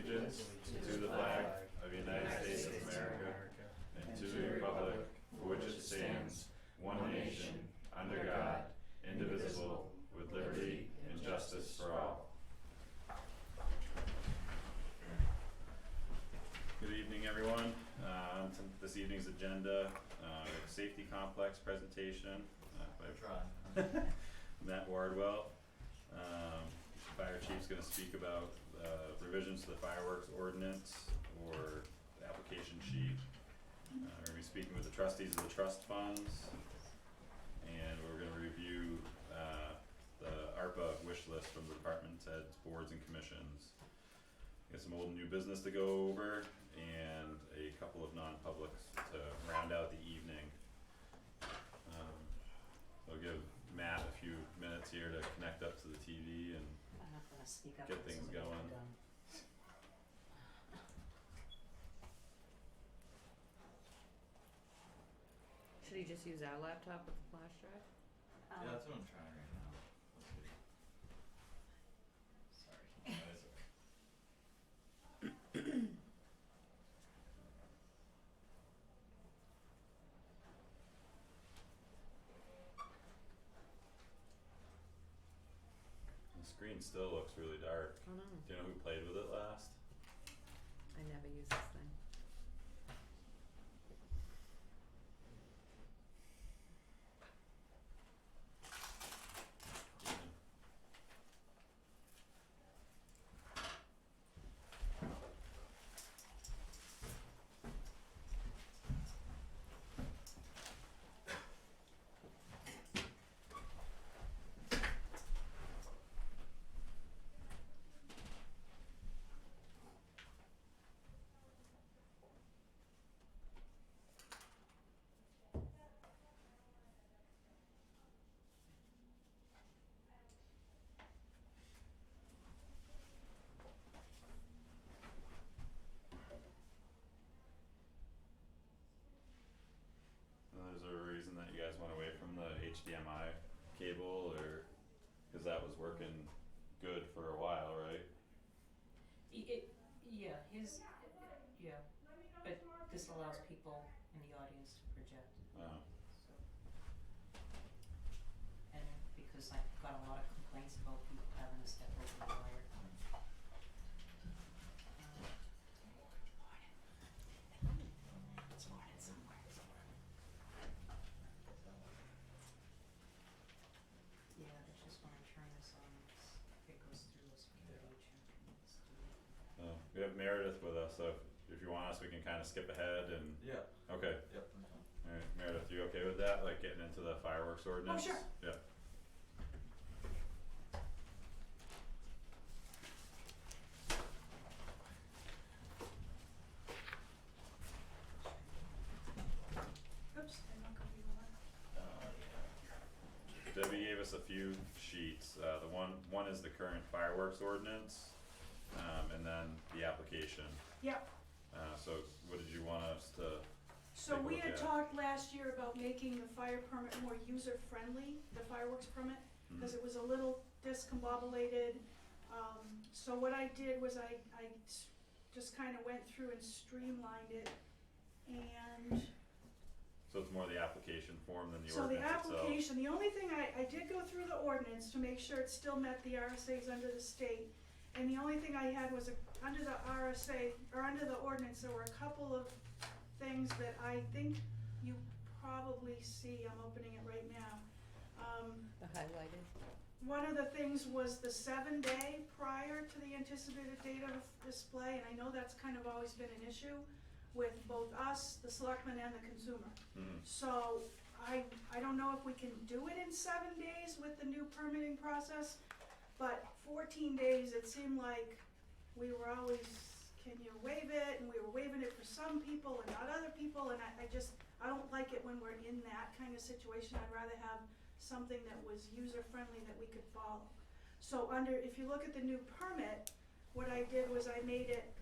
allegiance to the flag of the United States of America and to the republic for which it stands, one nation, under God, indivisible, with liberty and justice for all. Good evening, everyone. On to this evening's agenda, we have a safety complex presentation by Matt Wardwell. Fire Chief's going to speak about revisions to the fireworks ordinance or the application sheet. We're going to be speaking with the trustees of the trust funds, and we're going to review the ARPA wish list from the department heads, boards, and commissions. Get some old and new business to go over, and a couple of non-publics to round out the evening. I'll give Matt a few minutes here to connect up to the TV and get things going. Should he just use our laptop with the flash drive? Yeah, that's what I'm trying right now. Sorry. That is okay. The screen still looks really dark. Oh no, Do you know who played with it last? I never use this thing. Is there a reason that you guys went away from the HDMI cable, or because that was working good for a while, right? Yeah, but this allows people in the audience to project, Oh, so. And because I've got a lot of complaints about people having to step over the wire. It's morning somewhere. Yeah, that's just when I turn this on, it goes through a security check. oh. We have Meredith with us, so if you want us, we can kind of skip ahead and. Yeah. Okay. Yep. Alright, Meredith, you okay with that? Like getting into the fireworks ordinance? sure. Yeah. Oops, I'm not gonna be the one. Debbie gave us a few sheets. The one is the current fireworks ordinance, and then the application. Yep, So what did you want us to? so Take a we look had at. talked last year about making the fire permit more user-friendly, the fireworks permit, because it was a little discombobulated. So what I did was I just kinda went through and streamlined it, and So it's more the application form than the so the ordinance itself? application, the only thing I did go through the ordinance to make sure it still met the RSA's under the state. And the only thing I had was under the RSA, or under the ordinance, there were a couple of things that I think you probably see, I'm opening it right now. The highlighted. One of the things was the 7-day prior to the anticipated date of display, and I know that's kind of always been an issue with both us, the selectmen, and the consumer. Mhm. So I don't know if we can do it in 7 days with the new permitting process, but 14 days, it seemed like we were always, can you waive it? And we were waiving it for some people and not other people, and I don't like it when we're in that kind of situation. I'd rather have something that was user-friendly that we could follow. So if you look at the new permit, what I did was I made it,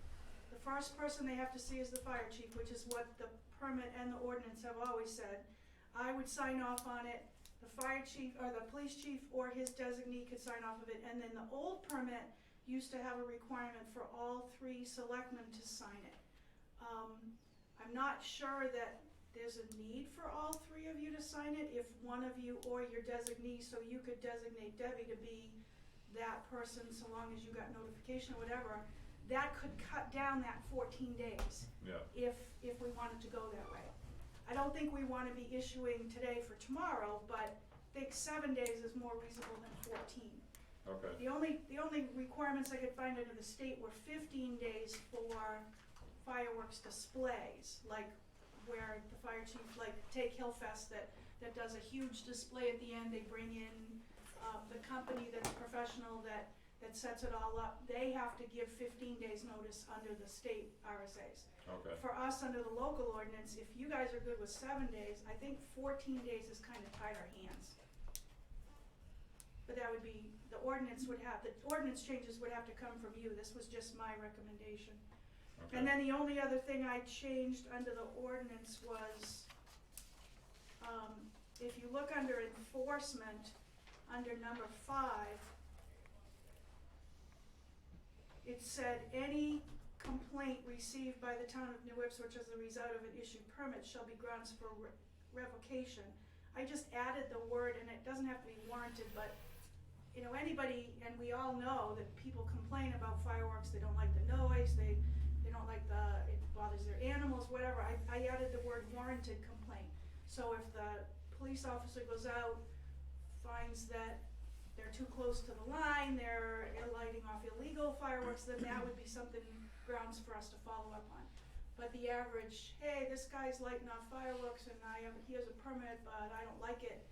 the first person they have to see is the fire chief, which is what the permit and the ordinance have always said. I would sign off on it, the fire chief or the police chief or his designee could sign off of it, and then the old permit used to have a requirement for all 3 selectmen to sign it. I'm not sure that there's a need for all 3 of you to sign it, if one of you or your designee, so you could designate Debbie to be that person so long as you got notification or whatever, that could cut down that 14 days. Yeah. If we wanted to go that way. I don't think we wanna be issuing today for tomorrow, but I think 7 days is more reasonable than 14. Okay. The only requirements I could find under the state were 15 days for fireworks displays, like where the fire chief, like take Hillfest that does a huge display at the end, they bring in the company that's professional that sets it all up, they have to give 15 days notice under the state RSAs. Okay. For us, under the local ordinance, if you guys are good with 7 days, I think 14 days is kind of tied our hands. But that would be, the ordinance changes would have to come from you, this was just my recommendation. Okay. And then the only other thing I changed under the ordinance was, if you look under enforcement, under number 5, it said any complaint received by the town of New Ipswich as a result of an issued permit shall be grounds for revocation. I just added the word, and it doesn't have to be warranted, but you know, anybody, and we all know that people complain about fireworks, they don't like the noise, they don't like it bothers their animals, whatever. I added the word warranted complaint. So if the police officer goes out, finds that they're too close to the line, they're lighting off illegal fireworks, then that would be something, grounds for us to follow up on. But the average, hey, this guy's lighting off fireworks and he has a permit, but I don't like it.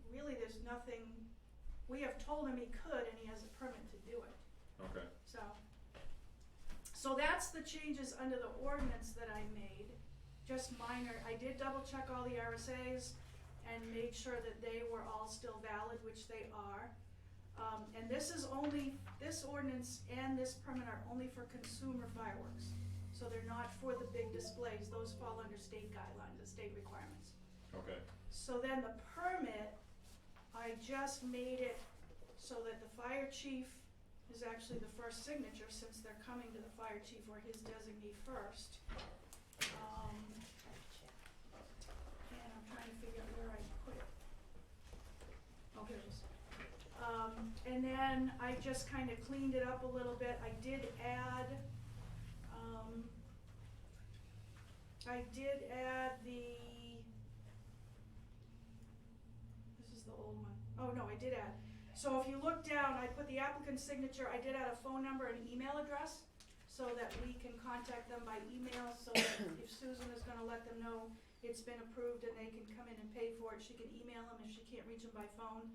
Really, there's nothing, we have told him he could and he has a permit to do it. Okay. So that's the changes under the ordinance that I made, just minor. I did double check all the RSAs and made sure that they were all still valid, which they are. And this ordinance and this permit are only for consumer fireworks. So they're not for the big displays, those fall under state guidelines and state requirements. Okay. So then the permit, I just made it so that the fire chief is actually the first signature, since they're coming to the fire chief or his designee first. And I'm trying to figure out where I put it. Oh, here it is. And then I just kind of cleaned it up a little bit. I did add this is the old one. Oh no, I did add. So if you look down, I put the applicant's signature, I did add a phone number and email address so that we can contact them by email, so that if Susan is gonna let them know it's been approved and they can come in and pay for it, she can email them if she can't reach them by phone.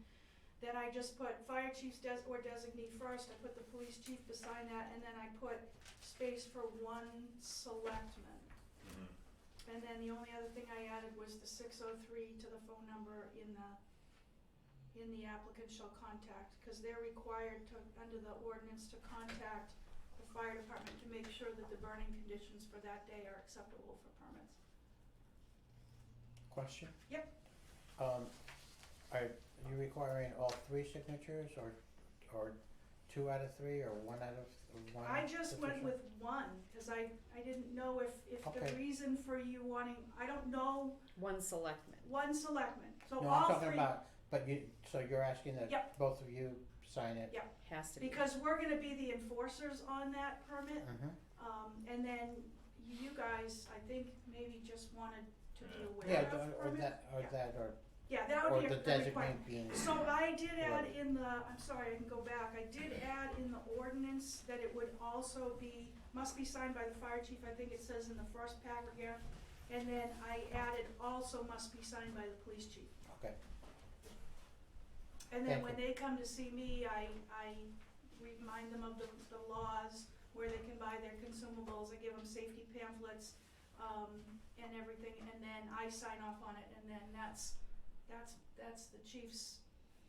Then I just put fire chief's or designee first, I put the police chief to sign that, and then I put space for 1 selectman. Mm-hmm. And then the only other thing I added was the 603 to the phone number in the applicant shall contact, because they're required to, under the ordinance, to contact the fire department to make sure that the burning conditions for that day are acceptable for permits. Question? Yep. Are you requiring all 3 signatures, or 2 out of 3, or 1 out of 1? I just went with 1, because I didn't know if Okay. the reason for you wanting, I don't know, One selectman. 1 selectman, so No, all I'm talking 3. about, but so you're asking that Yep. both of you sign it? Yep. Has to be. Because we're gonna be the enforcers on that permit. Mm-hmm. And then you guys, I think, maybe just wanted to be aware Yeah, of permit. Yeah, that would be or a the requirement. designate being. So I did add Right. in the, I'm sorry, I can go back, I did add in the ordinance that it would also be, must be signed by the fire chief, I think it says in the first paragraph. And then I added also must be signed by the police chief. Okay. And then Thank when they come to see me, I remind them of the laws, where they can buy their consumables, I give them safety pamphlets, and everything, and then I sign off on it, and then that's the chief's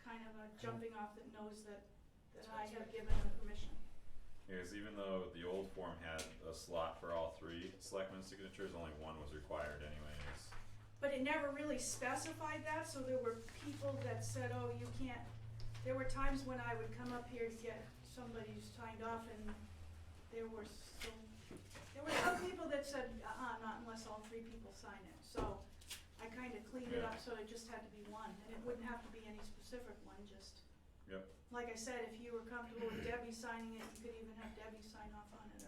kind of a jumping off that knows that I have given the permission. Because even though the old form had a slot for all 3 selectmen signatures, only 1 was required anyways. But it never really specified that, so there were people that said, oh, you can't, there were times when I would come up here to get somebody signed off and there were some people that said, not unless all 3 people sign it, so I kinda cleaned it Yeah. up so it just had to be one, and it wouldn't have to be any specific one, just. Yep. Like I said, if you were comfortable with Debbie signing it, you could even have Debbie sign off on it,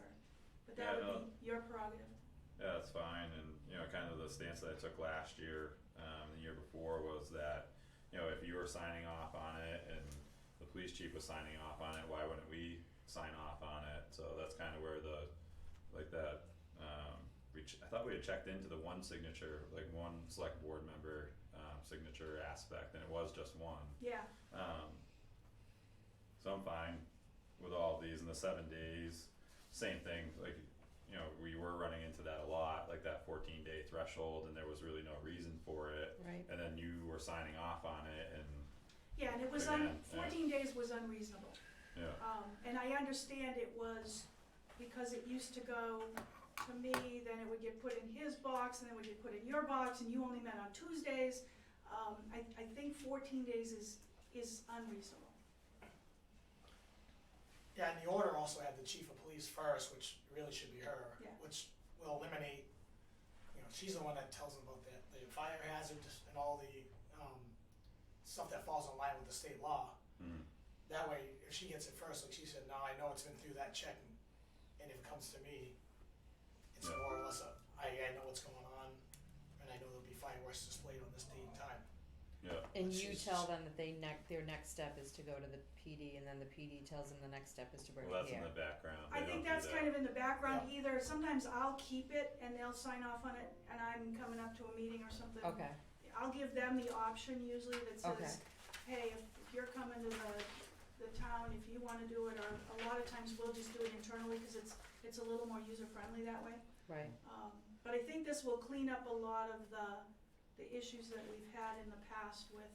but Yeah, that no. would be your prerogative. Yeah, that's fine, and, kind of the stance that I took last year, the year before was that, if you were signing off on it and the police chief was signing off on it, why wouldn't we sign off on it? So that's kind of where that, I thought we had checked into the one signature, like one select board member, signature aspect, and it was just one. Yeah, So I'm fine with all of these, and the 7 days, same thing, like, we were running into that a lot, like that 14-day threshold, and there was really no reason for it. Right. And then you were signing off on it, and yeah, and it was Again, yeah. 14 days was unreasonable. yeah, And I understand it was because it used to go to me, then it would get put in his box, and then it would get put in your box, and you only met on Tuesdays. I think 14 days is unreasonable. Yeah, and the order also had the chief of police first, which really should be her, Yeah. which will eliminate, she's the one that tells them about the fire hazards and all the stuff that falls in line with the state law. mm, That way, if she gets it first, like she said, no, I know it's been through that check, and if it comes to me, it's Yeah. more or less I know what's going on, and I know there'll be fireworks displayed on this date and time. yeah, And But you she's tell just- them that their next step is to go to the PD, and then the PD tells them the next step is to bring well, it that's in here. the background. I They think don't do that's that. kind of in the background either. Sometimes I'll keep it and they'll sign off on it, and I'm coming up to a meeting or something. Okay, I'll give them the option usually that okay, says, hey, if you're coming to the town, if you wanna do it, or a lot of times we'll just do it internally, cause it's a little more user-friendly that way. right, But I think this will clean up a lot of the issues that we've had in the past with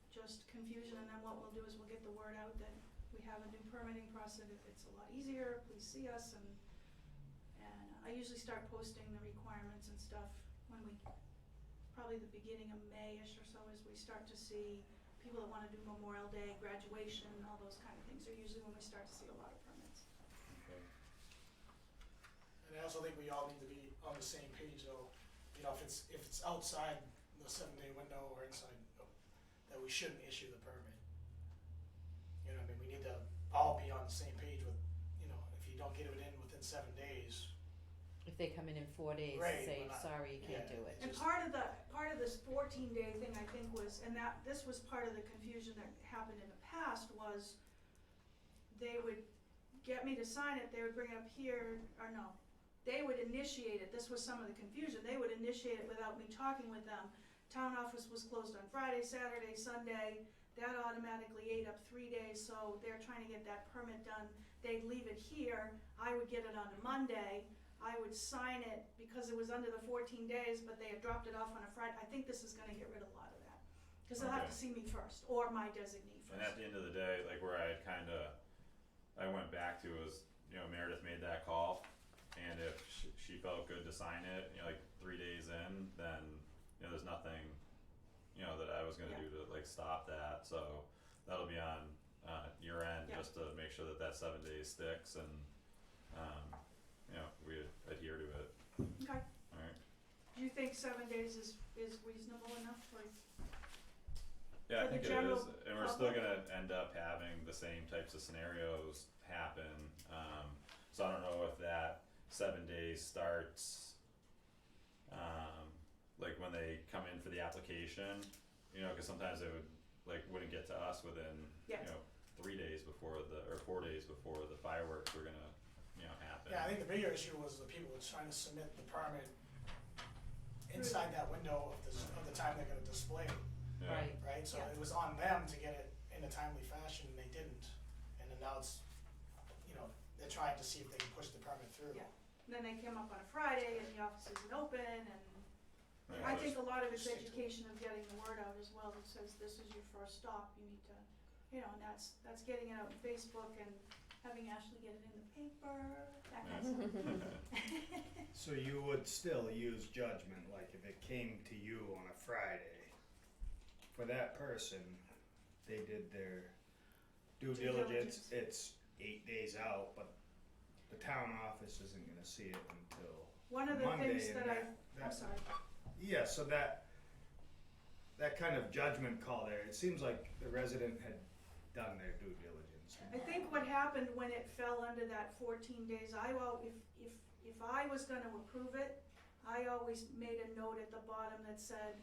just confusion, and then what we'll do is we'll get the word out that we have a new permitting process, it's a lot easier, please see us, and I usually start posting the requirements and stuff when probably the beginning of May-ish or so, as we start to see people that wanna do Memorial Day, graduation, all those kind of things are usually when we start to see a lot of permits. Okay. And I also think we all need to be on the same page though, if it's outside the 7-day window or inside, that we shouldn't issue the permit. We need to all be on the same page with, if you don't get it in within 7 days. if they come in 4 days, Right, say, we're not- sorry, you can't yeah. do it. And Just- part of this 14-day thing, I think, was, and this was part of the confusion that happened in the past, was they would get me to sign it, they would bring it up here, or no, they would initiate it, this was some of the confusion, they would initiate it without me talking with them. Town office was closed on Friday, Saturday, Sunday, that automatically ate up 3 days, so they're trying to get that permit done. They'd leave it here, I would get it on a Monday, I would sign it because it was under the 14 days, but they had dropped it off on a Friday. I think this is gonna get rid of a lot of that. Cause they'll have Okay. to see me first, or my designee And at first. the end of the day, like where I went back to was, Meredith made that call, and if she felt good to sign it, like 3 days in, then, there's nothing, that I was gonna Yeah. do to like stop that, so that'll be on, your end, Yeah. just to make sure that 7 days sticks and, we adhere to it, Okay, alright? do you think 7 days is reasonable enough for, Yeah, I For the think it general is, and we're still public? gonna end up having the same types of scenarios happen, so I don't know if that 7 days starts, like when they come in for the application, cause sometimes they wouldn't get to us within, Yeah. 3 days before or 4 days before the fireworks were gonna, happen. Yeah, I think the bigger issue was the people were trying to submit the permit inside that window of the time they're gonna display it, Yeah. Right, right? So Yeah. it was on them to get it in a timely fashion, and they didn't. And then now it's, they're trying to see if they can push the permit through. Yeah. and then they come up on a Friday and the office isn't open, and Right, I so think a lot of it's Stick to it. education of getting the word out as well, that says this is your first stop, you need to, and that's getting it out on Facebook and having Ashley get it in the paper, that kind of stuff. So you would still use judgment, like if it came to you on a Friday, for that person, they did their due Due diligence, diligence. it's 8 days out, but the town office isn't gonna see it until One of the Monday, things and that I'm sorry, yeah, so that kind of judgment call there, it seems like the resident had done their due diligence. I think what happened when it fell under that 14 days, if I was gonna approve it, I always made a note at the bottom that said,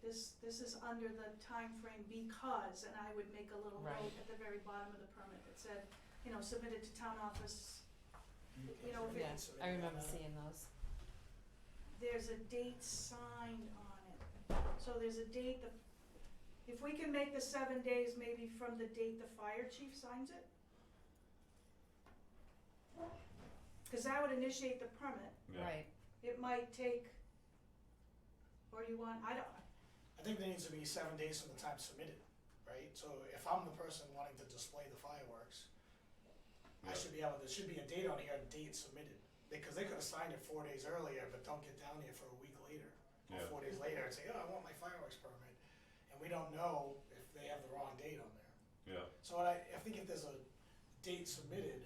this is under the time frame because, and I would make a little Right. note at the very bottom of the permit that said, submitted to town office, if Yeah, it's, I remember seeing those. there's a date signed on it. So there's a date, if we can make the 7 days maybe from the date the fire chief signs it. Cause that would initiate the permit. Yeah. Right, It might take, or you want, I think there needs to be 7 days from the time submitted, right? So if I'm the person wanting to display the fireworks, Yeah. there should be a date on here, a date submitted. Because they could have signed it 4 days earlier, but don't get down here for a week later, or Yeah. 4 days later and say, oh, I want my fireworks permit. And we don't know if they have the wrong date on there. Yeah. So I think if there's a date submitted,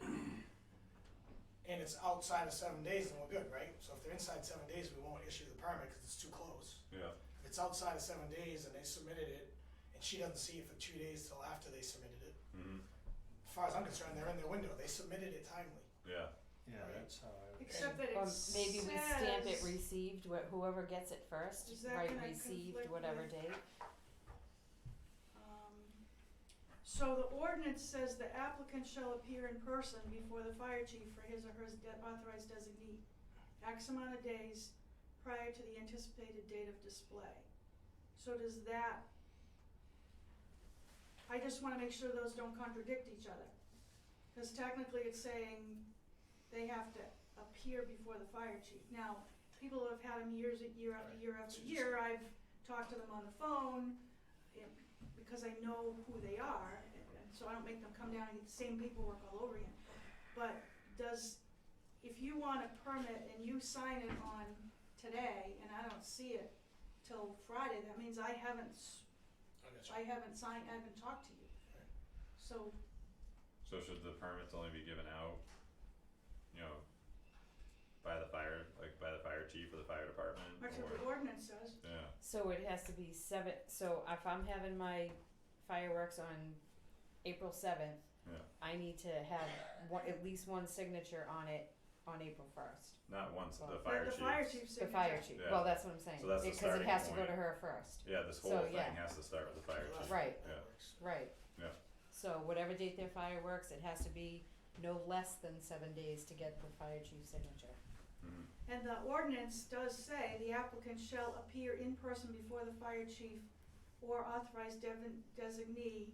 and it's outside of 7 days, then we're good, right? So if they're inside 7 days, we won't issue the permit because it's too close. Yeah. If it's outside of 7 days and they submitted it, and she doesn't see it for 2 days till after they submitted it, Mhm. as far as I'm concerned, they're in their window. They submitted it timely. Yeah. Yeah, Right. that's how I would. except that or it says. maybe we stamp it received, whoever gets it first, Is that right, gonna received, conflict whatever with- date. So the ordinance says the applicant shall appear in person before the fire chief for his or her authorized designee X amount of days prior to the anticipated date of display. So does that, I just wanna make sure those don't contradict each other. Cause technically it's saying they have to appear before the fire chief. Now, people who have had them year after year after year, I've talked to them on the phone, because I know who they are, and so I don't make them come down and get the same paperwork all over again. But if you want a permit and you sign it on today, and I don't see it till Friday, that means I haven't talked to you. Right. So, So should the permits only be given out, by the fire chief or the fire department? that's what or- the ordinance says. Yeah. So it has to be so if I'm having my fireworks on April 7th, Yeah. I need to have at least one signature on it on April 1st. Not once Well, the The fire fire chief. chief's The signature. fire chief, Yeah. well, that's what I'm saying, So that's the because it starting has to go point. to her first, Yeah, this whole So, thing yeah. has to start with the fire chief. Right. Yeah. right. Yeah. So whatever date their fireworks, it has to be no less than 7 days to get the fire chief's signature. Mhm. And the ordinance does say the applicant shall appear in person before the fire chief or authorized designee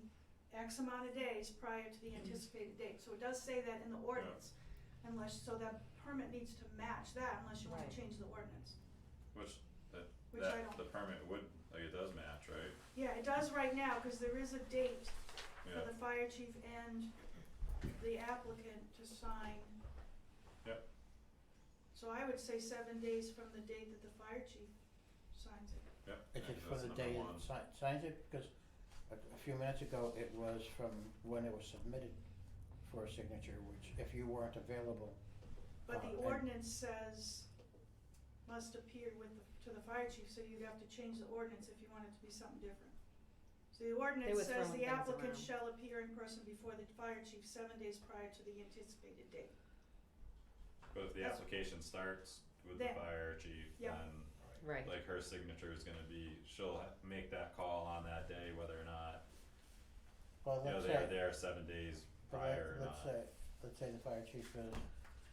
X amount of days prior to the anticipated date. So it does say that in the ordinance, so that permit needs to match that unless you want Right. to change the ordinance. Which Which I don't. the permit would, it does match, right? Yeah, it does right now, cause there is a date Yeah. for the fire chief and the applicant to sign. Yep. So I would say 7 days from the date that the fire chief signs it. Yep. Is Yeah, it for that's the number day one. it signs it? Because a few minutes ago, it was from when it was submitted for a signature, which if you weren't available. But the and- ordinance says must appear to the fire chief, so you'd have to change the ordinance if you want it to be something different. So the ordinance were says throwing the things applicant around. shall appear in person before the fire chief 7 days prior to the anticipated date. But if the That's- application starts with the Then- fire chief, Yep. then Right. like her signature is gonna be, she'll make that call on that day whether or not, Well, let's they're say, there 7 days prior or not. let's say the fire chief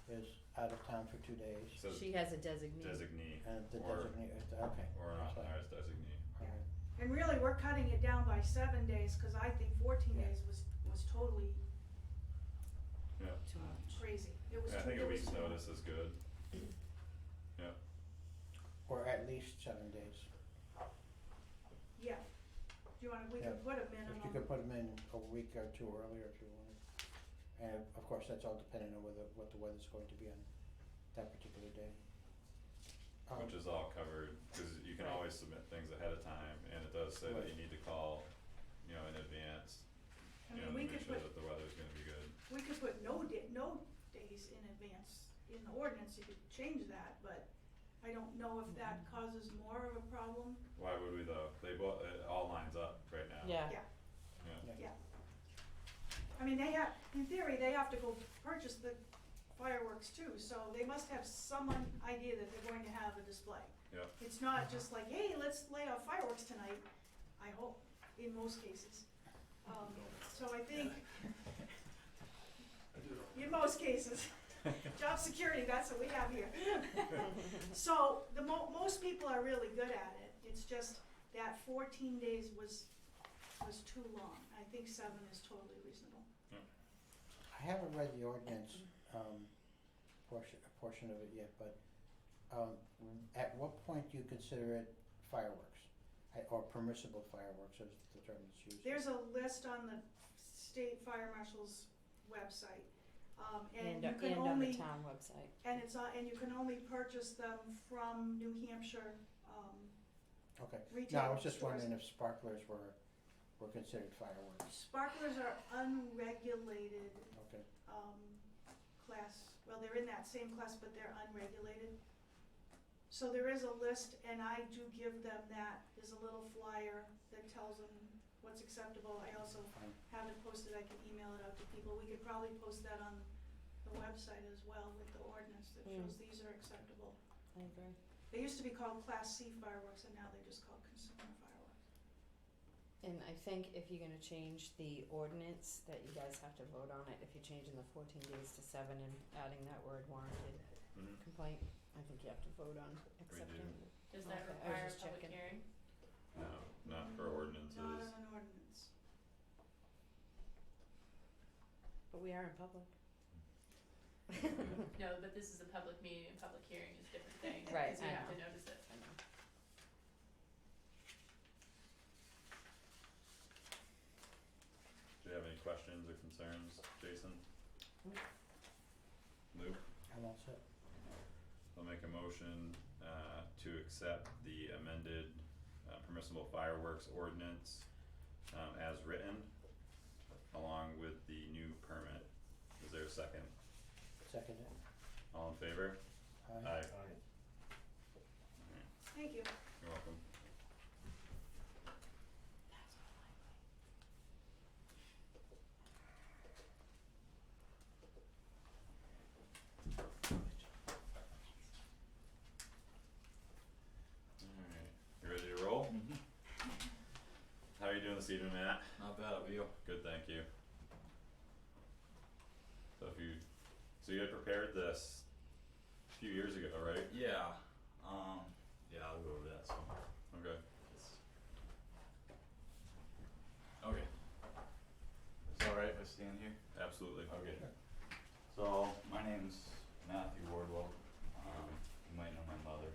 is out of town for 2 days, So She has a designee. designee and the Or- designee, okay. or an that's fine. authorized designee. Alright. And really, we're cutting it down by 7 days, cause I think 14 Yeah. days was totally Yeah. Too much. crazy. It was Yeah, I think it a was week's too much. notice is good. Or at least 7 days. Yeah. Do you wanna, we can Yeah. put a If minimum. you could put them in a week or 2 earlier if you wanted. And of course, that's all depending on what the weather's going to be on that particular day. Which is all covered, cause you can Right. always submit things ahead of time, and it does say that Right. you need to call, in advance, I to mean, we make could sure put, that the weather's gonna be good. we could put no days in advance in the ordinance, you could change that, but I don't know if that causes more of a problem. Why would we though? They both, it all lines up right now. Yeah. Yeah. I mean, they have, in theory, they have to go purchase the fireworks too, so they must have some idea that they're going to have a display. Yeah. It's not just like, hey, let's lay off fireworks tonight, I hope, in most cases. So I think, in most cases, job security, that's what we have here. So the most people are really good at it, it's just that 14 days was too long. I think 7 is totally reasonable. I haven't read the ordinance, portion of it yet, but, at what point do you consider it fireworks? Or permissible fireworks is the term that's used. There's a list on the state fire marshal's website, and you can on the only, town website. and it's on, and you can only purchase them from New Hampshire, Okay, retail no, I was just stores. wondering if sparklers were considered fireworks. Sparklers are unregulated, Okay, class, well, they're in that same class, but they're unregulated. So there is a list, and I do give them that, there's a little flyer that tells them what's acceptable. I also fine. have it posted, I can email it out to people. We could probably post that on the website as well with the ordinance that shows these are acceptable. I agree. They used to be called Class C fireworks, and now they're just called consumer fireworks. And I think if you're gonna change the ordinance, that you guys have to vote on it, if you're changing the 14 days to 7 and adding that word warranted Mhm. complaint, I think you have to vote on accepting it. Does that Okay, I was require a just public checking. hearing? No, not for ordinances. Not in an ordinance. But we are in public. No, but this is a public meeting, and public hearing is a different thing, Right, because you I have know. to notice it. I know. Do you have any questions or concerns, Jason? Lou? I'm all set. I'll make a motion to accept the amended permissible fireworks ordinance as written, along with the new permit. Is there a second? Second it. All in favor? Aye. Thank you. You're welcome. Alright, you ready to roll? How are you doing this evening, Matt? Not bad, how about you? Good, thank you. So you had prepared this a few years ago, right? Yeah, yeah, I'll go over that, so. Okay. Okay. It's alright if I stand here? Absolutely. Okay. So, my name's Matthew Wardwell, you might know my mother.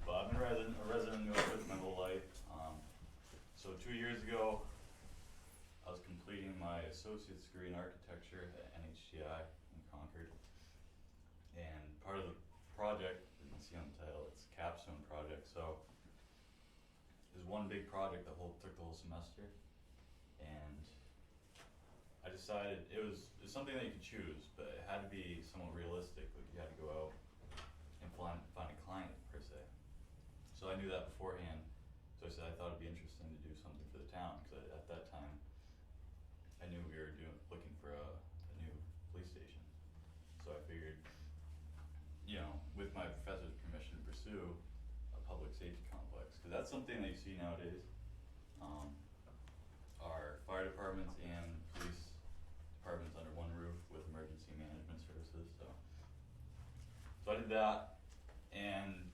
But I've been a resident of New York my whole life, so 2 years ago, I was completing my associate's degree in architecture at NHTI in Concord. And part of the project, you can see on the title, it's a capstone project, so there's one big project that took the whole semester. And I decided it was something that you could choose, but it had to be somewhat realistic, like you had to go out and find a client per se. So I knew that beforehand, so I said I thought it'd be interesting to do something for the town, because at that time I knew we were looking for a new police station. So I figured, you know, with my professor's permission, to pursue a public safety complex, because that's something that you see nowadays. Our fire departments and police departments under one roof with emergency management services. So I did that, and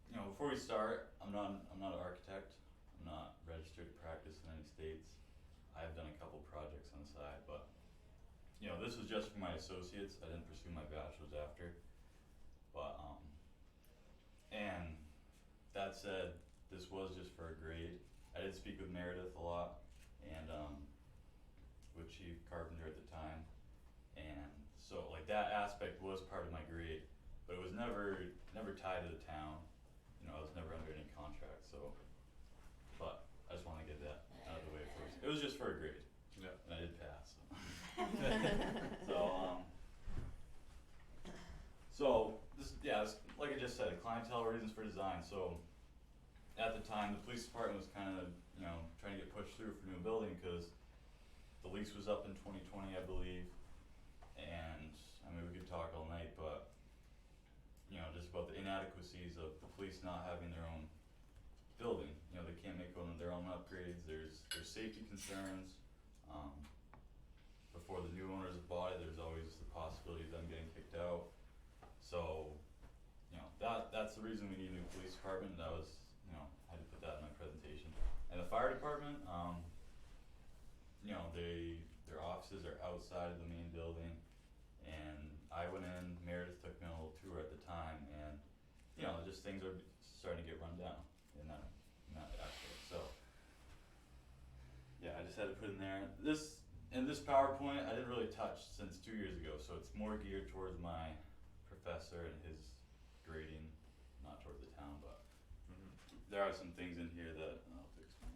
you know, before we start, I'm not an architect. I'm not registered to practice in any states. I've done a couple projects on the side, but you know, this was just for my associates. I didn't pursue my bachelor's after. But and that said, this was just for a grade. I did speak with Meredith a lot, and with Chief Carpenter at the time, and so like that aspect was part of my grade, but it was never tied to the town. You know, I was never under any contract. So, but I just want to get that out of the way first. It was just for a grade. Yeah. And I did pass. design. So at the time, the police department was kind of, you know, trying to get pushed through for new building because the lease was up in 2020, I believe. And I mean, we could talk all night, but you know, just about the inadequacies of the police not having their own building. You know, they can't make their own upgrades. There's safety concerns. Before the new owners have bought it, there's always the possibility of them getting kicked out. So, you know, that's the reason we need a new police department. That was, you know, I had to put that in my presentation. And the fire department, you know, their offices are outside of the main building. And I went in, Meredith took me on a little tour at the time, and you know, just things are starting to get run down in that aspect. So yeah, I just had to put in there. This PowerPoint I didn't really touch since 2 years ago, so it's more geared towards my professor and his grading, not towards the town, but there are some things in here that I'll have to explain.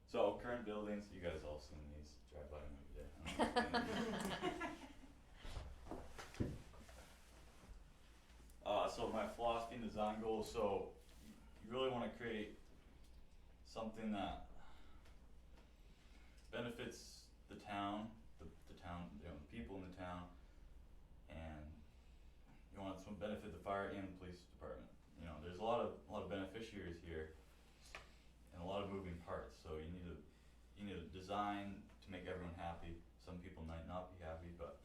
So current buildings, you guys all seen these, drive by them every day. So my philosophy and design goals, so you really want to create something that benefits the town, the town, you know, the people in the town, and you want to benefit the fire and the police department. You know, there's a lot of beneficiaries here and a lot of moving parts, so you need a design to make everyone happy. Some people might not be happy, but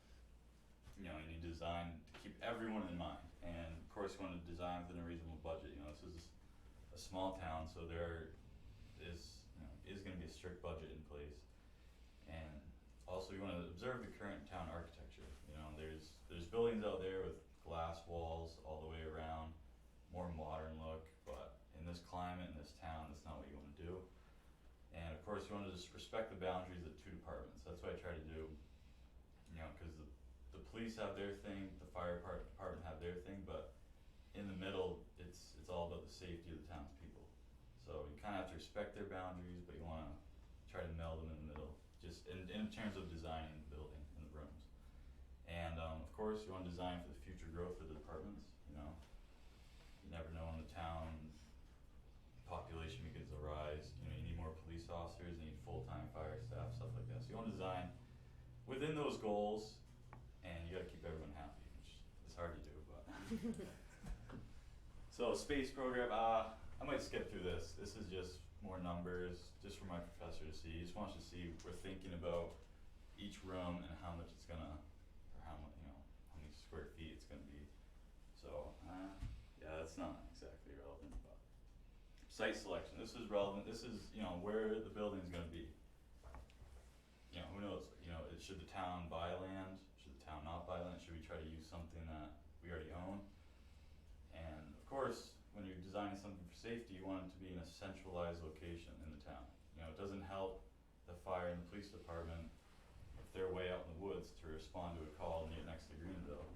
you know, you need design to keep everyone in mind. And of course you want to design within a reasonable budget. You know, this is a small town, so there is going to be a strict budget in place. And also you want to observe the current town architecture. You know, there's buildings out there with glass walls all the way around, more modern look, but in this climate, in this town, that's not what you want to do. And of course you want to just respect the boundaries of the two departments. That's what I try to do, you know, because the police have their thing, the fire department have their thing, but in the middle, it's all about the safety of the townspeople. So you kind of have to respect their boundaries, but you want to try to meld them in the middle, just in terms of designing the building and the rooms. And of course, you want to design for the future growth of the departments. You know, you never know in the town, population begins to rise. You know, you need more police officers, you need full-time fire staff, stuff like that. So you want to design within those goals. And you gotta keep everyone happy, which is hard to do, but. So space program, I might skip through this. This is just more numbers, just for my professor to see. He just wants to see we're thinking about each room and how much it's gonna, or how much, you know, how many square feet it's gonna be. So, yeah, that's not exactly relevant, but. Site selection, this is relevant. This is, you know, where the building's gonna be. You know, who knows, you know, should the town buy land? Town not buy land? Should we try to use something that we already own? And of course, when you're designing something for safety, you want it to be in a centralized location in the town. You know, it doesn't help the fire and the police department if they're way out in the woods to respond to a call next to Greenville.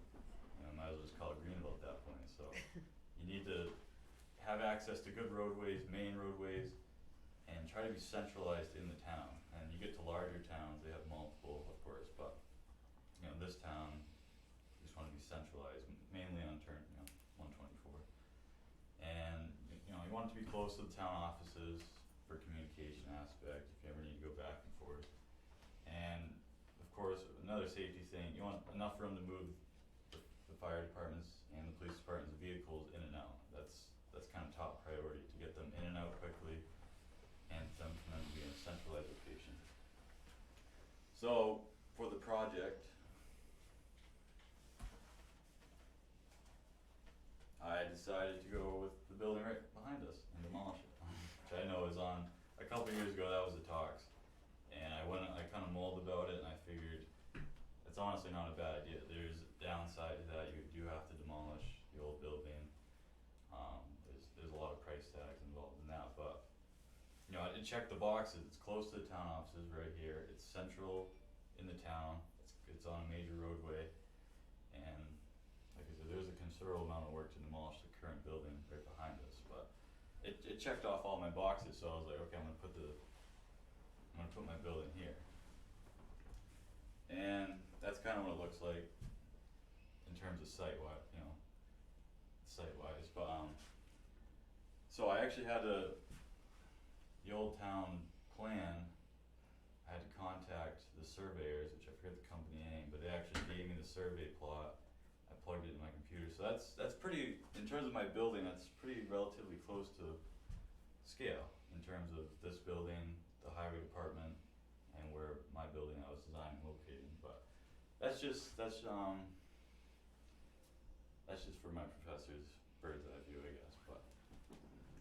You know, might as well just call it Greenville at that point. So you need to have access to good roadways, main roadways, and try to be centralized in the town. And you get to larger towns, they have multiple, of course, but you know, this town, you just want to be centralized, mainly on 124. And, you know, you want it to be close to the town offices for communication aspect, if you ever need to go back and forth. And, of course, another safety thing, you want enough room to move the fire departments and the police department's vehicles in and out. That's kind of top priority, to get them in and out quickly, and for them to be in a centralized location. So, for the project, I decided to go with the building right behind us and demolish it, which I know is on, a couple of years ago that was the talks. And I kind of mulled about it, and I figured it's honestly not a bad idea. There's a downside to that, you do have to demolish the old building. There's a lot of price tags involved in that, but you know, it checked the boxes. It's close to the town offices right here. It's central in the town. It's on a major roadway, and like I said, there's a considerable amount of work to demolish the current building right behind us, but it checked off all my boxes, so I was like, okay, I'm gonna put my building here. And that's kind of what it looks like in terms of site-wise, but So I actually had the old town plan, I had to contact the surveyors, which I forget the company name, but they actually gave me the survey plot. I plugged it in my computer, so that's pretty, in terms of my building, that's pretty relatively close to scale in terms of this building, the highway department, and where my building I was designing located. But that's just for my professor's bird's eye view, I guess. But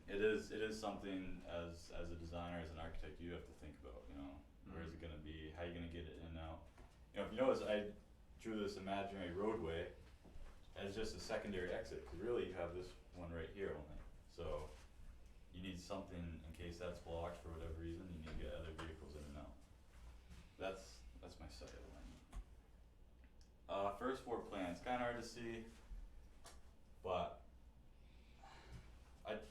it is something as a designer, as an architect, you have to think about. You know, where is it going to be? How are you going to get it in and out? You know, if you notice, I drew this imaginary roadway as just a secondary exit, because really you have this one right here only. So you need something in case that's blocked for whatever reason. You need to get other vehicles in and out. That's my site alignment. First floor plan. It's kind of hard to see, but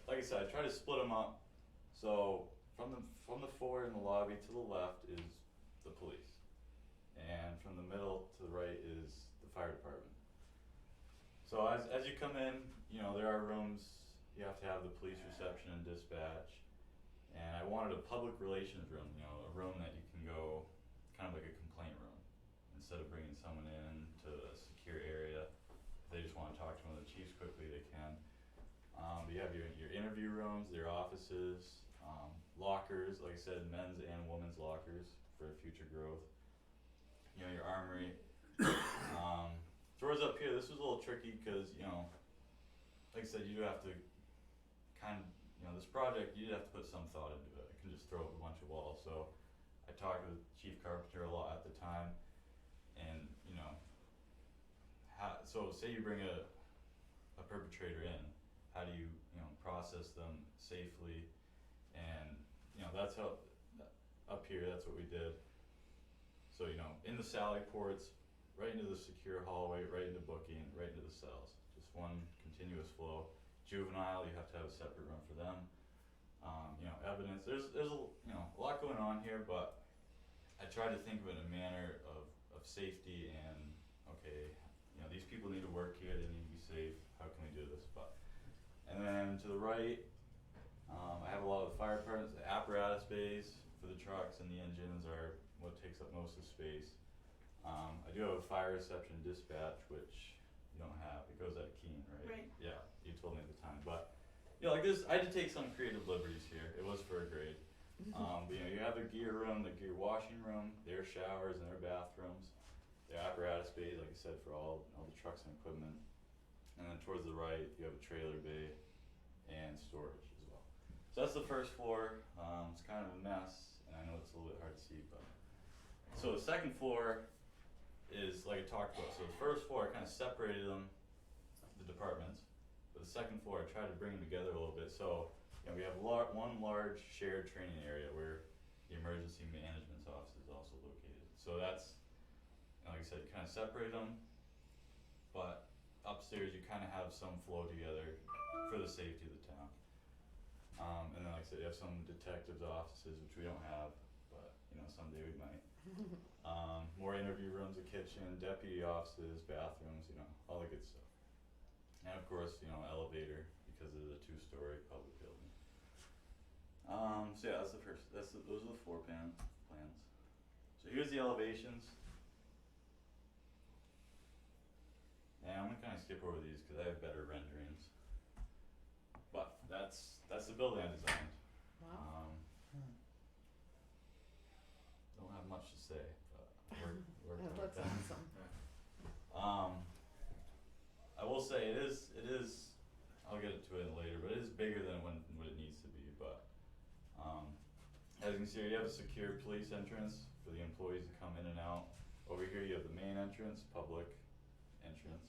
like I said, I try to split them up. So from the floor in the lobby to the left is the police, and from the middle to the right is the fire department. So as you come in, you know, there are rooms. You have to have the police reception and dispatch, and I wanted a public relations room. You know, a room that you can go, kind of like a complaint room, instead of bringing someone in to a secure area. If they just want to talk to one of the chiefs quickly, they can. You have your interview rooms, their offices, lockers, like I said, men's and women's lockers for future growth. You know, your armory. Drawers up here, this was a little tricky because, you know, like I said, you do have to kind of, you know, this project, you have to put some thought into it. I can just throw up a bunch of walls. So I talked with Chief Carpenter a lot at the time, and, you know, so say you bring a perpetrator in, how do you know, process them safely? And, you know, that's how, up here, that's what we did. So, you know, in the sally ports, right into the secure hallway, right into booking, right into the cells. Just one continuous flow. Juvenile, you have to have a separate room for them. You know, evidence. There's a you know, a lot going on here, but I try to think of it in a manner of safety and, okay, you know, these people need to work here, they need to be safe. How can we do this? And then to the right, I have a lot of the fire departments. The apparatus bays for the trucks and the engines are what takes up most of the space. I do have a fire reception dispatch, which you don't have. It goes out of Keene, right? Right. Yeah, you told me at the time. But, you know, like this, I had to take some creative liberties here. It was for a grade. But, you know, you have the gear room, the gear washing room, their showers and their bathrooms, their apparatus bays, like I said, for all the trucks and equipment. And then towards the right, you have a trailer bay and storage as well. So that's the first floor. It's kind of a mess, and I know it's a little bit hard to see, but. So the second floor is, like I talked about, so the first floor I kind of separated them, the departments, but the second floor I tried to bring them together a little bit. So, you know, we have one large shared training area where the emergency management's office is also located. So that's, you know, like I said, you kind of separate them, but upstairs you kind of have some flow together for the safety of the town. And then like I said, you have some detectives' offices, which we don't have, but you know, someday we might. More interview rooms, a kitchen, deputy offices, bathrooms, you know, all the good stuff. And of course, you know, elevator, because it is a 2-story public building. So yeah, those are the floor plans. So here's the elevations. And I'm gonna kind of skip over these because I have better renderings. But that's the building I designed. Wow. Don't have much to say, but worked That looks out. awesome. I will say it is. I'll get to it later, but it is bigger than what it needs to be. But as you can see, you have a secure police entrance for the employees to come in and out. Over here, you have the main entrance, public entrance.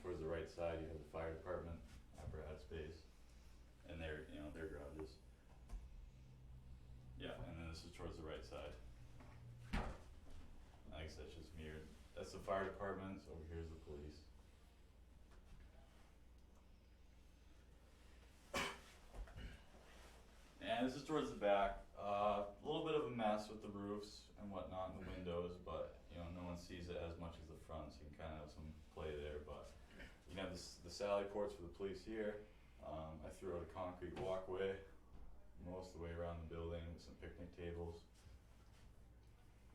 Towards the right side, you have the fire department apparatus space, and their garages. Yeah, and then this is towards the right side. I guess that's just mirrored. That's the fire department. So over here is the police. And this is towards the back. A little bit of a mess with the roofs and whatnot and the windows, but you know, no one sees it as much as the front, so you can kind of have some play there. But you can have the sally ports for the police here. I threw out a concrete walkway most of the way around the building with some picnic tables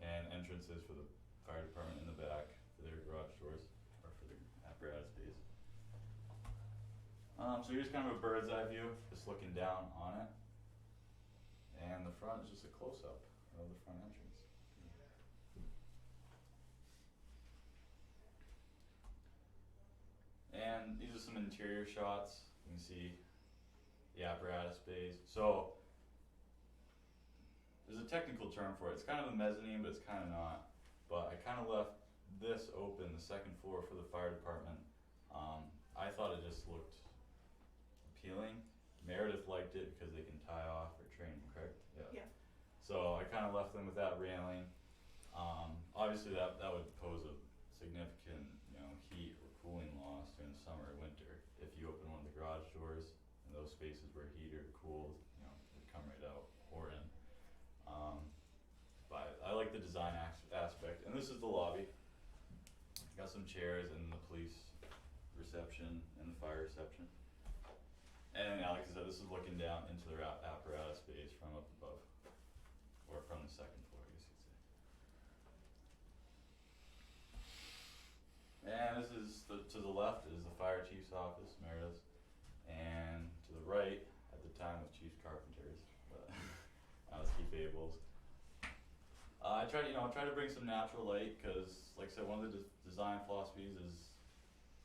and entrances for the fire department in the back for their garage doors or for their apparatus bays. So here's kind of a bird's eye view, just looking down on it. And the front is just a close-up of the front entrance. And these are some interior shots. You can see the apparatus bays. So there's a technical term for it. It's kind of a mezzanine, but it's kind of not. But I kind of left this open, the second floor for the fire department. I thought it just looked appealing. Meredith liked it because they can tie off for training, correct? Yeah. So I kind of left them with that railing. Obviously that would pose a significant, heat or cooling loss during the summer or winter. If you open one of the garage doors and those spaces were heated or cooled, it'd come right out or in. But I like the design aspect, and this is the lobby. Got some chairs and the police reception and the fire reception. And like I said, this is looking down into the apparatus space from up above, or from the second floor, I guess you'd say. And this is to the left is the fire chief's office, Meredith's, and to the right, at the time, was Chief Carpenter's, but now it's Chief Abel's. I try to bring some natural light because, like I said, one of the design philosophies is,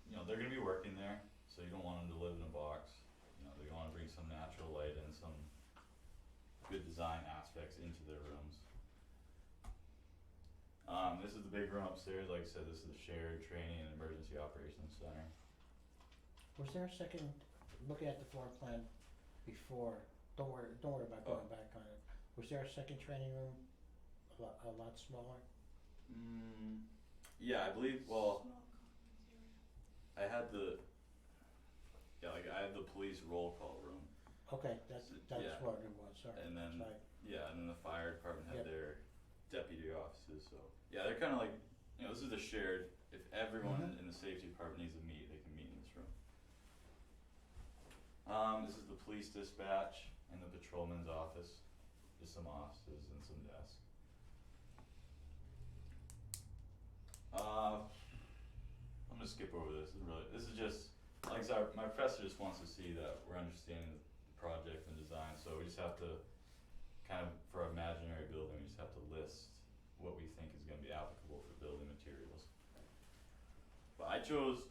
they're going to be working there, so you don't want them to live in a box. They want to bring some natural light and some good design aspects into their rooms. This is the big room upstairs. Like I said, this is the shared training and emergency operations center. Was there a second, looking at the floor plan before, don't worry about going back on it. Was there a second training room, a lot smaller? Yeah, I believe, well, I had the police roll call room. Okay, that's yeah. what it was, sorry. And then, Sorry. and then the fire department had Yep. their deputy offices, so, yeah, they're kinda like, this is the shared, if everyone in the safety department needs to meet, they can meet in this room. This is the police dispatch and the patrolman's office, just some offices and some desks. I'm gonna skip over this, this is just, like I said, my professor just wants to see that we're understanding the project and design, so we just have to kind of, for our imaginary building, we just have to list what we think is gonna be applicable for building materials. But I chose,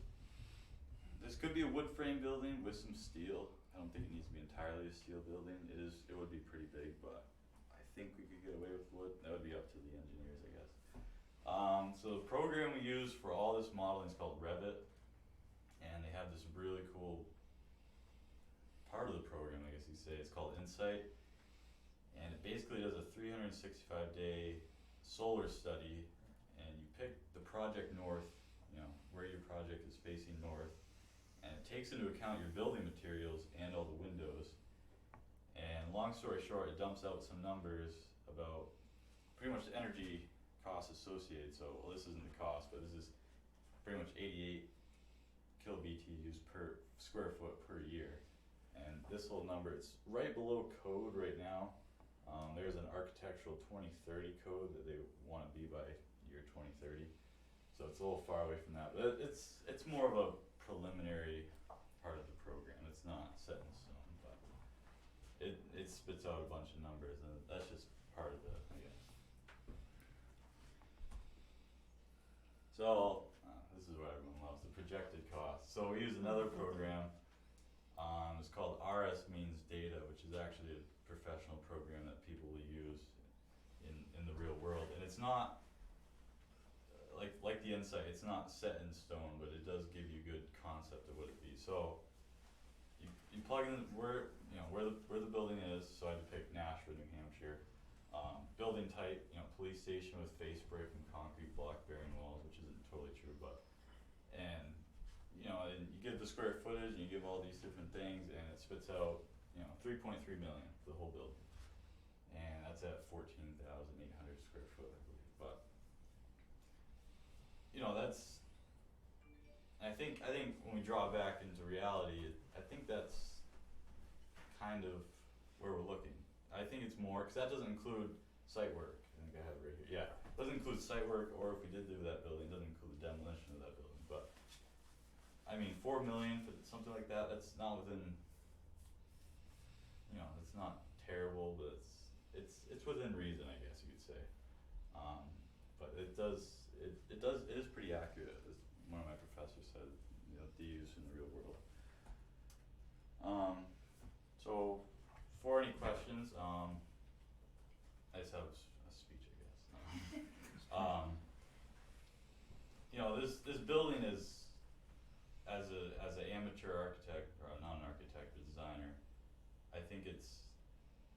this could be a wood frame building with some steel. I don't think it needs to be entirely a steel building. It would be pretty big, but I think we could get away with wood. That would be up to the engineers, I guess. So the program we use for all this modeling is called Revit. And they have this really cool part of the program, I guess you'd say. It's called Insight. And it basically does a 365-day solar study, and you pick the project north, where your project is facing north, and it takes into account your building materials and all the windows. And long story short, it dumps out some numbers about pretty much the energy costs associated. So, well, this isn't the cost, but this is pretty much 88 kBTUs per square foot per year. And this whole number, it's right below code right now. There's an architectural 2030 code that they want to be by year 2030. So it's a little far away from that, but it's more of a preliminary part of the program. It's not set in stone, but it spits out a bunch of numbers, and that's just part of it, I guess. So this is what everyone loves, the projected cost. So we use another program. It's called RS Means Data, which is actually a professional program that people will use in the real world, and it's not like the Insight. It's not set in stone, but it does give you a good concept of what it'd be. So you plug in where the building is. So I had to pick Nashua, New Hampshire. Building type, police station with face brick and concrete block bearing walls, which isn't totally true, but and and you give the square footage and you give all these different things, and it spits out 3.3 million for the whole building, and that's at 14,800 square foot, I believe. But that's, I think when we draw back into reality, I think that's kind of where we're looking. I think it's more, cause that doesn't include site work, I think I have it right here, yeah. Doesn't include site work, or if we did do that building, it doesn't include the demolition of that building, but I mean, 4 million for something like that, that's not within, you know, it's not terrible, but it's within reason, I guess you could say. But it is pretty accurate, as one of my professors said, you know, the use in the real world. So for any questions, I just have a speech, I guess. You know, this building is, as a amateur architect, or not an architect, a designer, I think it's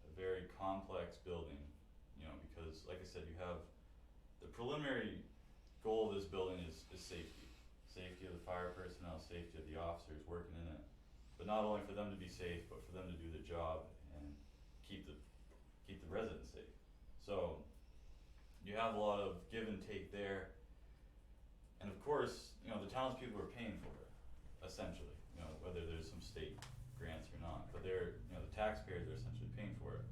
a very complex building, you know, because like I said, you have the preliminary goal of this building is safety. Safety of the fire personnel, safety of the officers working in it. But not only for them to be safe, but for them to do their job and keep the residents safe. So you have a lot of give and take there. And of course, you know, the townspeople are paying for it, essentially, you know, whether there's some state grants or not, but they're, you know, the taxpayers are essentially paying for it.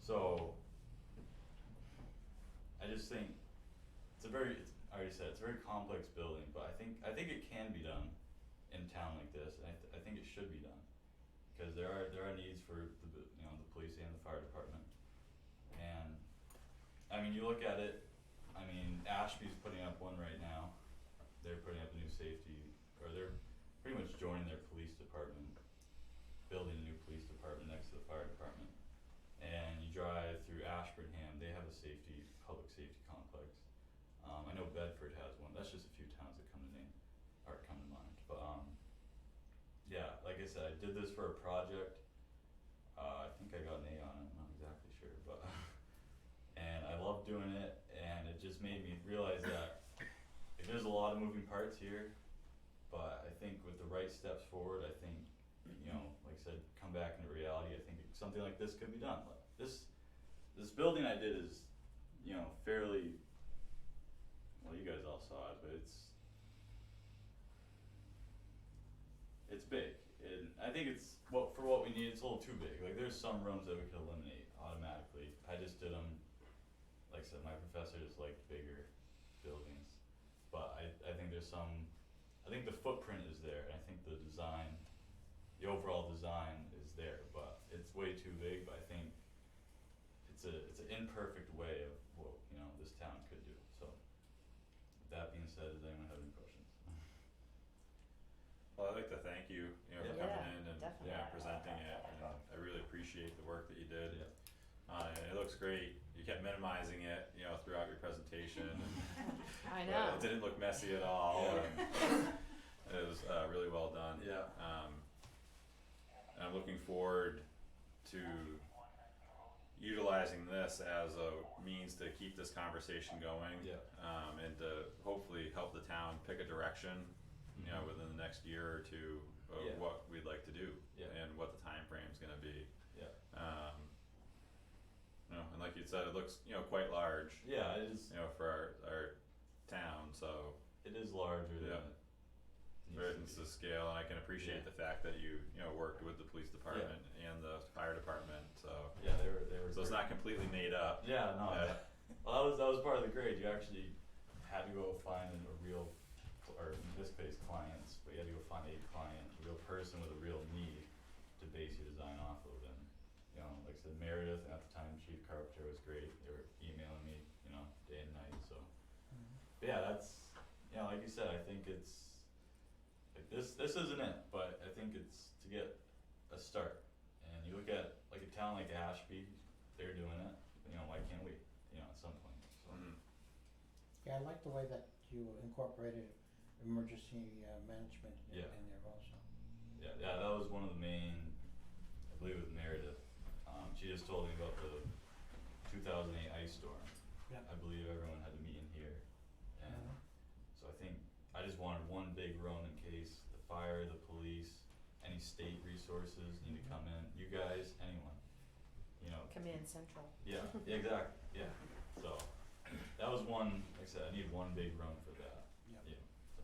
So I just think I already said, it's a very complex building, but I think it can be done in a town like this, and I think it should be done, because there are needs for the, you know, the police and the fire department. And I mean, you look at it, I mean, Ashby's putting up one right now. They're putting up a new safety, or they're pretty much joining their police department, building a new police department next to the fire department. And you drive through Ashburnham, they have a public safety complex. I know Bedford has one. That's just a few towns that come to mind. But yeah, like I said, I did this for a project. I think I got an A on it, I'm not exactly sure, but and I love doing it, and it just made me realize that there's a lot of moving parts here, but I think with the right steps forward, I think, you know, like I said, come back into reality. I think something like this could be done. Like this building I did is, you know, fairly, well, you guys all saw it, but it's big, and I think it's, for what we need, it's a little too big. Like there's some rooms that we could eliminate automatically. I just did them, like I said, my professor just liked bigger buildings, but I think there's some, I think the footprint is there, and I think the design, the overall design is there, but it's way too big. But I think it's an imperfect way of what, you know, this town could do. So with that being said, does anyone have any questions? Well, I'd like to thank you, you know, for Yeah. coming in and Definitely. presenting it, and I really appreciate the work that you did. Yeah. It looks great. You kept minimizing it, you know, throughout your presentation. I But know. it didn't look messy at all. Yeah. And it was really well done. Yeah. And I'm looking forward to utilizing this as a means to keep this conversation going. Yeah. And to hopefully help the town pick a direction, you know, within the next year or two of Yeah. what we'd like to do. Yeah. And what the time frame's gonna be. Yeah. You know, and like you said, it looks, you know, quite large, Yeah, it is. you know, for our town, so It is larger than Yeah. it right, needs it's to the be. scale, and I can appreciate Yeah. the fact that you know, worked with the police department and the fire department, so. Yeah, they were. So it's great. not completely made up. Yeah, no. Yeah. Well, that was part of the grade. You actually had to go find a real, or in this case, clients, but you had to go find a client, a real person with a real need to base your design off of. And you know, like I said, Meredith, and at the time Chief Carpenter, was great. They were emailing me, you know, day and night. So, but yeah, that's, you know, like you said, I think it's like this isn't it, but I think it's to get a start. And you look at like a town like Ashby, they're doing it. You know, why can't we? You know, at some point. So. Mhm. Yeah, I like the way that you incorporated emergency management in Yeah. there also. Yeah, that was one of the main, I believe with Meredith. She just told me about the 2008 ice storm. Yeah. I believe everyone had to meet in here. And so I think I just wanted one big room in case the fire, the police, any state resources need to come in. You guys, anyone, you know. Command Central. Yeah, exactly, yeah. So that was one, like I said, I need one big room for that. Yep. Yeah. So.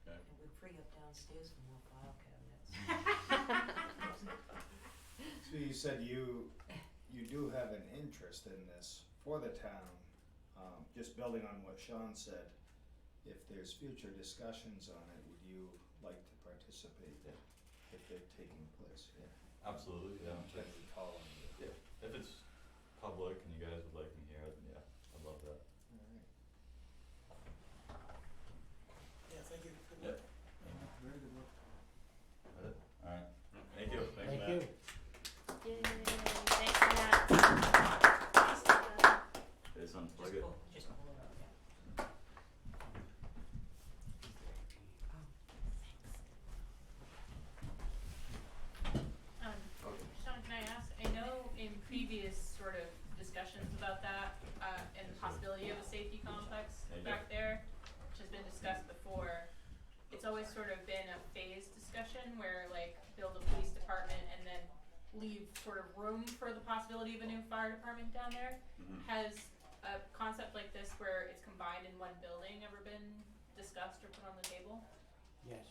Okay. And we'd free up downstairs for more file cabinets. So you said you do have an interest in this for the town, just building on what Sean said, if there's future discussions on it, would you like to participate if they're taking place here? Absolutely, yeah. Can we call on you? Yeah, if it's public and you guys would like me here, then yeah, I'd love that. Alright. Yeah, thank you. Good Yep. luck. Very good luck. That it? Alright, thank you. Thanks, Thank Matt. you. Yay, thanks Matt. Just unplug Just it. pull it out, yeah. Okay. Sean, can I ask, I know in previous sort of discussions about that, and the possibility of a safety complex Thank you. back there, which has been discussed before, it's always sort of been a phased discussion where like build a police department and then leave sort of room for the possibility of a new fire department down there. Mhm. Has a concept like this where it's combined in one building ever been discussed or put on the table? Yes.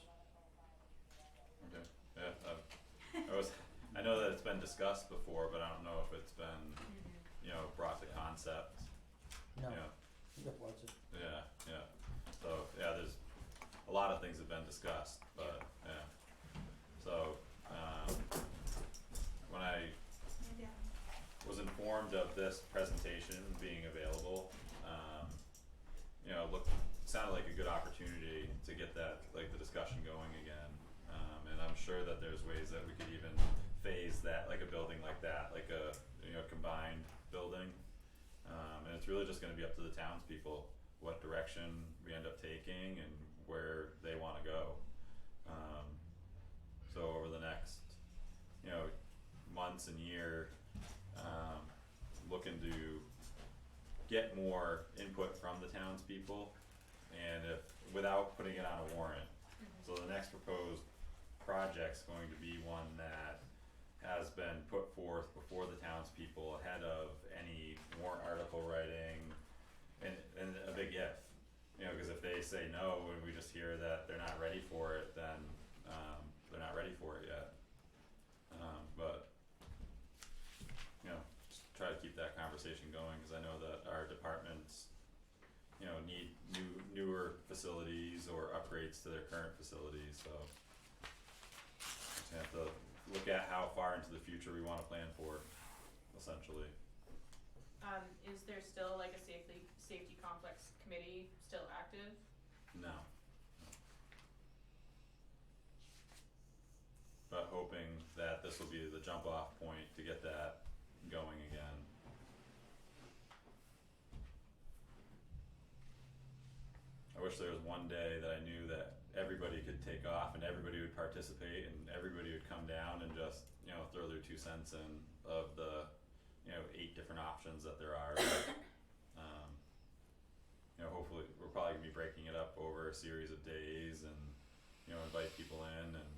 Okay, yeah, I know that it's been discussed before, but I don't know if it's been, brought to concept, No, you know. it wasn't. Yeah, yeah. So, yeah, there's a lot of things have been discussed, but, yeah. So, when I Yeah. was informed of this presentation being available, sounded like a good opportunity to get that, like, the discussion going again. And I'm sure that there's ways that we could even phase that, like a building like that, like a, combined building. And it's really just gonna be up to the townspeople, what direction we end up taking and where they wanna go. So over the next, months and year, looking to get more input from the townspeople and without putting it on a warrant. So the next proposed project's going to be one that has been put forth before the townspeople ahead of any warrant article writing and a big if. Cause if they say no and we just hear that they're not ready for it, then they're not ready for it yet. But just try to keep that conversation going, cause I know that our departments need newer facilities or upgrades to their current facilities, so just have to look at how far into the future we wanna plan for, essentially. Is there still like a safety complex committee still active? No. But hoping that this will be the jump off point to get that going again. I wish there was one day that I knew that everybody could take off and everybody would participate and everybody would come down and just, throw their 2 cents in of the, 8 different options that there are. But, hopefully we're probably gonna be breaking it up over a series of days and, invite people in, and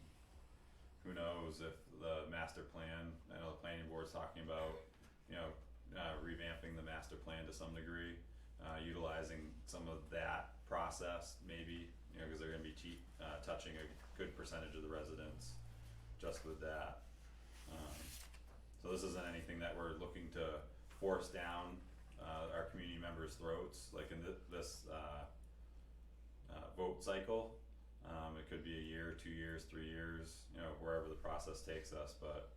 who knows if the master plan, I know the planning board's talking about, revamping the master plan to some degree, utilizing some of that process maybe, cause they're gonna be touching a good percentage of the residents just with that. So this isn't anything that we're looking to force down our community members' throats, like in this vote cycle. It could be a year, 2 years, 3 years, wherever the process takes us, but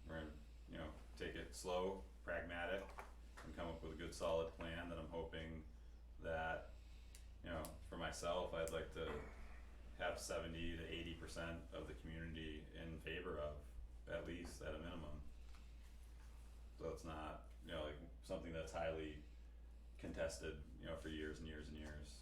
we're gonna, take it slow, pragmatic, and come up with a good solid plan that I'm hoping that, for myself, I'd like to have 70 to 80% of the community in favor of, at least at a minimum. So it's not, like something that's highly contested, for years and years and years.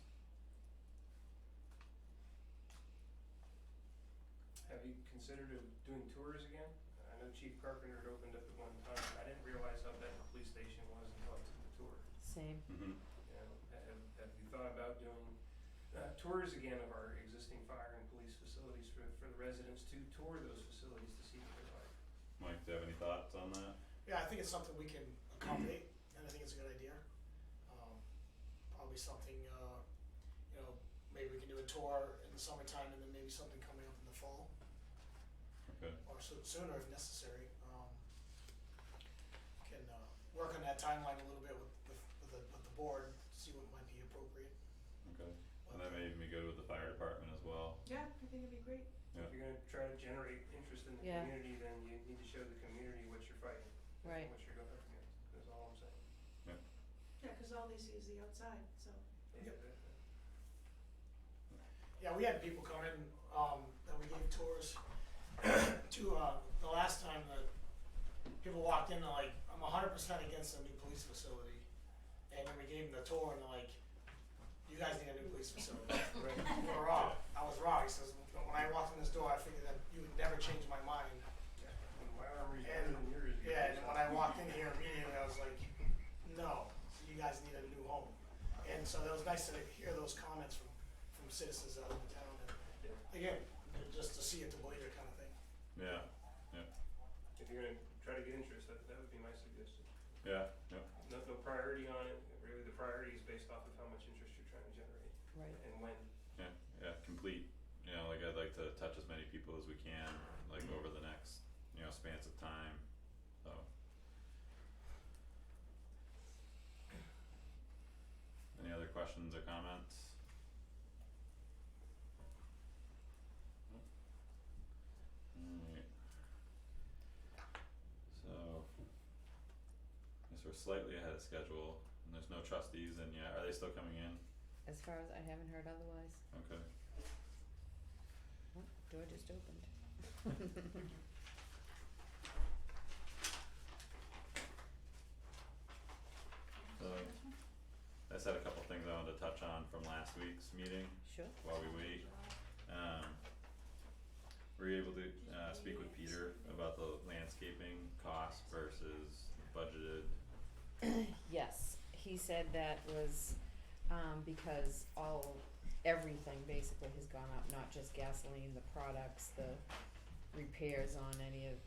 Have you considered doing tours again? I know Chief Carpenter had opened up at one time. I didn't realize how bad the police station was until I took the tour. Same. Mm-hmm. Have you thought about doing tours again of our existing fire and police facilities for the residents to tour those facilities to see what they're like? Mike, do you have any thoughts on that? Yeah, I think it's something we can accommodate, and I think it's a good idea. Probably something, maybe we can do a tour in the summertime and then maybe something coming up in the fall. Okay. Okay. or sooner if necessary. Can work on that timeline a little bit with the board, see what might be appropriate. Okay. And that may even be good with the fire department as well. Yeah, I think it'd be great. Yeah. If you're gonna try to generate interest in the Yeah. community, then you need to show the community what you're fighting. Right. And what you're going up against, that's all I'm saying. Yeah, 'cause all they see is the outside, so. Yeah, Yeah, we had people come in, that we gave tours to, the last time that people walked in, they're like, I'm 100% against a new police facility. And then we gave them the tour and they're like, you guys need a new police facility. Right. You were wrong. I was wrong. He says, when I walked in this door, I figured that you would never change my mind. And my armory's better than yours. Yeah, and then when I walked in here immediately, I was like, no, you guys need a new home. And so it was nice to hear those comments from citizens out in the town. And again, just to see it to believe it kind of thing. Yeah. If you're gonna try to get interest, that would be my suggestion. Yeah. Yeah. No priority on it, really the priority is based off of how much interest you're trying to generate Right. and when. Yeah. Complete. You know, like I'd like to touch as many people as we can, like over the next, spans of time. So. Any other questions or comments? Alright. So, guess we're slightly ahead of schedule, and there's no trustees in yet. Are they still coming in? As far as I haven't heard otherwise. Okay. Oh, door just opened. So, I just had a couple things I wanted to touch on from last week's meeting Sure. while we wait. Were you able to speak with Peter about the landscaping cost versus budgeted? Yes, he said that was because everything basically has gone up, not just gasoline, the products, the repairs on any of,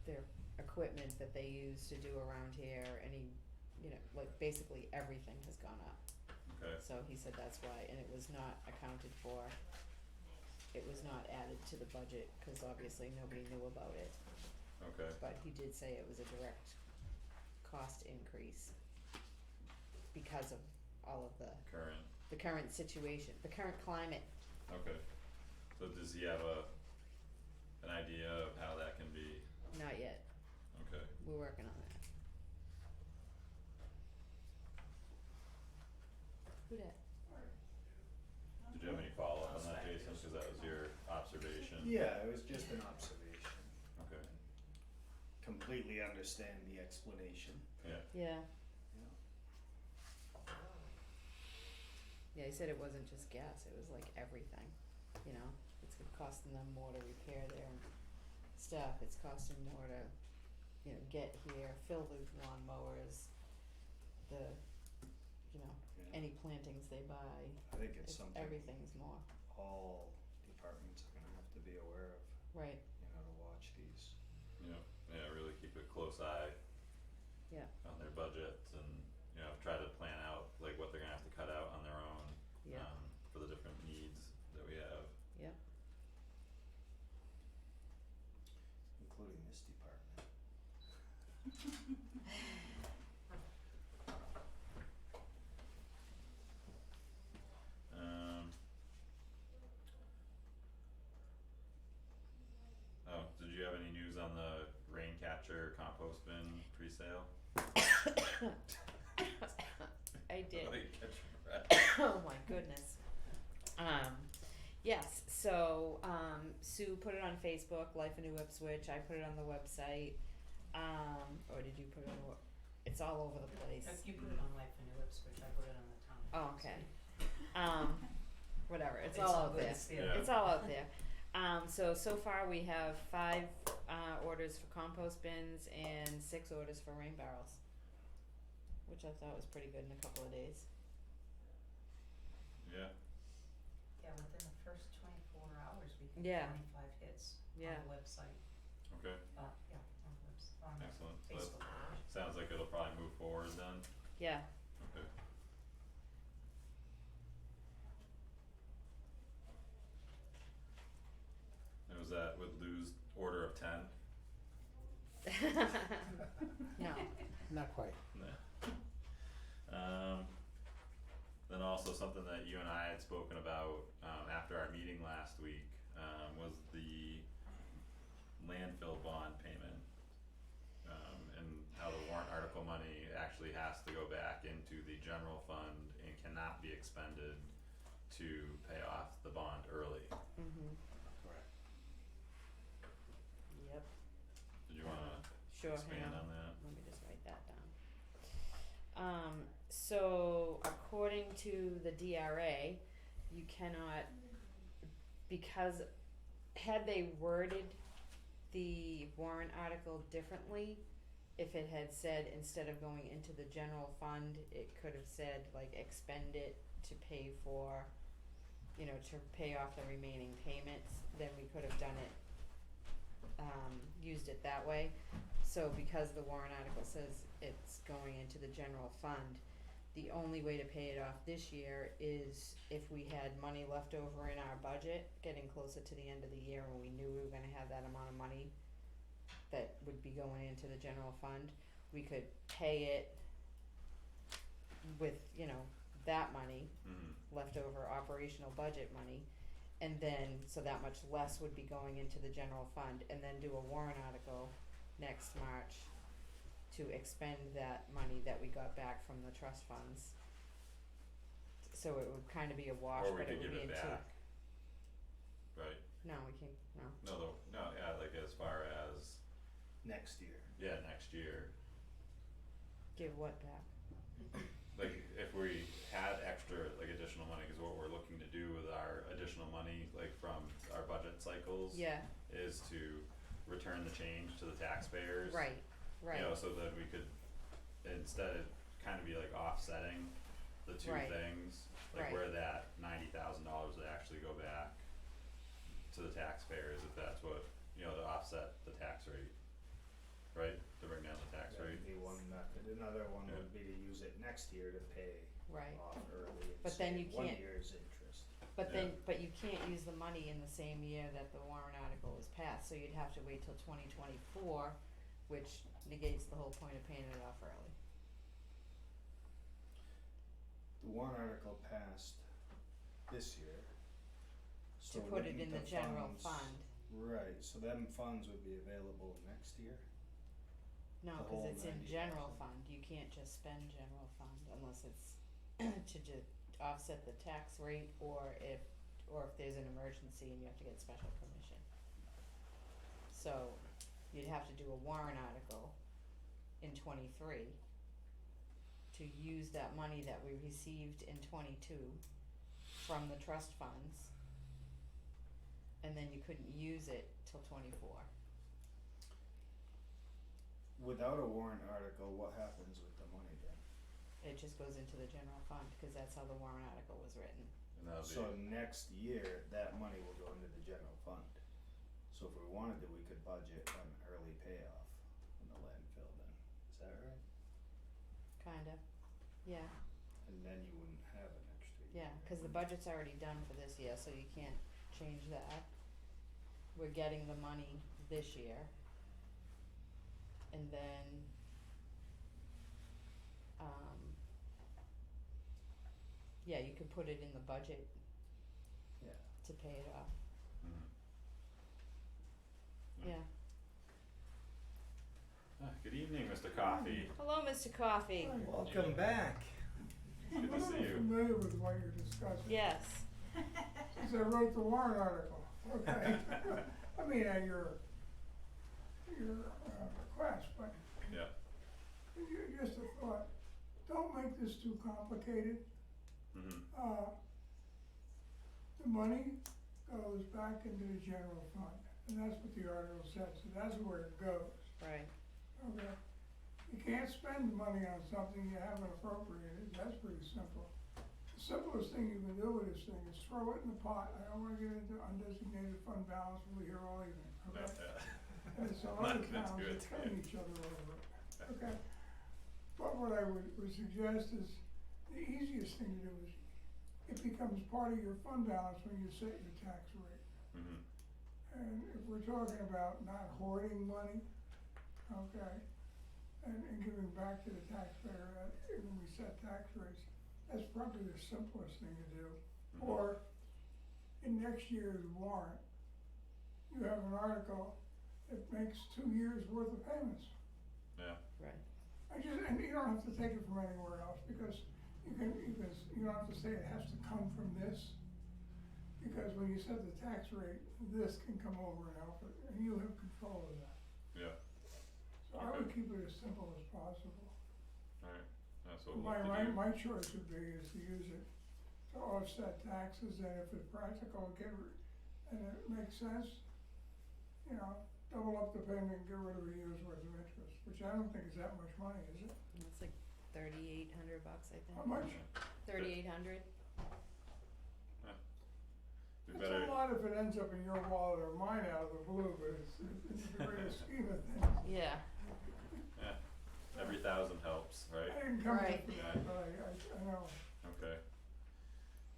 their equipment that they use to do around here, like basically everything has gone up. Okay. So he said that's why, and it was not accounted for. It was not added to the budget, cause obviously nobody knew about it, Okay. but he did say it was a direct cost increase because of all of the current situation, the current climate. Okay. So does he have an idea of how that can be? Not yet, Okay. we're working on that. Who dat? Did you have any follow-up on that, Jason? Cause that was your observation. Yeah, it was just an observation. Okay. Completely understand the explanation. Yeah. Yeah, Yeah. yeah, he said it wasn't just gas, it was like everything, it's costing them more to repair their stuff, it's costing more to, get here, fill the lawn mowers, the, Yeah. any plantings they buy, I think it's something everything's more, all departments are gonna have to be aware of, right, to watch these. Yeah, really keep a close eye yeah, on their budgets and, try to plan out like what they're gonna have to cut out on their own, yeah, for the different needs that we have. yeah, Including this department. Did you have any news on the rain catcher compost bin pre-sale? I did. Oh, you catch your breath. Oh my goodness. Yes, so Sue put it on Facebook, Life in New Ipswich, I put it on the website, or did you put it on the it's all over the place. If you put it on Life in New Ipswich, I put it on the town. Oh, okay. Whatever, it's It's all all out good, there. it's there. Yeah. It's all out there. So far we have 5 orders for compost bins and 6 orders for rain barrels, which I thought was pretty good in a couple of days. Yeah. Yeah, within the first 24 hours, we had Yeah. 25 hits Yeah. on the website, Okay. on the Excellent. So Facebook that page. sounds like it'll probably move forward then. Yeah. Okay. And was that with Lou's order No. Not quite. Then also something that you and I had spoken about, after our meeting last week, was the landfill bond payment. And how the warrant article money actually has to go back into the general fund and cannot be expended to pay off the bond early. Mhm. Correct. Yep. Did you wanna Sure. expand hang on that? Let me just write that down. So according to the DRA, you cannot, because had they worded the warrant article differently, if it had said instead of going into the general fund, it could have said like expend it to pay for, to pay off the remaining payments, then we could have done it, used it that way. So because the warrant article says it's going into the general fund, the only way to pay it off this year is if we had money left over in our budget, getting closer to the end of the year when we knew we were gonna have that amount of money that would be going into the general fund, we could pay it with, that money, leftover operational budget money, and then, so that much less would be going into the general fund, and then do a warrant article next March to expend that money that we got back from the trust funds. So it would kinda be a wash, Or we but it could would give be in it two. back. Right, No, we can't, no. no, yeah, like as far as, Next year. yeah, next year. Give what back? Like if we had extra, like additional money, cause what we're looking to do with our additional money, like from our budget cycles. Yeah, Is to return the change to the taxpayers. right, right. So that we could, instead it kind of be like offsetting the two Right. things. Like Right. where that $90,000 would actually go back to the taxpayers, if that's what, to offset the tax rate. Right, to bring down the tax That rate. would be one method. Another one Yeah. would be to use it next year to pay Right. off early and But then save you can't- 1 year's interest. But then, but you can't use the money in the same year that the warrant article was passed, so you'd have to wait till 2024, which negates the whole point of paying it off early. The warrant article passed this year. To So put it looking in at the general funds- fund. Right, so them funds would be available next year? No, The 'cause whole it's in 90,000. general fund, you can't just spend general fund unless it's to just offset the tax rate, or if there's an emergency and you have to get special permission. So, you'd have to do a warrant article in 23 to use that money that we received in 22 from the trust funds, and then you couldn't use it till 24. Without a warrant article, what happens with the money then? It just goes into the general fund, cause that's how the warrant article was written. And that'll be. So next year, that money will go into the general fund. So if we wanted to, we could budget an early payoff in the landfill then, is that right? Kinda, yeah, And then you wouldn't have an extra year. yeah, cause the budget's already done for this year, so you can't change that. We're getting the money this year. And then, yeah, you could put it in the budget Yeah. to pay it off, Mhm. yeah. Good evening, Mr. Coffee. Hello, Mr. Coffee, Welcome back. Good to see you. Familiar with what you're discussing, yes, because I wrote the warrant article, okay? I mean, at your request, but Yeah. just a thought, don't make this too complicated. The money goes back into the general fund, and that's what the article says, so that's where it goes, right, okay? You can't spend money on something you haven't appropriated, that's pretty simple. The simplest thing you can do with this thing is throw it in the pot. I don't wanna get into undesignated fund balance, we'll be here all evening, okay? And some other Not towns gonna do are it to cutting you. each other over it, okay? But what I would suggest is, the easiest thing to do is, it becomes part of your fund balance when you set your tax rate. Mhm. And if we're talking about not hoarding money, okay? And giving back to the taxpayer when we set tax rates, that's probably the simplest thing to do. Mhm. Or in next year's warrant, you have an article that makes 2 years worth of payments. Yeah, Right. And you don't have to take it from anywhere else, because you don't have to say it has to come from this. Because when you set the tax rate, this can come over and help it, and you have control of that. yeah, So I would keep it as simple as possible. alright, that's what we'll have to do. My choice would be is to use it to offset taxes, and if it's practical, and it makes sense, you know, double up the payment and get rid of a year's worth of interest, which I don't think is that much money, is it? It's like $3,800, I think. How much? 3,800. We It's better, a lot if it ends up in your wallet or mine out of the blue, but it's the greater scheme of things. Yeah. yeah, every 1,000 helps, right? I didn't come to, Right. but I know. Okay.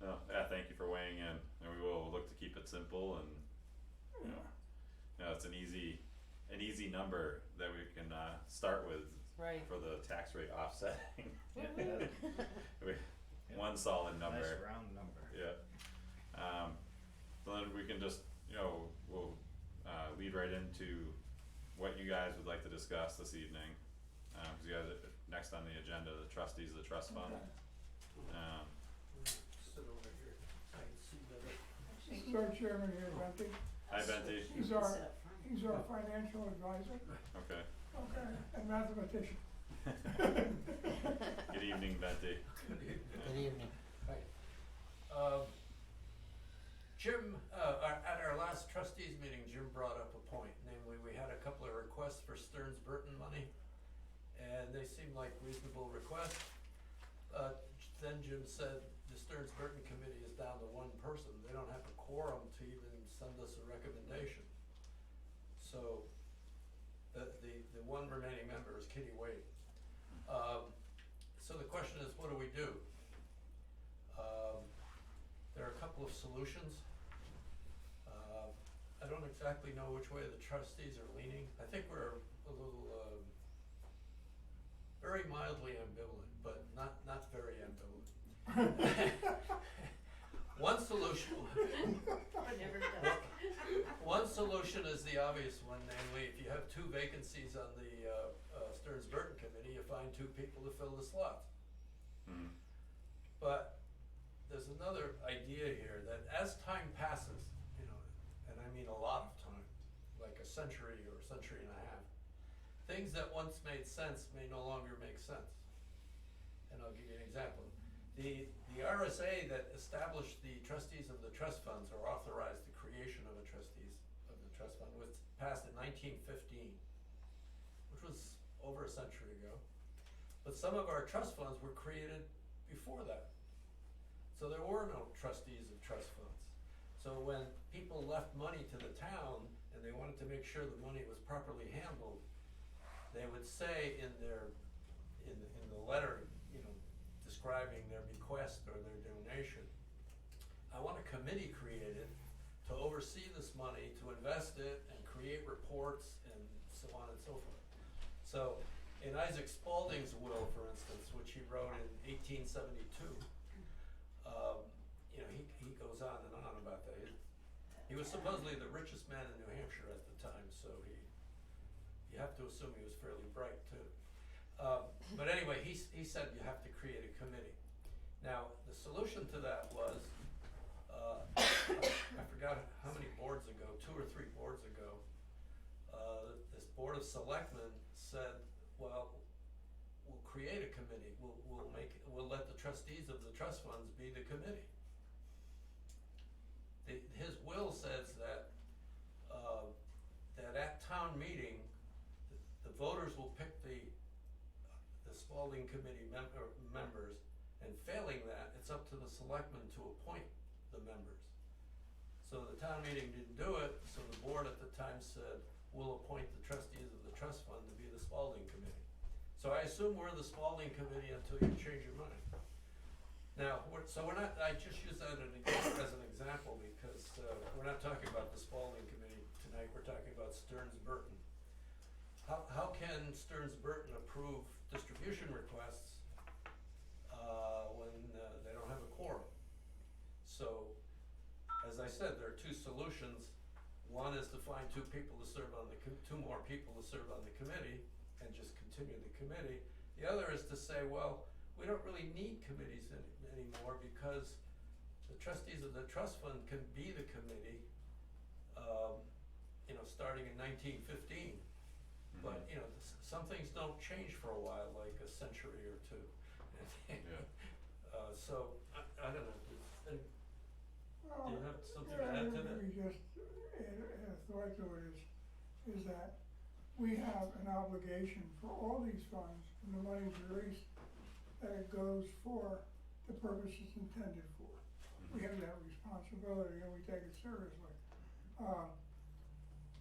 No, yeah, thank you for weighing in, and we will look to keep it simple and, you know, it's an easy number that we can, start with Right. for the tax rate offsetting. Woo-hoo. One solid number. Nice round number. Yeah. So then we can just, we'll, lead right into what you guys would like to discuss this evening. 'Cause you guys are next on the agenda, the trustees of the trust fund. Sit over here, I can see better. This is our chairman here, Benty. Hi, Benty. He's our financial advisor, Okay. okay, and mathematician. Good evening, Benty. Good evening. Jim, at our last trustees meeting, Jim brought up a point, namely we had a couple of requests for Stearns Burton money, and they seemed like reasonable requests. Then Jim said the Stearns Burton committee is down to one person, they don't have a quorum to even send us a recommendation. So, the one remaining member is Kitty Wade. So the question is, what do we do? There are a couple of solutions. I don't exactly know which way the trustees are leaning. I think we're a little, very mildly ambivalent, but not very ambivalent. One solution. Never does. One solution is the obvious one, namely, if you have 2 vacancies on the Stearns Burton committee, you find 2 people to fill the slots. Mhm. But there's another idea here that as time passes, and I mean a lot of time, like a century or a century and a half, things that once made sense may no longer make sense. And I'll give you an example. The RSA that established the trustees of the trust funds, or authorized the creation of a trustees of the trust fund, was passed in 1915, which was over a century ago. But some of our trust funds were created before that. So there were no trustees of trust funds. So when people left money to the town and they wanted to make sure the money was properly handled, they would say in the letter, describing their bequest or their donation, I want a committee created to oversee this money, to invest it and create reports and so on and so forth. So in Isaac Spalding's will, for instance, which he wrote in 1872, he goes on and on about that. He was supposedly the richest man in New Hampshire at the time, so you have to assume he was fairly bright too. But anyway, he said you have to create a committee. Now, the solution to that was, I forgot how many boards ago, 2 or 3 boards ago, this board of selectmen said, well, we'll create a committee. We'll let the trustees of the trust funds be the committee. His will says that at town meeting, the voters will pick the Spalding committee members, and failing that, it's up to the selectmen to appoint the members. So the town meeting didn't do it, so the board at the time said, we'll appoint the trustees of the trust fund to be the Spalding committee. So I assume we're the Spalding committee until you change your mind. Now, I just use that as an example because we're not talking about the Spalding committee tonight, we're talking about Stearns Burton. how can Stearns Burton approve distribution requests when they don't have a quorum? So, as I said, there are two solutions. One is to find two people to serve on the two more people to serve on the committee and just continue the committee. The other is to say, well, we don't really need committees anymore because the trustees of the trust fund can be the committee, starting in 1915. But, some things don't change for a while, like a century or two. Yeah. So, I don't know, do you have something to Yeah, add to that? maybe just add a thought to it is that we have an obligation for all these funds, and the money's released, that it goes for the purpose it's intended for. We have that responsibility and we take it seriously.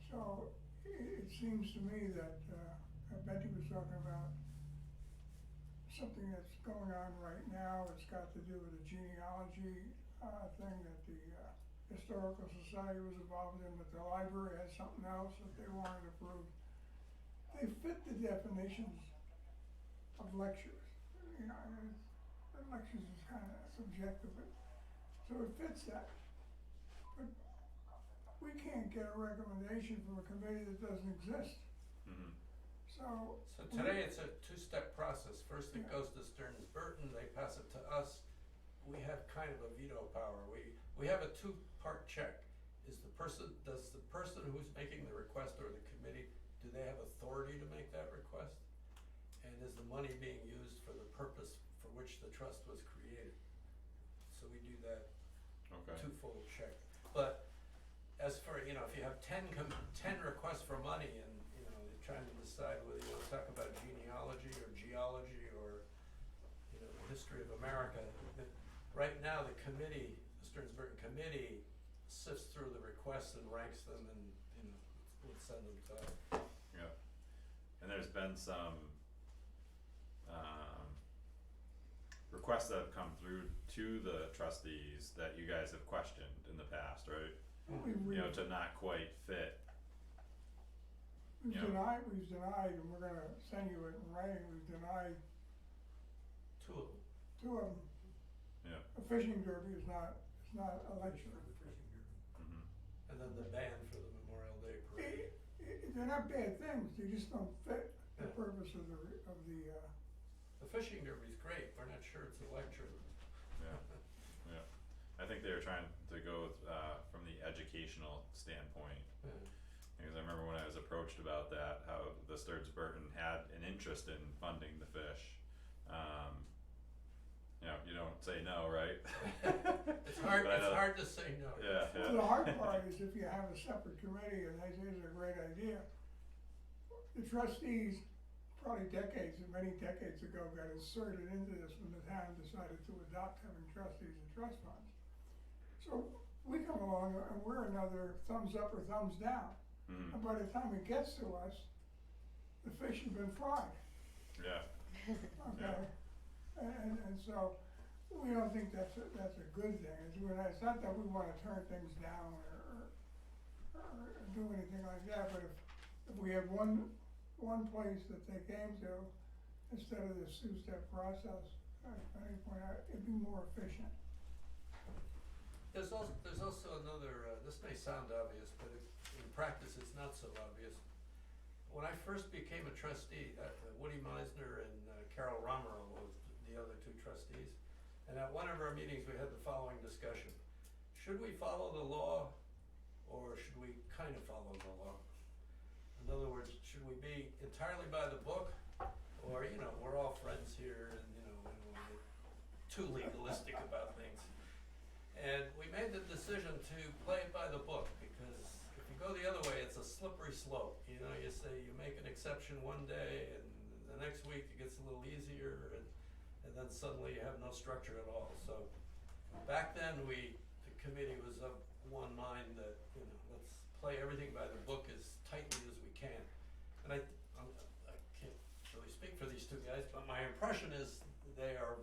So it seems to me that Betty was talking about something that's going on right now. It's got to do with a genealogy thing that the Historical Society was involved in, but the library had something else that they wanted approved. They fit the definitions of lectures. And lectures is kind of subjective, so it fits that. But we can't get a recommendation from a committee that doesn't exist. Mm-hmm. So Today it's a two-step process. First it Yeah. goes to Stearns Burton, they pass it to us. We have kind of a veto power. We have a two-part check. Does the person who's making the request or the committee, do they have authority to make that request? And is the money being used for the purpose for which the trust was created? So we do that Okay. twofold check. But as for, if you have 10 requests for money and, you're trying to decide whether you want to talk about genealogy or geology or, the history of America, right now the committee, the Stearns Burton committee, sifts through the requests and ranks them and, would send them to us. Yeah. And there's been some requests that have come through to the trustees that you guys have questioned in the past, right? To not quite fit. We've Yeah. denied, and we're gonna send you it in writing, we've denied Two of them. two of them. Yeah. A fishing derby is not a lecture. Mm-hmm. And then the band for the Memorial Day parade. They're not bad things, they just don't fit the Yeah. purpose of the The fishing derby's great, we're not sure it's a lecture. Yeah. Yeah. I think they were trying to go from the educational standpoint. Yeah. Because I remember when I was approached about that, how the Stearns Burton had an interest in funding the fish. You don't say no, right? It's hard, But I know- it's hard to say no. Yeah, Well, the hard part is if you have a separate committee, and they say it's a great idea, the trustees, probably many decades ago, got inserted into this when the town decided to adopt having trustees and trust funds. So we come along and we're another thumbs up or thumbs down, Mm-hmm. and by the time it gets to us, the fish have been fried, Yeah. okay? And so, we don't think that's a good thing. It's not that we wanna turn things down or do anything like that, but if we have one place that they came to, instead of this two-step process, at any point, it'd be more efficient. There's also another, this may sound obvious, but in practice it's not so obvious. When I first became a trustee, Woody Meisner and Carol Romero was the other two trustees. And at one of our meetings, we had the following discussion. Should we follow the law or should we kind of follow the law? In other words, should we be entirely by the book or, we're all friends here and, we don't want to get too legalistic about things. And we made the decision to play it by the book because if you go the other way, it's a slippery slope. You say you make an exception one day and the next week it gets a little easier and then suddenly you have no structure at all. So back then the committee was of one mind that, let's play everything by the book as tightly as we can. And I can't really speak for these two guys, but my impression is they are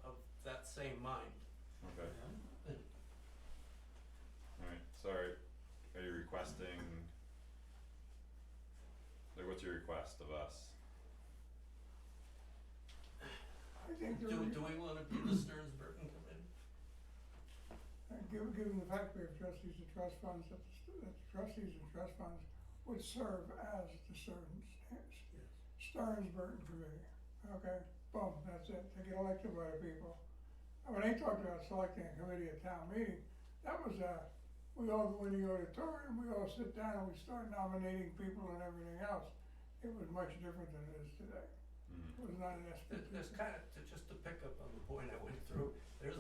of that same mind. Okay. Alright, sorry. Are you requesting, what's what's your request of us? I think Do we wanna be the Stearns Burton Committee? given the fact we have trustees and trust funds, that the trustees and trust funds would serve as the Stearns Burton Committee. Okay, boom, that's it, they get elected by the people. And when they talked about selecting a committee at town meeting, that was we all go in the auditorium, we all sit down, and we start nominating people and everything else. It was much different than it is today. It was not an SPP. There's kind of, just to pick up on the point I went through, there's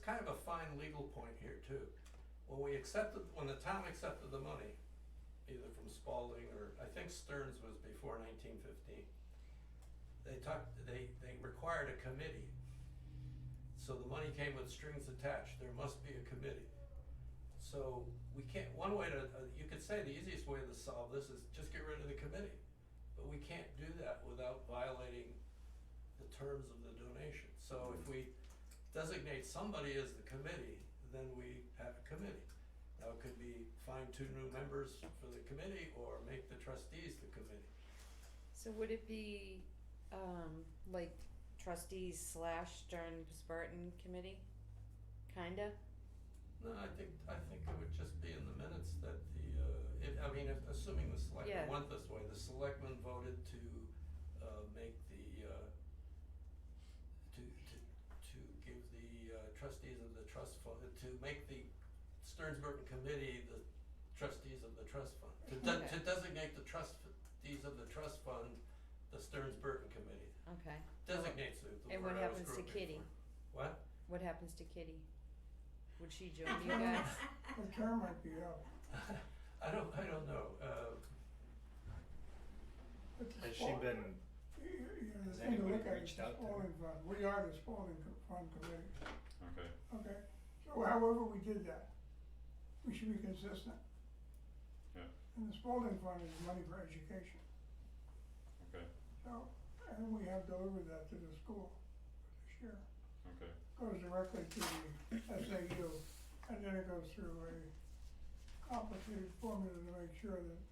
kind of a fine legal point here too. When the town accepted the money, either from Spalding or, I think Stearns was before 1915, they required a committee. So the money came with strings attached, there must be a committee. So we can't, one way to, you could say the easiest way to solve this is just get rid of the committee. But we can't do that without violating the terms of the donation. So if we designate somebody as the committee, then we have a committee. Now it could be find 2 new members for the committee or make the trustees the committee. So would it be, like trustees / Stearns Burton Committee? Kinda? No, I think it would just be in the minutes that assuming the selectmen Yeah. went this way, the selectmen voted to make the to give the trustees of the trust fund, to make the Stearns Burton Committee the trustees of the trust fund, to designate the trustees of the trust fund the Stearns Burton Committee. Okay. Designates the And word what I was happens to groping Kitty? for. What? What happens to Kitty? Would she join you guys? The term might be up. I don't know. But the Has she Spal- been, the has thing to anybody look at is reached the out to her? Spalding Fund, we are the Spalding Fund Committee, Okay. okay? So however we did that, we should be consistent. Yeah. And the Spalding Fund is money for education, Okay. so, and we have delivered that to the school this year. Okay. Goes directly to the SAU, and then it goes through a complicated formula to make sure that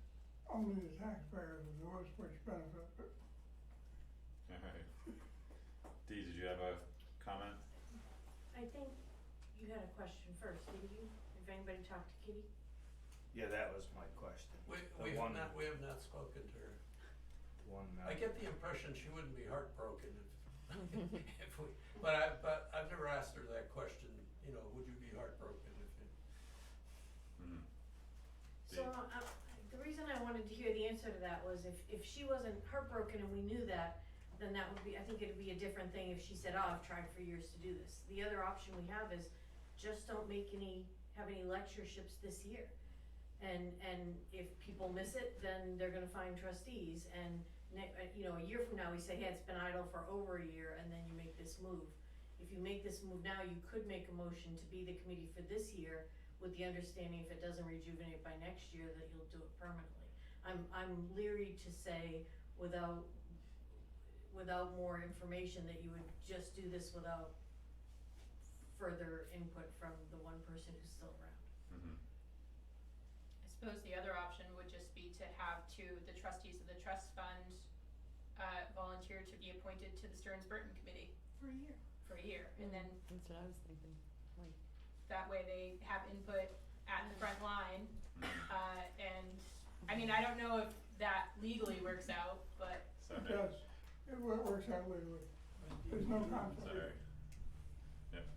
only the taxpayers of the West Which benefit, but Alright. Dee, did you have a comment? I think you had a question first, didn't you? If anybody talked to Kitty? yeah, that was my question. We The have not spoken to her. One I get the impression she wouldn't be heartbroken if we, but I've never asked her that question, would you be heartbroken if it? Mm-hmm. So, the reason I wanted to hear the answer to that was if she wasn't heartbroken and we knew that, then that would be, I think it'd be a different thing if she said, oh, I've tried for years to do this. The other option we have is just don't have any lectureships this year. And if people miss it, then they're gonna find trustees, and a year from now, we say, hey, it's been idle for over a year, and then you make this move. If you make this move now, you could make a motion to be the committee for this year, with the understanding if it doesn't rejuvenate by next year, that you'll do it permanently. I'm leery to say without more information that you would just do this without further input from the one person who's still around. Mm-hmm. I suppose the other option would just be to have the trustees of the trust fund volunteer to be appointed to the Stearns Burton Committee For a year. for a year, and then That's what I was thinking, like, that way they have input at the front line. And I don't know if that legally works out, but it does, it works out legally, there's no conflict. Sorry. Yep.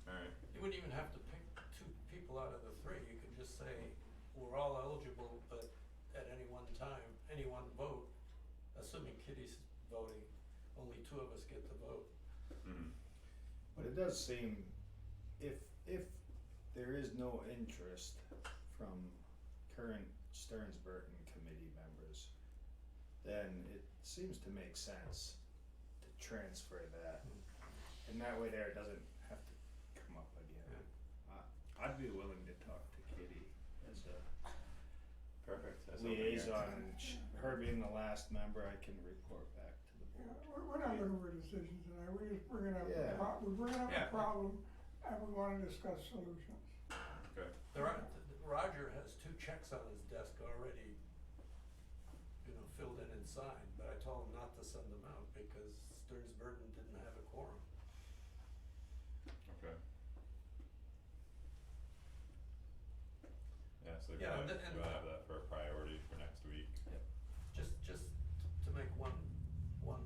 Alright. You wouldn't even have to pick 2 people out of the 3, you could just say, we're all eligible, but at any one time, any one vote, assuming Kitty's voting, only 2 of us get to vote. Mm-hmm. But it does seem, if there is no interest from current Stearns Burton committee members, then it seems to make sense to transfer that. And that way there, it doesn't have to come up again. I'd be willing to talk to Kitty as a Perfect. That's open here. liaison, and her being the last member, I can report back to the Yeah, board. we're not looking for a decision tonight, we're just bringing up, Yeah. we're bringing up Yeah. a problem, and we wanna discuss solutions. Okay. Roger has 2 checks on his desk already, filled in and signed, but I told them not to send them out because Stearns Burton didn't have a quorum. Okay. Yeah, so Yeah, we'll and have that for a priority for next week. Just to make one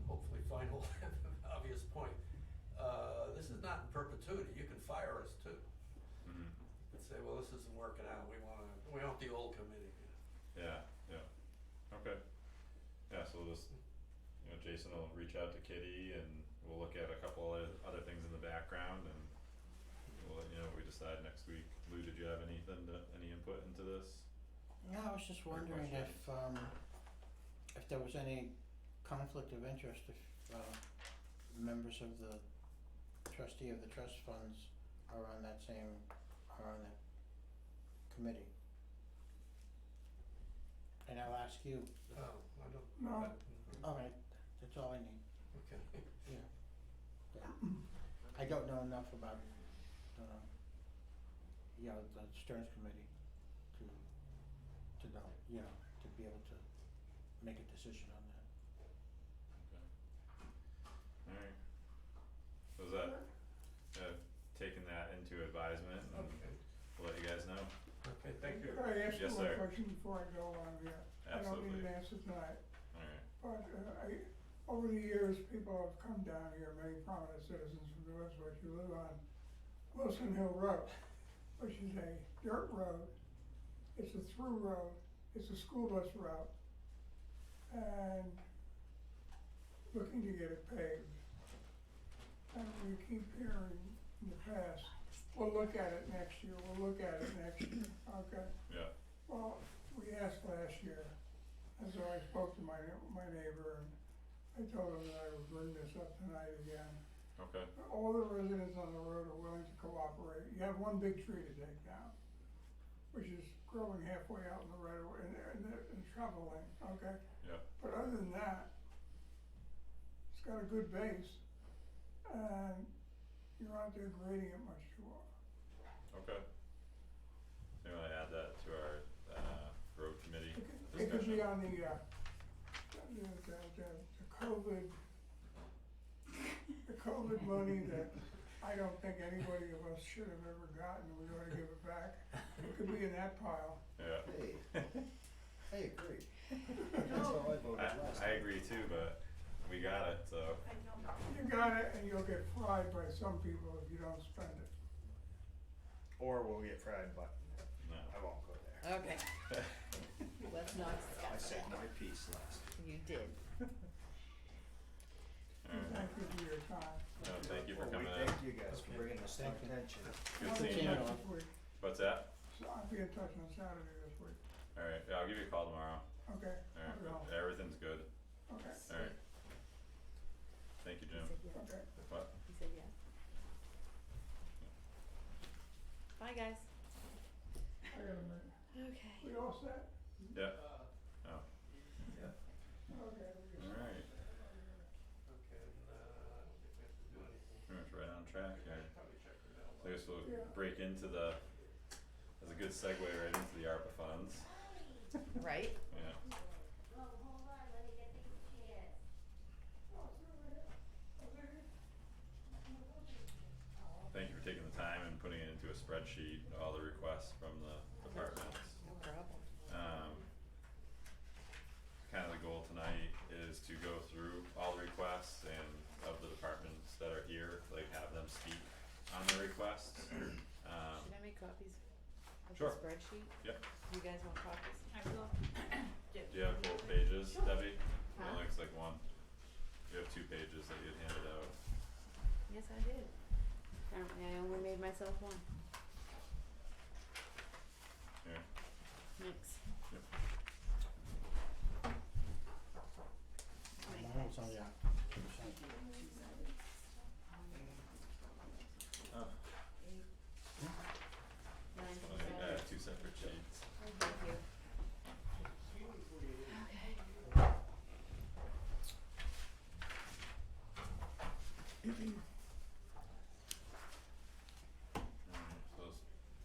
hopefully final obvious point, this is not in perpetuity, you can fire us too. Mm-hmm. You could say, well, this isn't working out, we want the old committee. Yeah, okay. Yeah, so we'll just, Jason will reach out to Kitty and we'll look at a couple of other things in the background and we'll let you know what we decide next week. Lou, did you have any input into this? No, I was just wondering if there was any conflict of interest if members of the trustee of the trust funds are on that committee. And I'll ask you. Oh, I don't. No. Alright, that's all I need. Okay. Yeah. I don't know enough about the Stearns committee to know, to be able to make a decision on that. Alright. So is that, taking that into advisement and Okay. we'll let you guys know. Okay, thank you. Could I ask you Yes, one sir. question before I go on here? I don't need Absolutely. an answer tonight, Alright, but over the years, people have come down here, many prominent citizens from the Westwood, you live on Wilson Hill Road, which is a dirt road, it's a through road, it's a school bus route, and looking to get it paved. And we keep hearing in the past, we'll look at it next year, okay? yeah, Well, we asked last year, and so I spoke to my neighbor, and I told him that I would bring this up tonight again. okay, All the residents on the road are willing to cooperate. You have one big tree to take down, which is growing halfway out in the right of way, in travel lane, okay? yeah, But other than that, it's got a good base, and you're not there grading it much too often. okay. So you wanna add that to our, road committee It could be discussion? on the COVID money that I don't think anybody of us should have ever gotten, we ought to give it back. It could be in that pile. Yeah. I agree. That's how I voted last I time. agree too, but we got it, so, You got it, and you'll get fried by some people if you don't spend it. Or we'll get fried, but no. I won't go there. Okay. Let's not I discuss said that. my piece last. You did. Alright, Thank you for your time. no, thank you for Well, we coming in. thank you guys for bringing this to our Thank you. attention. Good I'll be seeing in you. touch this week. What's that? So I'll be in touch on Saturday this week. Alright, yeah, I'll give you a call tomorrow. Okay? Alright, I'll go. everything's good. Okay, Alright. Thank you, He Jim. said yes. okay. What? He said yes. Bye, guys. I got a minute. Okay. We all set? Yeah. Oh, Okay. alright. Okay, I don't think we have to do anything. Pretty much right on track here. Probably check the mail. So I guess we'll Yeah. break into as a good segue right into the ARPA funds. Right? Yeah. Thank you for taking the time and putting it into a spreadsheet, all the requests from the departments. No problem. Kind of the goal tonight is to go through all the requests and of the departments that are here, like have them speak on the requests. Should I make copies of Sure. the spreadsheet? Yep. You guys want copies? I will. Do you have both pages, Debbie? Huh? It looks like one. You have 2 pages that you had handed out. Yes, I did. Apparently I only made myself one. Here. Thanks. Yep. Mine was on the Oh, Nine, well, I have 2 separate sheets. Oh, thank you. So let's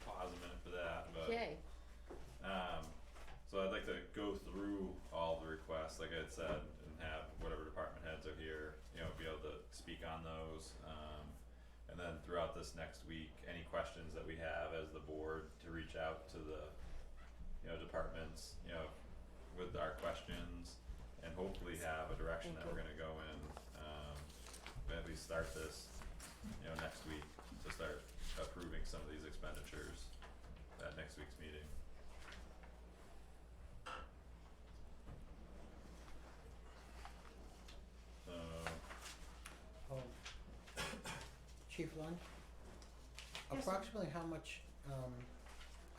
pause a minute for that, but Okay. so I'd like to go through all the requests, like I had this next week, any questions that we have as the board, to reach out to the, departments, with our questions, and hopefully have a direction that we're gonna go in. Maybe start this, next week, to start approving some of these expenditures at next week's meeting. So, Oh. Chief Lund? Yes, sir. Approximately how much,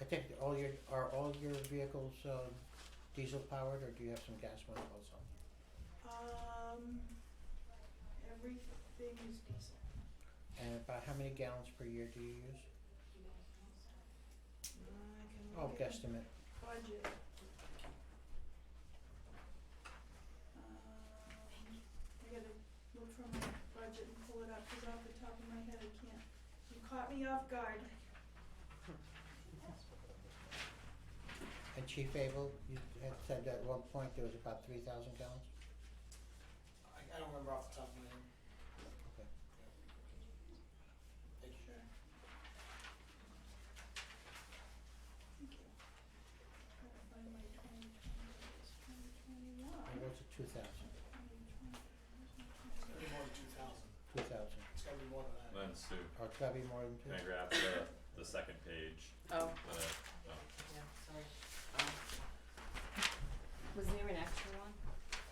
I think are all your vehicles, diesel powered, or do you have some gas ones also? Everything is diesel. And about how many gallons per year do you use? I can Oh, look at guesstimate. budget. I gotta look from my budget and pull it up, cause off the top of my head I can't. You caught me off guard. And Chief Abel, you had said at one point there was about 3,000 gallons? I don't remember off the top of my head. Okay. Thank you. Sure. Thank you. Gotta find my 2021. Or was it 2,000? 2020. It's gotta be more than 2,000. 2,000. It's gotta be more than that. then Sue, Or it's gotta be more than two? can I grab the second page? Oh, Oh, yeah, sorry. Was there an extra one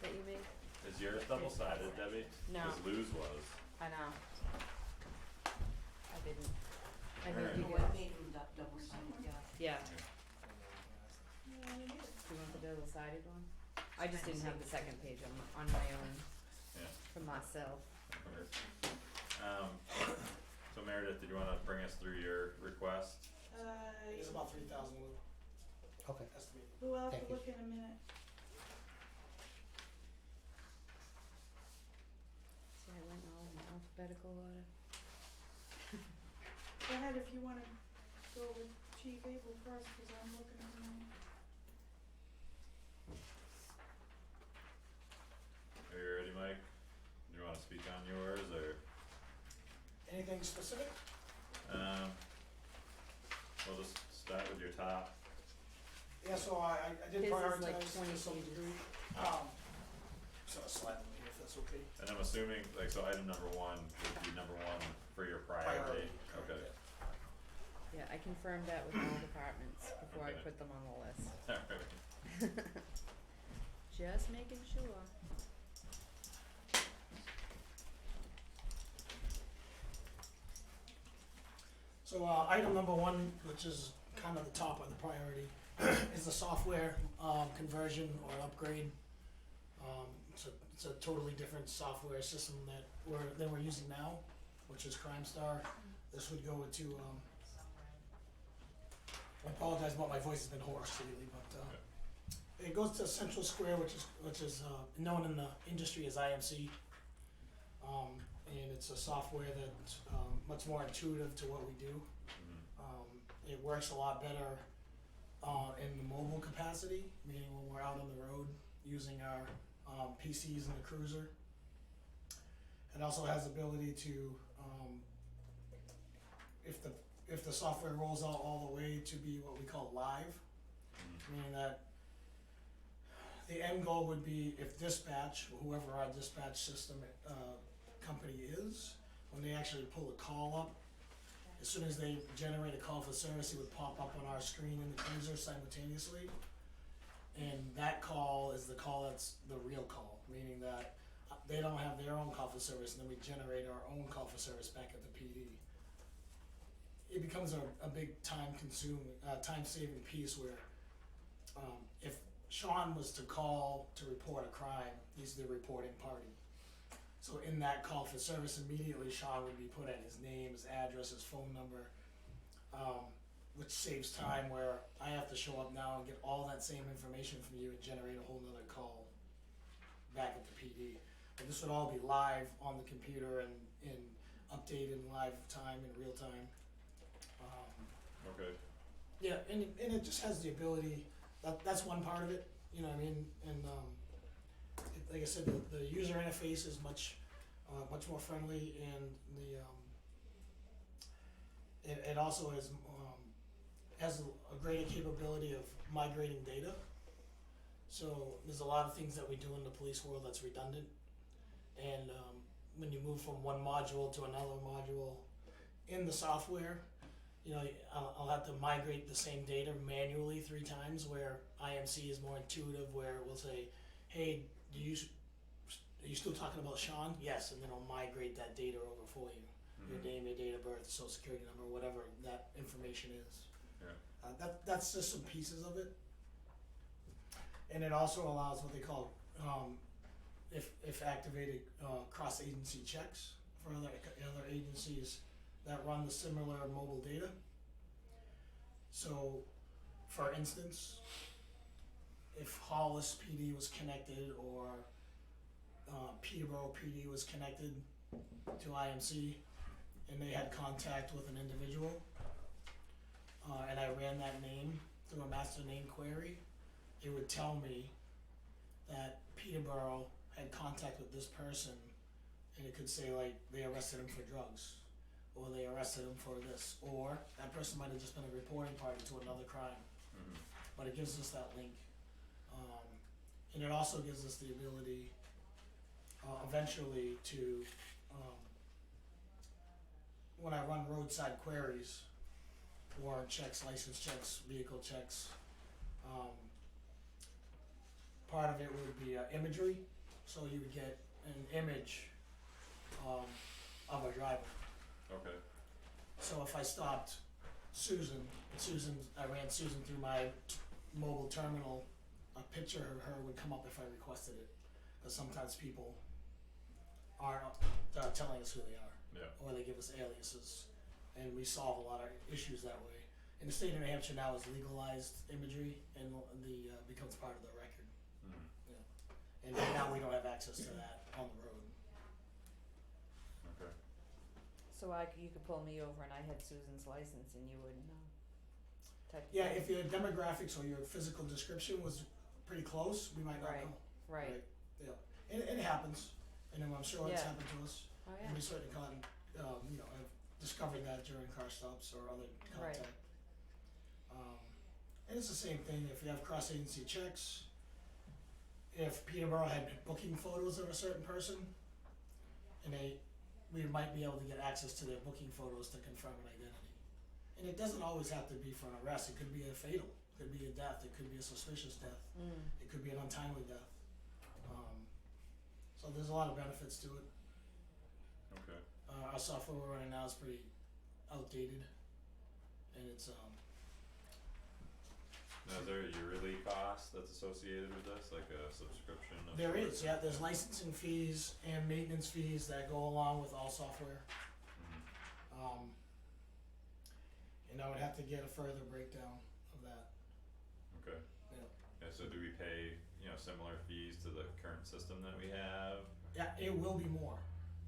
that you made? is yours double-sided, Debbie? No. 'Cause Lou's was. I know. I didn't. I think Alright. you What guys, made them double-sided, yeah. yeah, Yeah, I did. do you want the double-sided one? I just didn't have the second page on my own Yeah. for myself. So Meredith, did you wanna bring us through your request? It's about 3,000, Lou, Okay. estimated. We'll have Thank to you. look in a minute. See, I went all in alphabetical order. Go ahead if you wanna go with Chief Abel first, cause I'm looking at mine. Are you ready, Mike? Do you wanna speak on yours, or, Anything specific? we'll just start with your top? Yeah, so I did His is prioritize like to 20 some pages. degree. So a slide over here if that's okay. And I'm assuming, so item number one would be number one for your priority, correct, okay. Yeah, I confirmed that with all departments before I Okay. put them on the list. Alright, Just making sure. So item number one, which is kind of the top of the priority, is the software conversion or upgrade. It's a totally different software system than we're using now, which is CrimeStar. This would go to I apologize about my voice has been hoarse lately, but it goes to Central Square, which is known in the industry as IMC. And it's a software that's much more intuitive to what we do. mhm, It works a lot better in the mobile capacity, meaning when we're out on the road using our PCs in the cruiser. It also has the ability to, if the software rolls out all the way, to be what we call live, mhm, meaning that the end goal would be if dispatch, whoever our dispatch system company is, when they actually pull a call up, as soon as they generate a call for service, it would pop up on our screen in the cruiser simultaneously. And that call is the call that's the real call, meaning that they don't have their own call for service, and then we generate our own call for service back at the PD. It becomes a big time-saving piece where if Sean was to call to report a crime, he's the reporting party. So in that call for service, immediately Sean would be put in his name, his address, his phone number, which saves time where I have to show up now and get all that same information from you and generate a whole nother call back at the PD. And this would all be live on the computer and updated in live time, in real time. okay, Yeah, and it just has the ability, that's one part of it, you know what I mean, and like I said, the user interface is much more friendly, and it also has a greater capability of migrating data. So there's a lot of things that we do in the police world that's redundant. And when you move from one module to another module in the software, you know, I'll have to migrate the same data manually 3 times, where IMC is more intuitive, where it will say, hey, are you still talking about Sean? Yes, and then it'll migrate that data over for you. Your name, your date of birth, social security number, whatever that information is. Yeah. That's just some pieces of it. And it also allows what they call, if activated, cross-agency checks for other agencies that run the similar mobile data. So, for instance, if Hollis PD was connected, or Peterborough PD was connected to IMC, and they had contact with an individual, and I ran that name through a master name query, it would tell me that Peterborough had contact with this person, and it could say like they arrested him for drugs, or they arrested him for this, or that person might have just been a reporting party to another crime. But it gives us that link, and it also gives us the ability eventually to, when I run roadside queries, warrant checks, license checks, vehicle checks, part of it would be imagery, so you would get an image of a driver. Okay. So if I stopped Susan, I ran Susan through my mobile terminal, a picture of her would come up if I requested it, because sometimes people aren't telling us who they are, or they give us aliases, and we solve a lot of issues that way. In the state of New Hampshire now is legalized imagery, and the becomes part of the record. And now we don't have access to that on the road. Okay. So you could pull me over and I had Susan's license and you wouldn't know. Type of Yeah, thing. if your demographics or your physical description was pretty close, we might not know. Right. Yeah, and it happens, and I'm sure it's Yeah. happened to us. Oh And we certainly can't, I've discovered that during car stops or other contact. And it's the same thing if you have cross-agency checks. If Peterborough had booking photos of a certain person, and we might be able to get access to their booking photos to confirm an identity. And it doesn't always have to be for an arrest. It could be a fatal. It could be a death. It could be a suspicious death. It could be an untimely death. So there's a lot of benefits to it. Okay. Our software we're running now is pretty outdated, and it's Now, is there a yearly cost that's associated with this, like a subscription of there sorts? is, yeah, there's licensing fees and maintenance fees that go along with all software. And I would have to get a further breakdown of that. Okay. Yeah. Yeah, so do we pay, similar fees to the current system that we have? Yeah, it will be more.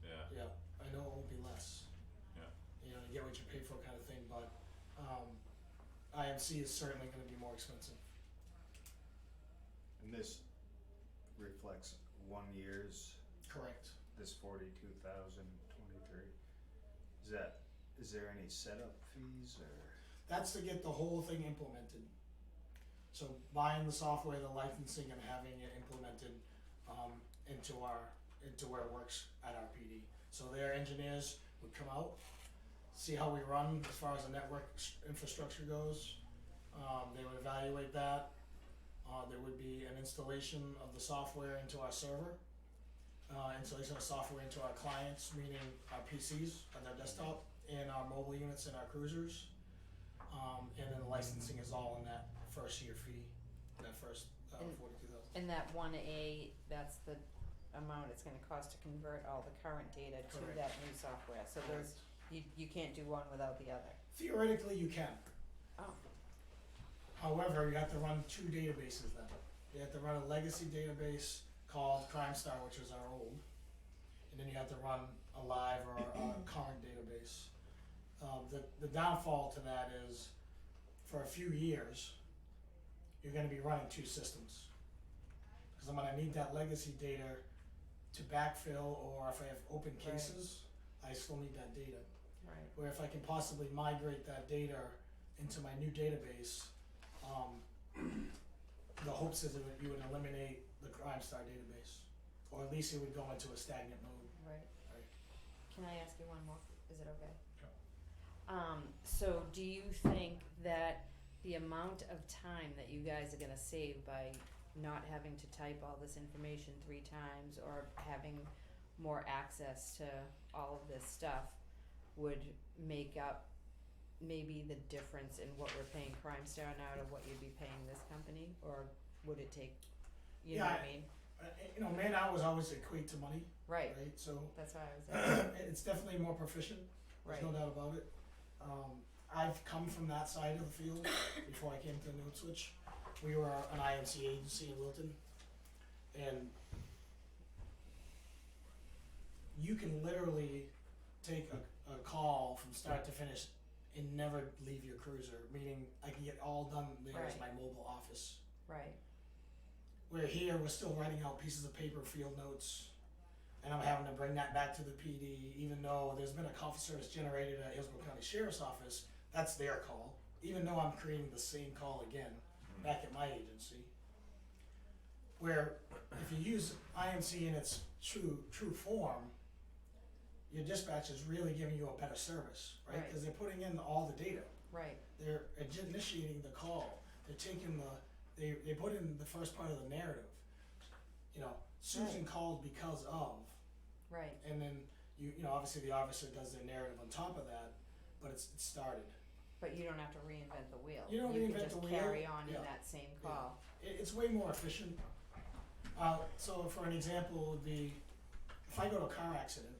Yeah. Yeah, I know it won't be less. Yeah. You get what you pay for kind of thing, but IMC is certainly gonna be more expensive. And this reflects 1 year's, Correct. this 42,023. Is there any setup fees or? That's to get the whole thing implemented. So buying the software, the licensing, and having it implemented into where it works at our PD. So their engineers would come out, see how we run as far as the network infrastructure goes. They would evaluate that. There would be an installation of the software into our server, installation of software into our clients, meaning our PCs on their desktop, and our mobile units and our cruisers. And then the licensing is all in that first year fee, that first 42,000. And that 1A, that's the amount it's gonna cost to convert all the current data to Correct. that new software. So those, you can't do one without the other. Theoretically, you can. Oh. However, you have to run 2 databases then. You have to run a legacy database called CrimeStar, which is our old, and then you have to run a live or a current database. The downfall to that is, for a few years, you're gonna be running 2 systems. Cause I'm gonna need that legacy data to backfill, or if I have open cases, I still need that data. Right. Where if I can possibly migrate that data into my new database, the hopes is that you would eliminate the CrimeStar database, or at least it would go into a stagnant mode. Right. Right. Can I ask you one more? Is it okay? Sure. So do you think that the amount of time that you guys are gonna save by not having to type all this information 3 times or having more access to all of this stuff would make up maybe the difference in what we're paying CrimeStar now to what you'd be paying this company, or would it take, you know Yeah, what I mean? You know, man hours always equate to money, Right, right? So that's why I was it's definitely more proficient. There's right, no doubt about it. I've come from that side of the field before I came to Node Switch. We were an IMC agency in Wilton, and you can literally take a call from start to finish and never leave your cruiser, meaning I can get all done there as my Right. mobile office. right, Where here, we're still writing out pieces of paper, field notes, and I'm having to bring that back to the PD, even though there's been a call for service generated at Hillsborough County Sheriff's Office. That's their call, even though I'm creating the same call again back at my agency. Where if you use IMC in its true form, your dispatch is really giving you a better service, right? Right. Because they're putting in all the data. right, They're initiating the call. They're taking they put in the first part of the narrative. You know, Susan called because of, right, and then you know obviously the officer does their narrative on top of that, but it started. but you don't have to reinvent the wheel. You don't can reinvent just the wheel. carry on in Yeah. that same call. It's way more efficient. So for an example would be, if I go to a car accident,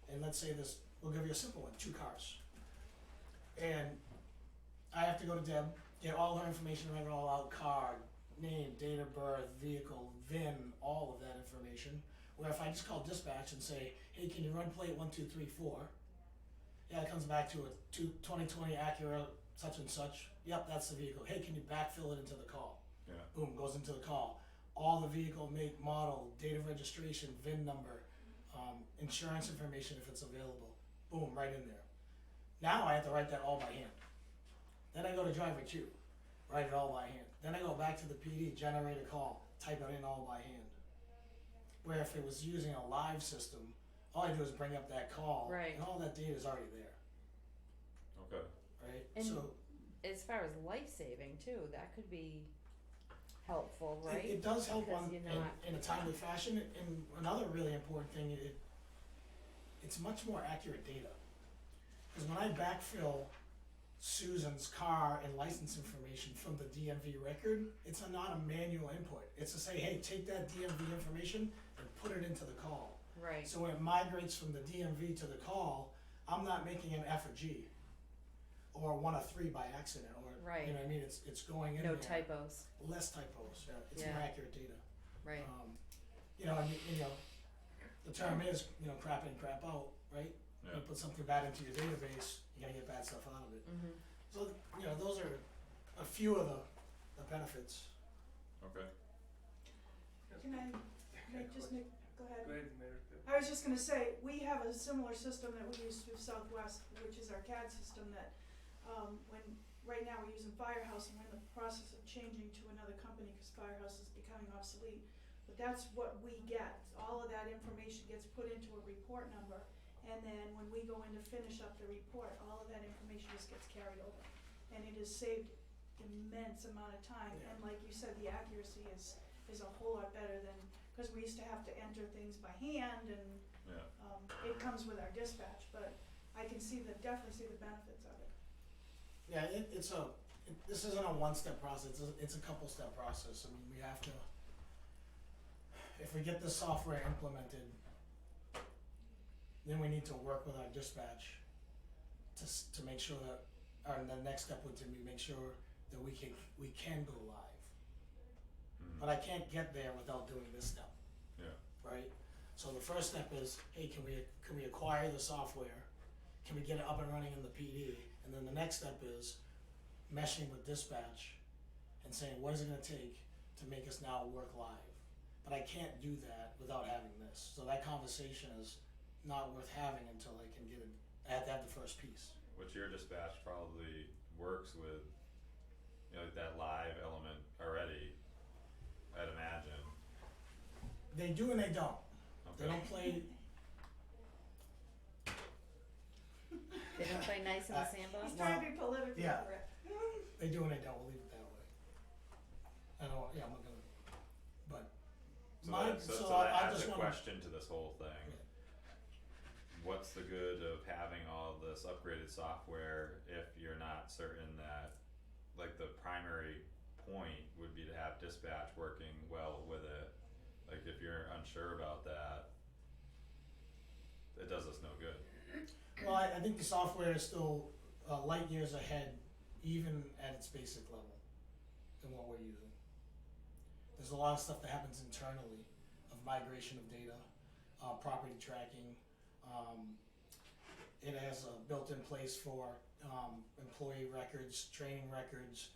and let's say this, we'll give you a simple one, 2 cars. And I have to go to Deb, get all her information, write it all out, car, name, date of birth, vehicle, VIN, all of that information. Where if I just call dispatch and say, hey, can you run plate 1234? Yeah, it comes back to a 2020 Acura such and such. Yep, that's the vehicle. Hey, can you backfill it into the call? Yeah. Boom, goes into the call. All the vehicle, make, model, date of registration, VIN number, insurance information if it's available. Boom, right in there. Now I have to write that all by hand. Then I go to driver 2, write it all by hand. Then I go back to the PD, generate a call, type it in all by hand. Where if it was using a live system, all I do is bring up that call, Right. and all that data is already there, Okay. right? And So as far as life saving too, that could be helpful, right? it does help Because on you're not- in a timely fashion. And another really important thing, it's much more accurate data. Because when I backfill Susan's car and license information from the DMV record, it's not a manual input. It's to say, hey, take that DMV information and put it into the call. Right, So when it migrates from the DMV to the call, I'm not making an F or G or 1 or 3 by accident, or Right. you know what I mean? It's going in no there. typos, Less typos. Yeah, it's Yeah. more accurate data. right, You know, and you know, the term is, you know, crap in, crap out, right? Yeah. You put something bad into your database, you gotta get bad stuff out of it. mhm, So, you know, those are a few of the benefits. Okay. Can I just make, go ahead. Go ahead, Mayor. I was just gonna say, we have a similar system that we use through Southwest, which is our CAD system that, right now we're using Firehouse and we're in the process of changing to another company because Firehouse is becoming obsolete. But that's what we get. All of that information gets put into a report number, and then when we go in to finish up the report, all of that information just gets carried over. And it has saved immense amount of time, Yeah. and like you said, the accuracy is a whole lot better than, cause we used to have to enter things by hand and, Yeah. it comes with our dispatch, but I can definitely see the benefits of it. Yeah, this isn't a one-step process, it's a couple-step process. I mean, we have to, if we get this software implemented, then we need to work with our dispatch to make sure that, or the next step would be make sure that we can go live. Mhm. But I can't get there without doing this step, Yeah. right? So the first step is, hey, can we acquire the software? Can we get it up and running in the PD? And then the next step is meshing with dispatch and saying, what is it gonna take to make us now work live? But I can't do that without having this. So that conversation is not worth having until I can get I had to have the first piece. Which your dispatch probably works with, you know, like that live element already, I'd imagine. They do and they don't. They Okay. don't play. They don't play nice in the sandbox? He's trying to be politically yeah. correct. They do and they don't. We'll leave it that way. I don't. Yeah, I'm not gonna. But So my that, so I that adds just a wanna. question to this whole thing. What's the good of having all this upgraded software if you're not certain that, like, the primary point would be to have dispatch working well with it? Like, if you're unsure about that, it does us no good. Well, I think the software is still light years ahead, even at its basic level, than what we're using. There's a lot of stuff that happens internally of migration of data, property tracking. It has a built-in place for employee records, training records,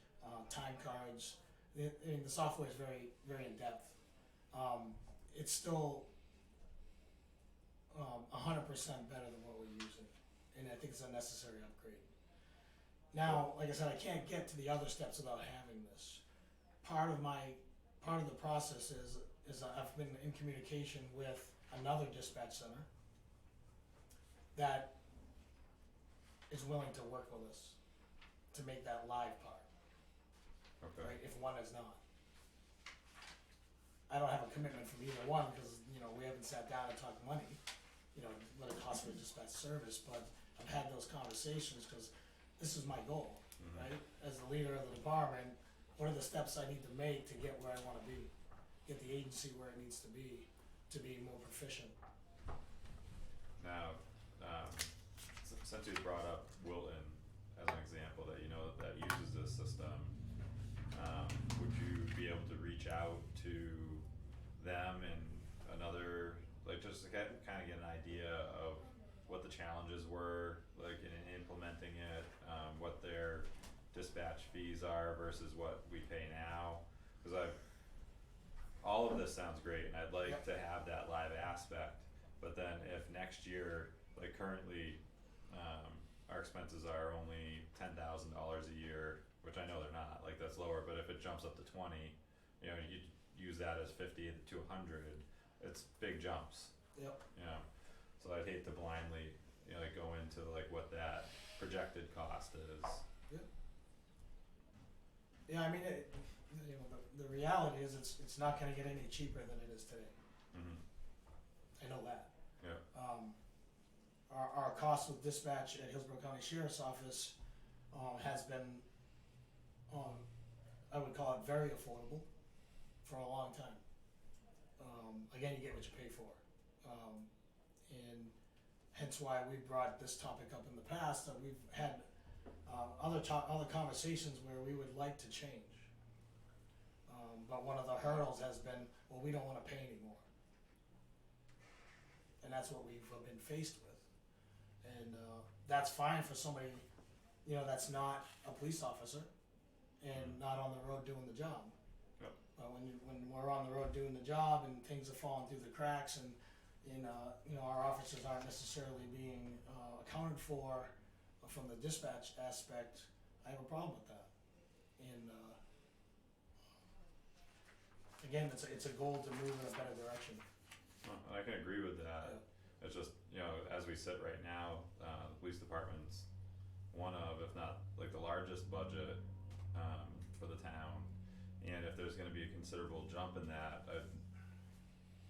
time cards. I mean, the software is very, very in depth. It's still 100% better than what we're using, and I think it's a necessary upgrade. Now, like I said, I can't get to the other steps without having this. Part of the process is I've been in communication with another dispatch center that is willing to work with us to make that live part, Okay. right? If one is not. I don't have a commitment from either one because, you know, we haven't sat down and talked money, you know, what it costs for dispatch service, but I've had those conversations because this is my goal, right? As the leader of the department, what are the steps I need to make to get where I wanna be? Get the agency where it needs to be more proficient. Now, since you brought up Wilton as an example that you know that uses this system, would you be able to reach out to them and another, like, just to kind of get an idea of what the challenges were, like, in implementing it, what their dispatch fees are versus what we pay now? Because all of this sounds great, and I'd like to have that live aspect. But then if next year, like currently, our expenses are only $10,000 a year, which I know they're not, like that's lower, but if it jumps up to 20, you know, you use that as 50 to 100, it's big jumps. Yep. You know, so I'd hate to blindly, you know, like go into like what that projected cost is. Yeah, I mean, you know, the reality is it's not gonna get any cheaper than it is today. I know that. Yeah. Our cost with dispatch at Hillsborough County Sheriff's Office has been, I would call it very affordable for a long time. Again, you get what you pay for. And hence why we brought this topic up in the past, that we've had other conversations where we would like to change. But one of the hurdles has been, well, we don't wanna pay anymore. And that's what we've been faced with. And that's fine for somebody, you know, that's not a police officer and not on the road doing the job. Yep. But when we're on the road doing the job and things are falling through the cracks and you know, our officers aren't necessarily being accounted for from the dispatch aspect, I have a problem with that. And again, it's a goal to move in a better direction. Well, and I can agree with that. It's just, you know, as we sit right now, the police department's one of, if not like the largest budget for the town. And if there's gonna be a considerable jump in that, I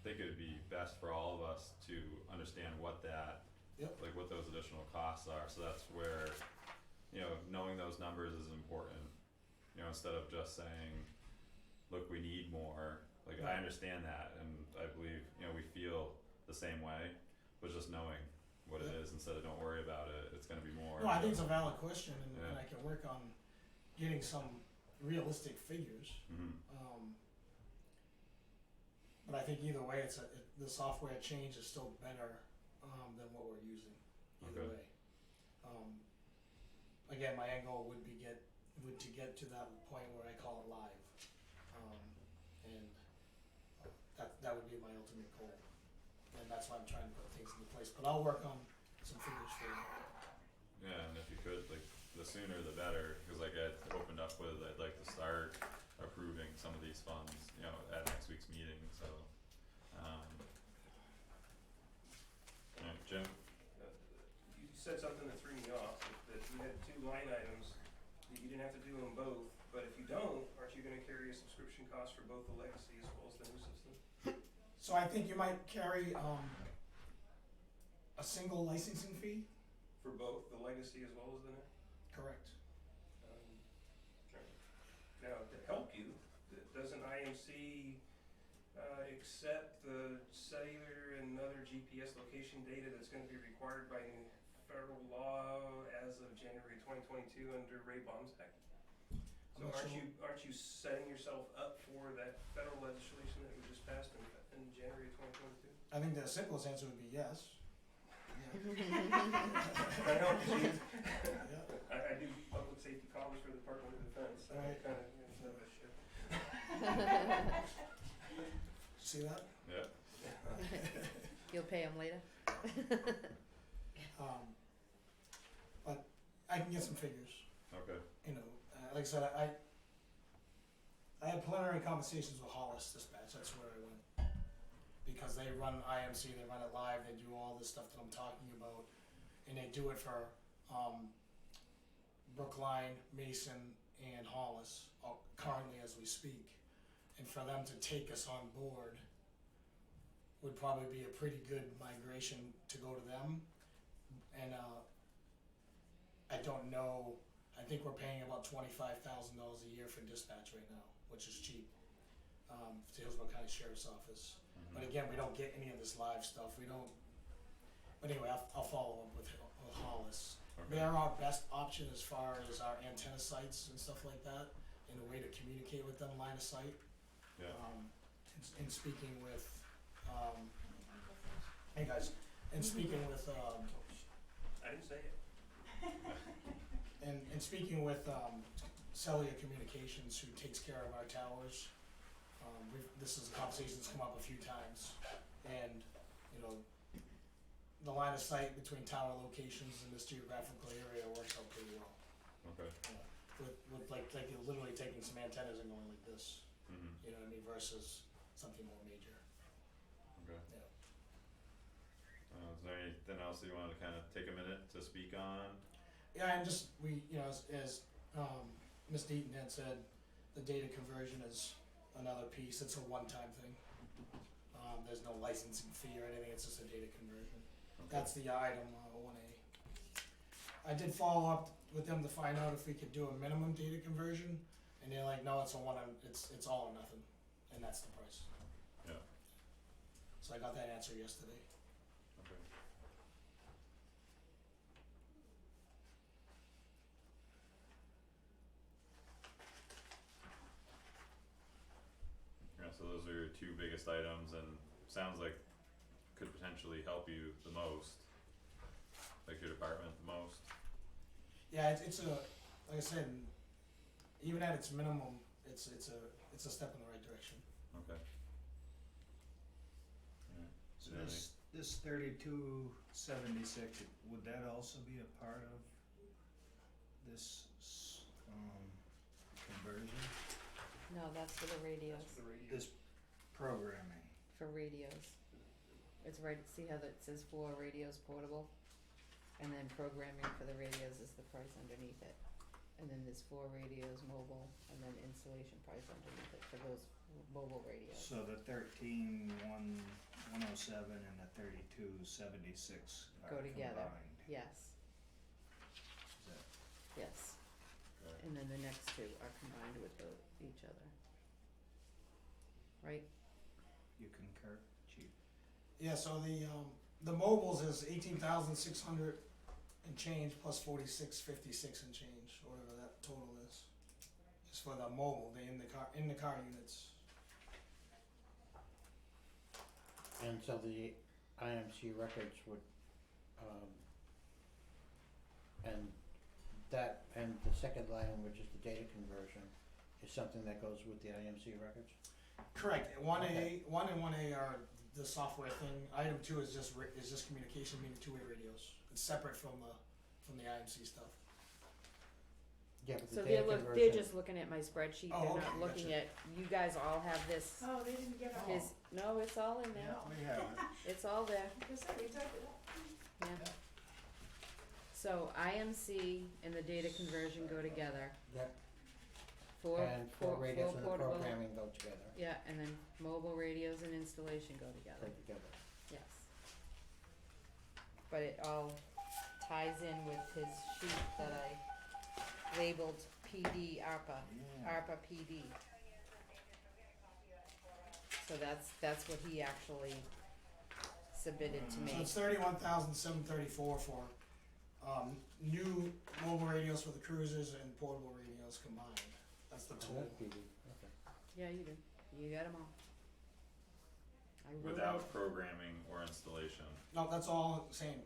think it would be best for all of us to understand what that, like what those additional costs are. So that's where, you know, knowing those numbers is important. You know, instead of just saying, look, we need more. Like, I understand that, and I believe, you know, we feel the same way, but just knowing what it is instead of don't worry about it, it's gonna be more. No, I think it's a valid question, and I can work on getting some realistic figures. But I think either way, the software change is still better than what we're using. Either way. Again, my end goal would to get to that point where I call it live, and that would be my ultimate goal. And that's why I'm trying to put things into place. But I'll work on some figures for you. Yeah, and if you could, like, the sooner the better, cause like I opened up with, I'd like to start approving some of these funds, you know, at next week's meeting, so, alright, Jim, You said something that threw me off, that you had 2 line items, that you didn't have to do them both, but if you don't, aren't you gonna carry a subscription cost for both the legacy as well as the new system? So I think you might carry, a single licensing fee, For both the legacy as well as the new? correct? Right. Now, to help you, doesn't IMC accept the cellular and other GPS location data that's gonna be required by federal law as of January 2022 under Ray Baum's Act? So I'm not aren't you setting yourself up for that federal legislation that we just passed in January 2022? I think the simplest answer would be yes. I know, Chief. Yeah. I do public safety comms for the Department of Defense, so I Right. kinda know this shit. See that? yeah, You'll pay him later? But I can get some figures. okay, You know, like I said, I had preliminary conversations with Hollis Dispatch. That's where I went, because they run IMC, they run it live, they do all this stuff that I'm talking about, and they do it for Brookline, Mason, and Hollis currently as we speak. And for them to take us on board would probably be a pretty good migration to go to them. And I don't know, I think we're paying about $25,000 a year for dispatch right now, which is cheap, to Hillsborough County Sheriff's Office. But again, we don't get any of this live stuff, we don't, but anyway, I'll follow up with Hollis. okay, They're our best option as far as our antenna sites and stuff like that, and a way to communicate with them line of sight. yeah, In speaking with, hey guys, and speaking with, I didn't say it. and speaking with, Cellular Communications, who takes care of our towers. This is a conversation that's come up a few times, and, you know, the line of sight between tower locations in this geographical area works out pretty well. okay, With like you're literally taking some antennas and going like this, mhm, you know what I mean, versus something more major. okay. Yeah. Is there anything else that you wanted to kind of take a minute to speak on? Yeah, and just, we, you know, as Ms. Deaton had said, the data conversion is another piece, it's a one-time thing. There's no licensing fee or anything, it's just a data conversion. Okay. That's the item, 1A. I did follow up with them to find out if we could do a minimum data conversion, and they're like, no, it's it's all or nothing, and that's the price. Yeah, So I got that answer yesterday. okay. Yeah, so those are your 2 biggest items, and sounds like could potentially help you the most, like your department the most. Yeah, it's a, like I said, even at its minimum, it's a step in the right direction. Okay. Alright, So yeah, this 3276, would that also be a part of this conversion, No, that's for the radios, That's for the radio. this programming? for radios. It's right, see how that says 4 radios portable? And then programming for the radios is the price underneath it. And then there's 4 radios mobile, and then installation price underneath it for those mobile radios. So the 13107 and the 3276 Go are together. combined. Yes, Is that yes, okay. and then the next 2 are combined with each other. Right? you concur, Chief? Yeah, so the mobiles is 18,600 and change plus 4656 and change, whatever that total is. Is for the mobile, the in the car units. And so the IMC records would, and that, and the second line, which is the data conversion, is something that goes with the IMC records? Correct. 1 and 1A are the software thing. Item 2 is just communication, meaning 2-way radios. It's separate from from the IMC stuff. Yeah, but the So data they're conversion. just looking at my spreadsheet, Oh, they're okay, not looking gotcha. at, you guys all have this, Oh, they didn't get all. his, no, it's all in there, We have it. it's all there, Like I said, we typed it up. yeah. So IMC and the data conversion go together. Yep. Four, And four radios and the portable, programming go together, yeah, and then mobile radios and installation go together, go together. yes. But it all ties in with his sheet that I labeled PD ARPA, Yeah. ARPA PD. So that's what he actually submitted to So me. it's 31,734 for new mobile radios for the cruisers and portable radios combined. That's the Oh, total. that's PD, okay. Yeah, you do, you got them all. I wrote Without out, programming or installation. No, that's all the same.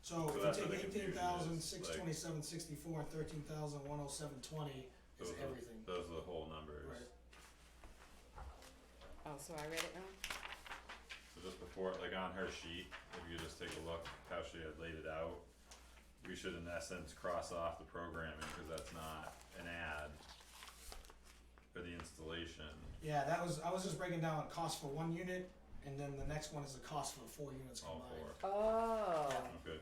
So So if that's you where the take confusion is, 18,627.64 and 13,107.20 is Those are- everything. Those are the whole numbers. Right. oh, so I read it wrong? So just before, like on her sheet, if you just take a look how she had laid it out, we should in essence cross off the programming, cause that's not an ad for the installation. Yeah, I was just breaking down a cost for one unit, and then the next one is the cost for the 4 units All combined. four. Oh, Okay,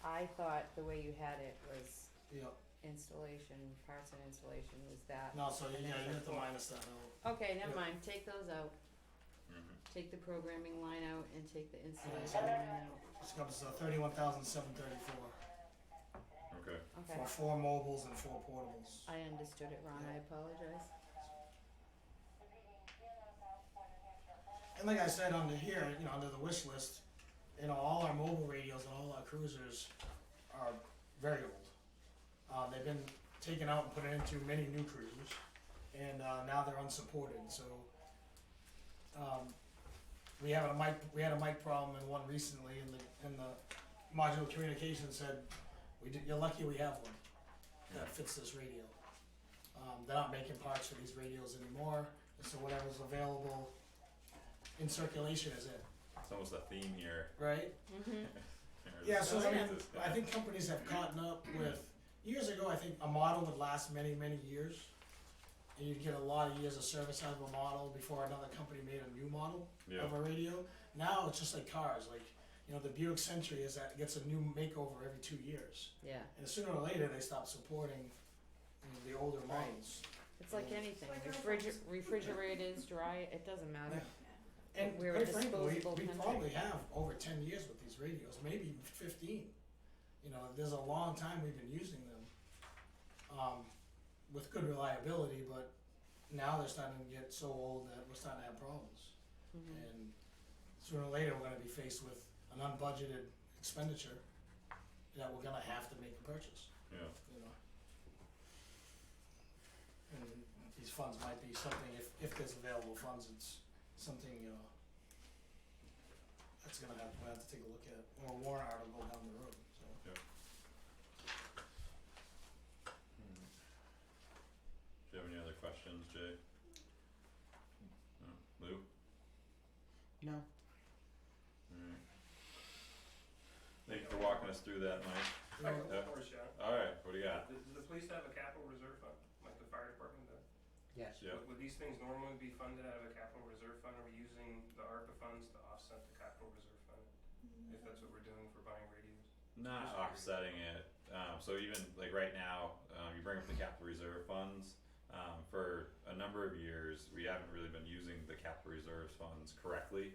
I thought the way you had it was Yeah. installation, parts and installation was that. No, so And yeah, then you it's have to like minus that out. Okay, never Yeah. mind, take those out, mhm, take the programming line out and take the installation line out, This comes to 31,734 okay, okay. for 4 mobiles and 4 portables. I understood it wrong, I apologize. And like I said under here, under the wish list, all our mobile radios and all our cruisers are very old. They've been taken out and put into many new cruisers, and now they're unsupported. So we had a mic problem in one recently, and the modular communication said, "You're lucky we have one that fits this radio." They're not making parts for these radios anymore, and so whatever's available in circulation is it, it's almost a theme here. right? Mm-hmm, Yeah, so Let's I mean, get this I guy. think companies have caught up with, years ago, I think a model would last many, many years. And you'd get a lot of years of service out of a model before another company made a new model Yeah, of a radio. Now it's just like cars, like, the Buick Century gets a new makeover every 2 years. yeah, And sooner or later, they stop supporting the older Right. models. it's like anything, Like our refrigerators, dry, it doesn't matter. And We're a quite frankly, disposable we country. probably have over 10 years with these radios, maybe even 15. There's a long time we've been using them, with good reliability, but now they're starting to get so old that we're starting to have problems. Mhm. And sooner or later, we're gonna be faced with an unbudgeted expenditure that we're gonna have to make a purchase, yeah, And these funds might be something, if there's available funds, it's something, that's we'll have to take a look at, or a warrant article down the road, so. Hmm. Do you have any other questions, Jay? No, Lou? No, Alright. Thank you for walking us through that, Mike. I got Yeah. one more, Sean. Alright, what do you got? Does the police have a capital reserve fund, like the fire department does? yes. Yeah, Would these things normally be funded out of a capital reserve fund, or are we using the ARPA funds to offset the capital reserve fund? If that's what we're doing for buying radios? not offsetting it, so even like right now, you bring up the capital reserve funds. For a number of years, we haven't really been using the capital reserves funds correctly,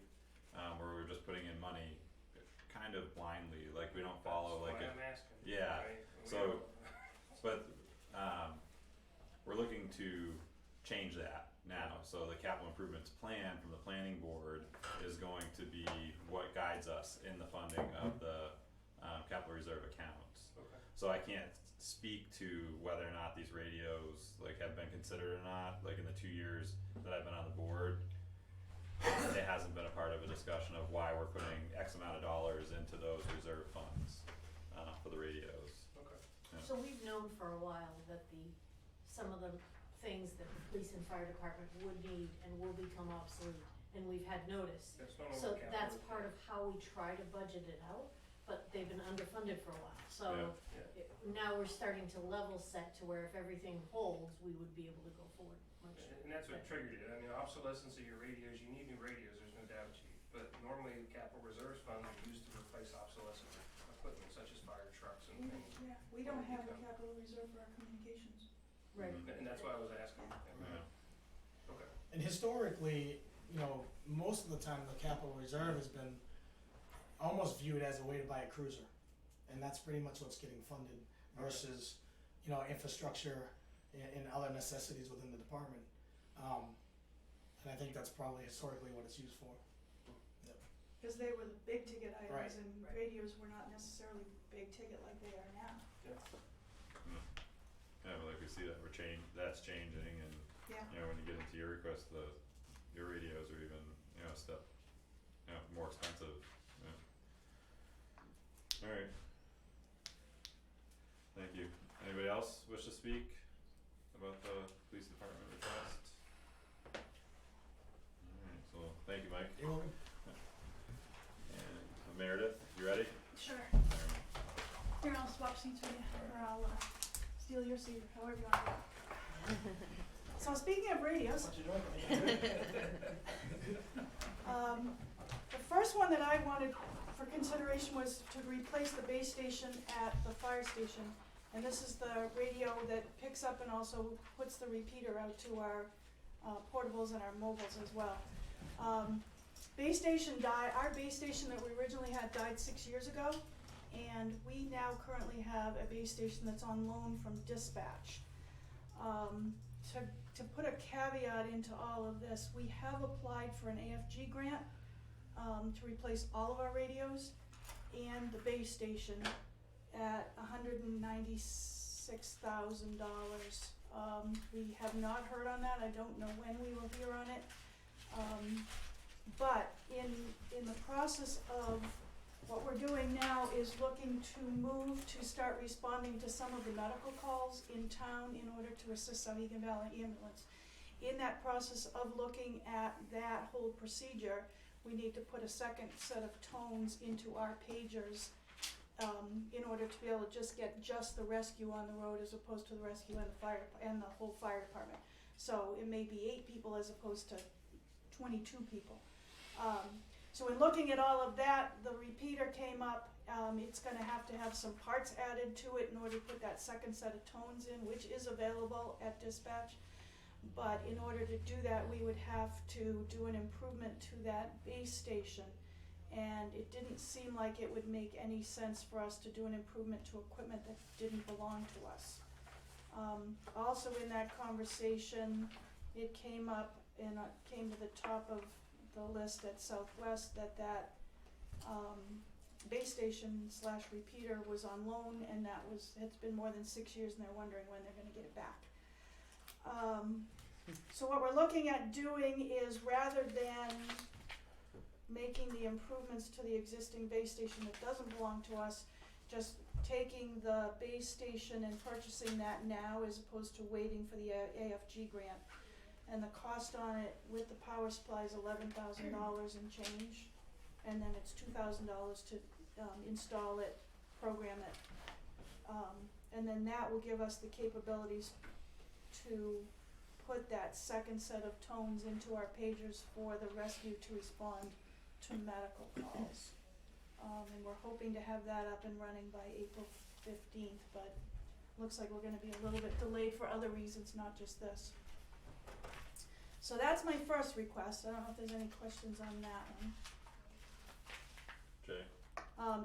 where we're just putting in money kind of blindly, like we don't follow like That's it. why I'm asking. Yeah, right? so- But we're looking to change that now, so the capital improvements plan from the planning board is going to be what guides us in the funding of the capital reserve accounts. Okay. So I can't speak to whether or not these radios like have been considered or not, like in the 2 years that I've been on the board. It hasn't been a part of a discussion of why we're putting X amount of dollars into those reserve funds for the radios. Okay. So we've known for a while that some of the things that the police and fire department would need and will become obsolete, and we've had notice. That's normally So what capital that's is part for. of how we try to budget it out, but they've been underfunded for a while, so. Yeah. Now we're starting to level set to where if everything holds, we would be able to go forward much. And that's what triggered it. I mean, obsolescence of your radios, you need new radios, there's no doubt, chief. But normally capital reserves funds are used to replace obsolescent equipment such as fire trucks and things. Yeah, we don't have a capital reserve for our communications. Right. And that's why I was asking. Yeah. Okay. And historically, you know, most of the time the capital reserve has been almost viewed as a way to buy a cruiser. And that's pretty much what's getting funded versus, you know, infrastructure and other necessities within the department. And I think that's probably historically what it's used for. Cause they were the big ticket Right. items and radios were not necessarily big ticket like they are now. Yeah, but like we see that that's changing, and Yeah. you know, when you get into your request, your radios are even, you know, a step, you know, more expensive. Yeah. All right. Thank you. Anybody else wish to speak about the police department request? Alright, so thank you, Mike. You're welcome. And Meredith, you ready? Sure. Alright. Here, I'll swap seats with you, or I'll steal your seat, however you want to do it. So speaking of radios, the first one that I wanted for consideration was to replace the base station at the fire station. And this is the radio that picks up and also puts the repeater out to our portables and our mobiles as well. Our base station that we originally had died 6 years ago, and we now currently have a base station that's on loan from Dispatch. To put a caveat into all of this, we have applied for an AFG grant to replace all of our radios and the base station at $196,000. We have not heard on that. I don't know when we will hear on it. But in the process of what we're doing now is looking to move to start responding to some of the medical calls in town in order to assist Sauhegan Valley Ambulance. In that process of looking at that whole procedure, we need to put a second set of tones into our pagers in order to be able to just get just the rescue on the road as opposed to the rescue and the whole fire department. So it may be 8 people as opposed to 22 people. So in looking at all of that, the repeater came up. It's going to have some parts added to it in order to put that second set of tones in, which is available at Dispatch. But in order to do that, we would have to do an improvement to that base station. And it didn't seem like it would make any sense for us to do an improvement to equipment that didn't belong to us. Also in that conversation, it came up and came to the top of the list at Southwest that base station / repeater was on loan, and it's been more than 6 years, and they're wondering when they're gonna get it back. So what we're looking at doing is, rather than making the improvements to the existing base station that doesn't belong to us, just taking the base station and purchasing that now as opposed to waiting for the AFG grant. And the cost on it with the power supply is $11,000 and change, and then it's $2,000 to install it, program it, and then that will give us the capabilities to put that second set of tones into our pagers for the rescue to respond to medical calls. And we're hoping to have that up and running by April 15th, but looks like we're gonna be a little bit delayed for other reasons, not just this. So that's my first request. I don't know if there's any questions on that one. Okay.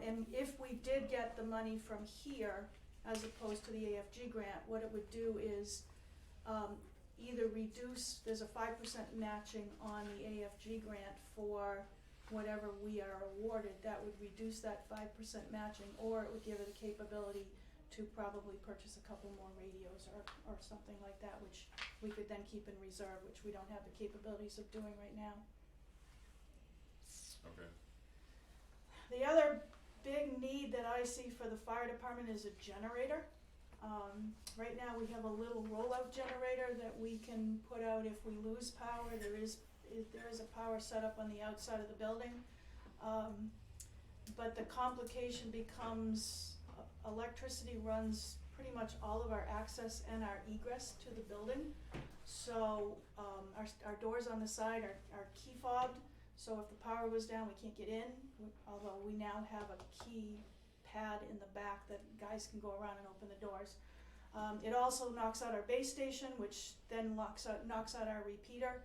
And if we did get the money from here, as opposed to the AFG grant, what it would do is either reduce, there's a 5% matching on the AFG grant for whatever we are awarded, that would reduce that 5% matching, or it would give it a capability to probably purchase a couple more radios or something like that, which we could then keep in reserve, which we don't have the capabilities of doing right now. Okay. The other big need that I see for the fire department is a generator. Right now we have a little rollout generator that we can put out if we lose power. There is a power set up on the outside of the building. but the complication becomes electricity runs pretty much all of our access and our egress to the building. So, our doors on the side are key fobbed, so if the power goes down, we can't get in, although we now have a key pad in the back that guys can go around and open the doors. It also knocks out our base station, which then knocks out our repeater.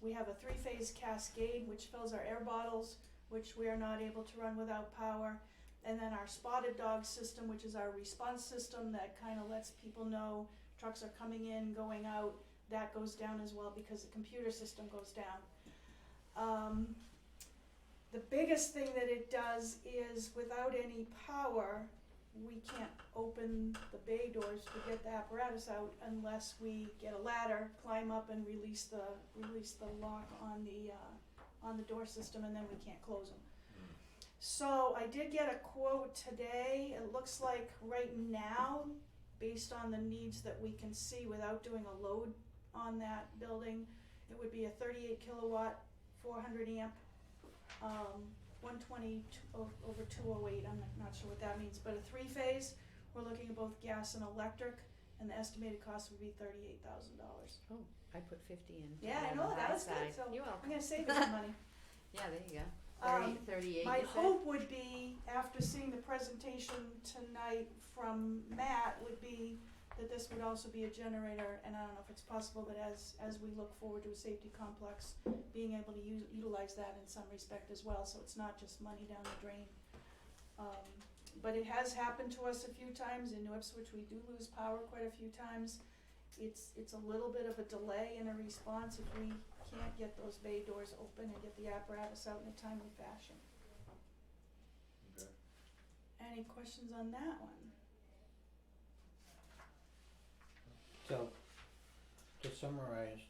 We have a 3-phase cascade, which fills our air bottles, which we are not able to run without power. And then our spotted dog system, which is our response system that kind of lets people know trucks are coming in, going out, that goes down as well because the computer system goes down. The biggest thing that it does is without any power, we can't open the bay doors to get the apparatus out unless we get a ladder, climb up and release the lock on the door system, and then we can't close them. So I did get a quote today. It looks like right now, based on the needs that we can see without doing a load on that building, it would be a 38 kilowatt, 400 amp, 120 over 208. I'm not sure what that means, but a 3-phase. We're looking at both gas and electric, and the estimated cost would be $38,000. Oh, I put 50 in. Yeah, I know, that was good, so You're welcome. I'm gonna save you some money. Yeah, there you go. 38, My you said? hope would be, after seeing the presentation tonight from Matt, would be that this would also be a generator, and I don't know if it's possible, but as we look forward to a safety complex, being able to utilize that in some respect as well, so it's not just money down the drain. But it has happened to us a few times. In New Ipswich, we do lose power quite a few times. It's a little bit of a delay in a response if we can't get those bay doors open and get the apparatus out in a timely fashion. Okay. Any questions on that one? So, to summarize,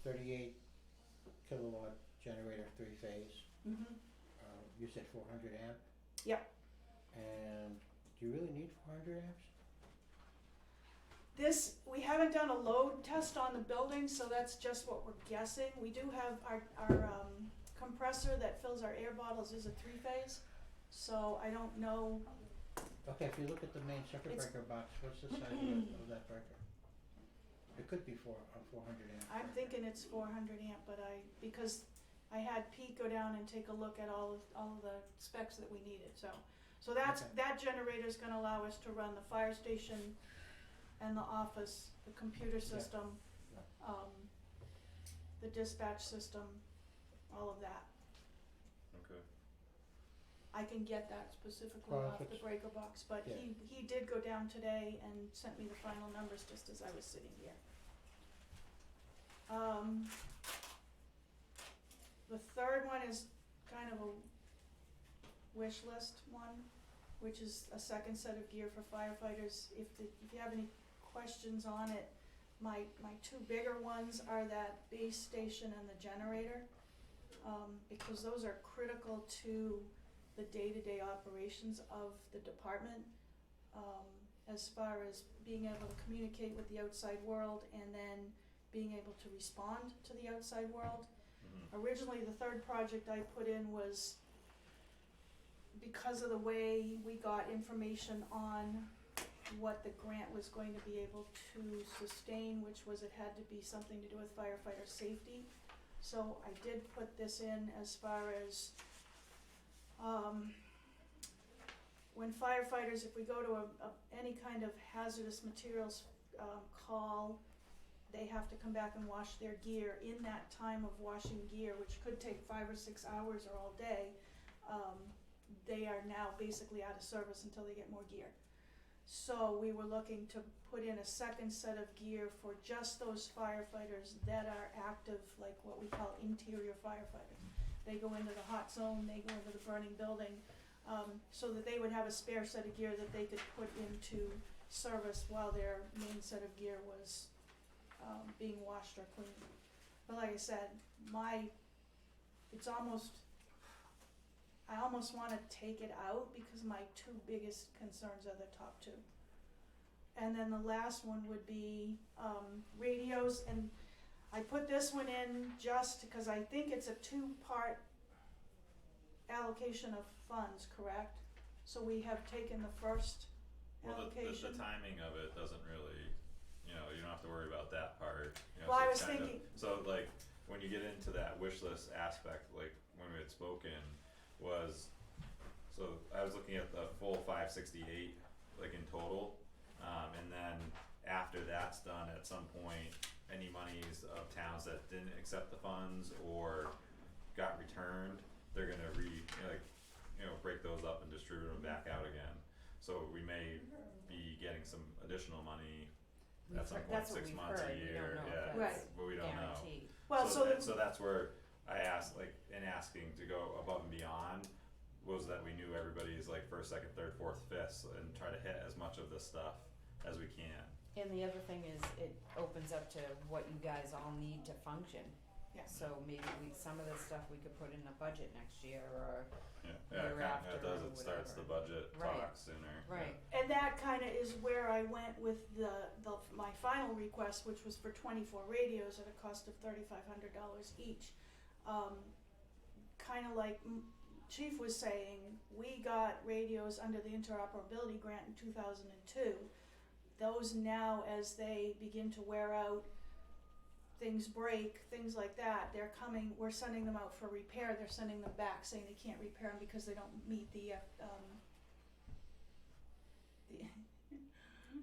38 kilowatt generator, 3-phase, Mm-hmm. you said 400 amp? Yep. And do you really need 400 amps? We haven't done a load test on the building, so that's just what we're guessing. We do have our compressor that fills our air bottles is a 3-phase, so I don't know. Okay, if you look at the main circuit It's- breaker box, what's the size of that breaker? It could be 400 amp. I'm thinking it's 400 amp, but because I had Pete go down and take a look at all of the specs that we needed, so Okay. that generator's gonna allow us to run the fire station and the office, the computer system, the dispatch system, all of that. Okay. I can get that specifically Well, if off the it's- breaker box, but yeah. he did go down today and sent me the final numbers just as I was sitting here. The third one is kind of a wish list one, which is a second set of gear for firefighters. If you have any questions on it, my two bigger ones are that base station and the generator, because those are critical to the day-to-day operations of the department, as far as being able to communicate with the outside world and then being able to respond to the outside world. Originally, the third project I put in was because of the way we got information on what the grant was going to be able to sustain, which was it had to be something to do with firefighter safety. So I did put this in as far as when firefighters, if we go to any kind of hazardous materials call, they have to come back and wash their gear. In that time of washing gear, which could take 5 or 6 hours or all day, they are now basically out of service until they get more gear. So we were looking to put in a second set of gear for just those firefighters that are active, like what we call interior firefighters. They go into the hot zone, they go into the burning building, so that they would have a spare set of gear that they could put into service while their main set of gear was being washed or cleaned. But like I said, I almost want to take it out because my two biggest concerns are the top two. And then the last one would be radios, and I put this one in just because I think it's a two-part allocation of funds, correct? So we have taken the first Well, allocation. the timing of it doesn't really, you know, you don't have to worry about that part, you know, Well, so I it's was kind of- thinking- So like, when you get into that wish list aspect, like when we had spoken, was, so I was looking at the full 568, like in total, and then after that's done, at some point, any monies of towns that didn't accept the funds or got returned, they're gonna break those up and distribute them back out again. So we may be getting some additional money We've at some heard- point, that's what 6 we've months, a heard. We don't year, know if yeah, that's Right. but we don't know. guaranteed. Well, So that's where I asked, like, in asking to go above and beyond, was that we knew everybody's like first, second, third, fourth, fifth, and try to hit as much of this stuff as we can. And the other thing is, it opens up to what you guys all need to function. Yeah. So maybe some of this stuff we could put in a budget next year, or, Yeah, Year it kinda, after it does, or it starts the whatever. budget Right. talk sooner. right, And that kinda is where I went with my final request, which was for 24 radios at a cost of $3,500 each. Kinda like Chief was saying, we got radios under the interoperability grant in 2002. Those now, as they begin to wear out, things break, things like that, we're sending them out for repair, they're sending them back saying they can't repair them because they don't meet the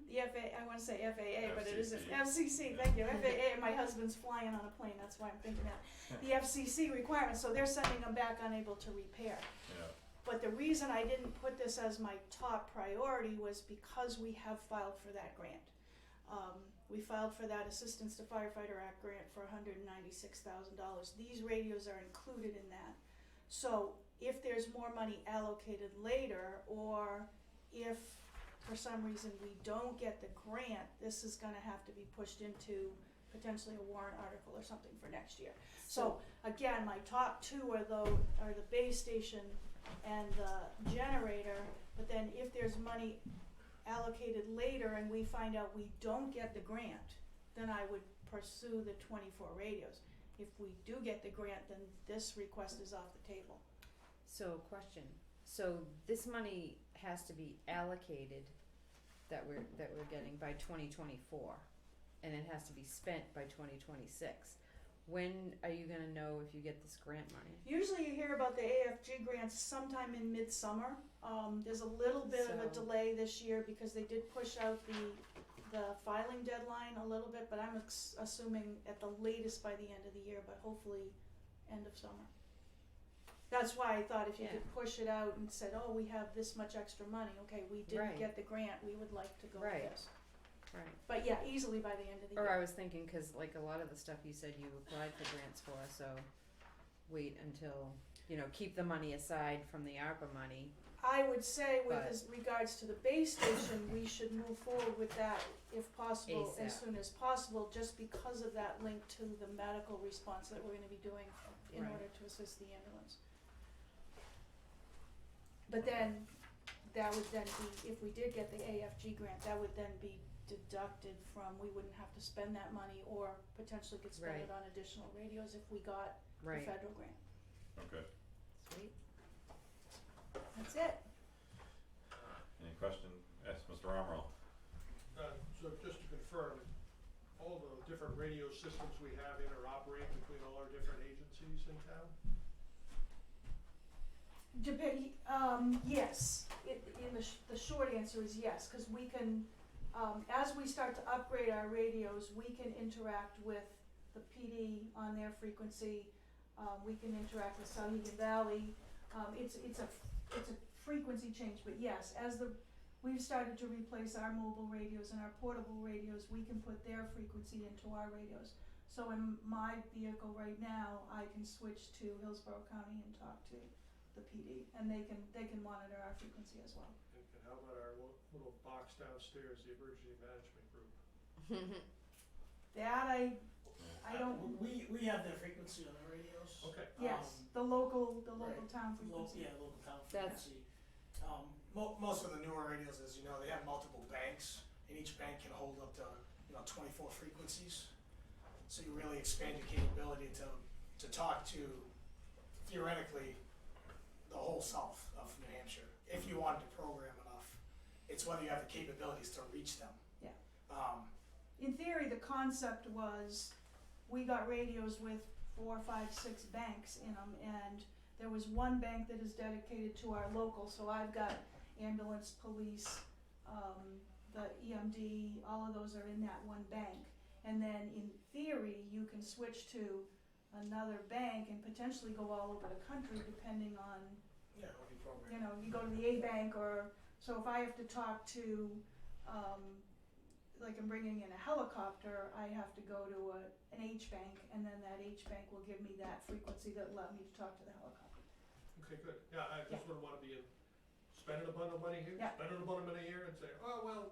FAA, I wanna say FAA, but it isn't, FCC, thank you, FAA, and my husband's flying on a plane, that's why I'm thinking that. The FCC requirements, so they're sending them back unable to repair. Yeah, But the reason I didn't put this as my top priority was because we have filed for that grant. We filed for that Assistance to Firefighter Act grant for $196,000. These radios are included in that. So if there's more money allocated later, or if for some reason we don't get the grant, this is gonna have to be pushed into potentially a warrant article or something for next year. So again, my top two are the base station and the generator, but then if there's money allocated later and we find out we don't get the grant, then I would pursue the 24 radios. If we do get the grant, then this request is off the table. so question, so this money has to be allocated that we're getting by 2024, and it has to be spent by 2026. When are you gonna know if you get this grant money? Usually you hear about the AFG grants sometime in midsummer. There's a little bit of a So- delay this year because they did push out the filing deadline a little bit, but I'm assuming at the latest by the end of the year, but hopefully end of summer. That's why I thought if you could push it out and said, oh, we have this much extra money, okay, we didn't Right. get the grant, we would like to go with Right. this. Right. But yeah, easily by the end of the Or I year. was thinking, cause like a lot of the stuff you said you applied for grants for, so wait until, keep the money aside from the ARPA money. I would say with But- as regards to the base station, we should move forward with that if possible, as ASAP. soon as possible, just because of that link to the medical response that we're gonna be doing in Right. order to assist the ambulance. But then, that would then be, if we did get the AFG grant, that would then be deducted from, we wouldn't have to spend that money, or potentially could spend it Right. on additional radios if we got the Right. federal grant. okay. Sweet. That's it. Any question? Yes, Mr. Romerl. So just to confirm, all the different radio systems we have interoperate between all our different agencies in town? Yes, the short answer is yes, cause we can, as we start to upgrade our radios, we can interact with the PD on their frequency, we can interact with Sauhegan Valley, it's a frequency change, but yes, we've started to replace our mobile radios and our portable radios, we can put their frequency into our radios. So in my vehicle right now, I can switch to Hillsborough County and talk to the PD, and they can monitor our frequency as well. And how about our little box downstairs, the emergency management group? That I don't, We have their frequency on the radios. Okay. yes, the local Right. town frequency. Local town That's- frequency. Most of the newer radios, as you know, they have multiple banks, and each bank can hold up to 24 frequencies. So you really expand your capability to talk to, theoretically, the the whole south of New Hampshire, if you wanted to program enough. It's whether you have the capabilities to reach them. Yeah. Um, In theory, the concept was, we got radios with 4, 5, 6 banks in them, and there was one bank that is dedicated to our local, so I've got ambulance, police, the EMD, all of those are in that one bank. And then in theory, you can switch to another bank and potentially go all over the country depending on, yeah, it would be programmed. you know, you go to the A bank, or, so if I have to talk to, like I'm bringing in a helicopter, I have to go to an H bank, and then that H bank will give me that frequency that allow me to talk to the helicopter. Okay, good. Yeah, I just wouldn't wanna be spending a bunch of money here, Yeah. spending a bunch of money here, and say, oh, well,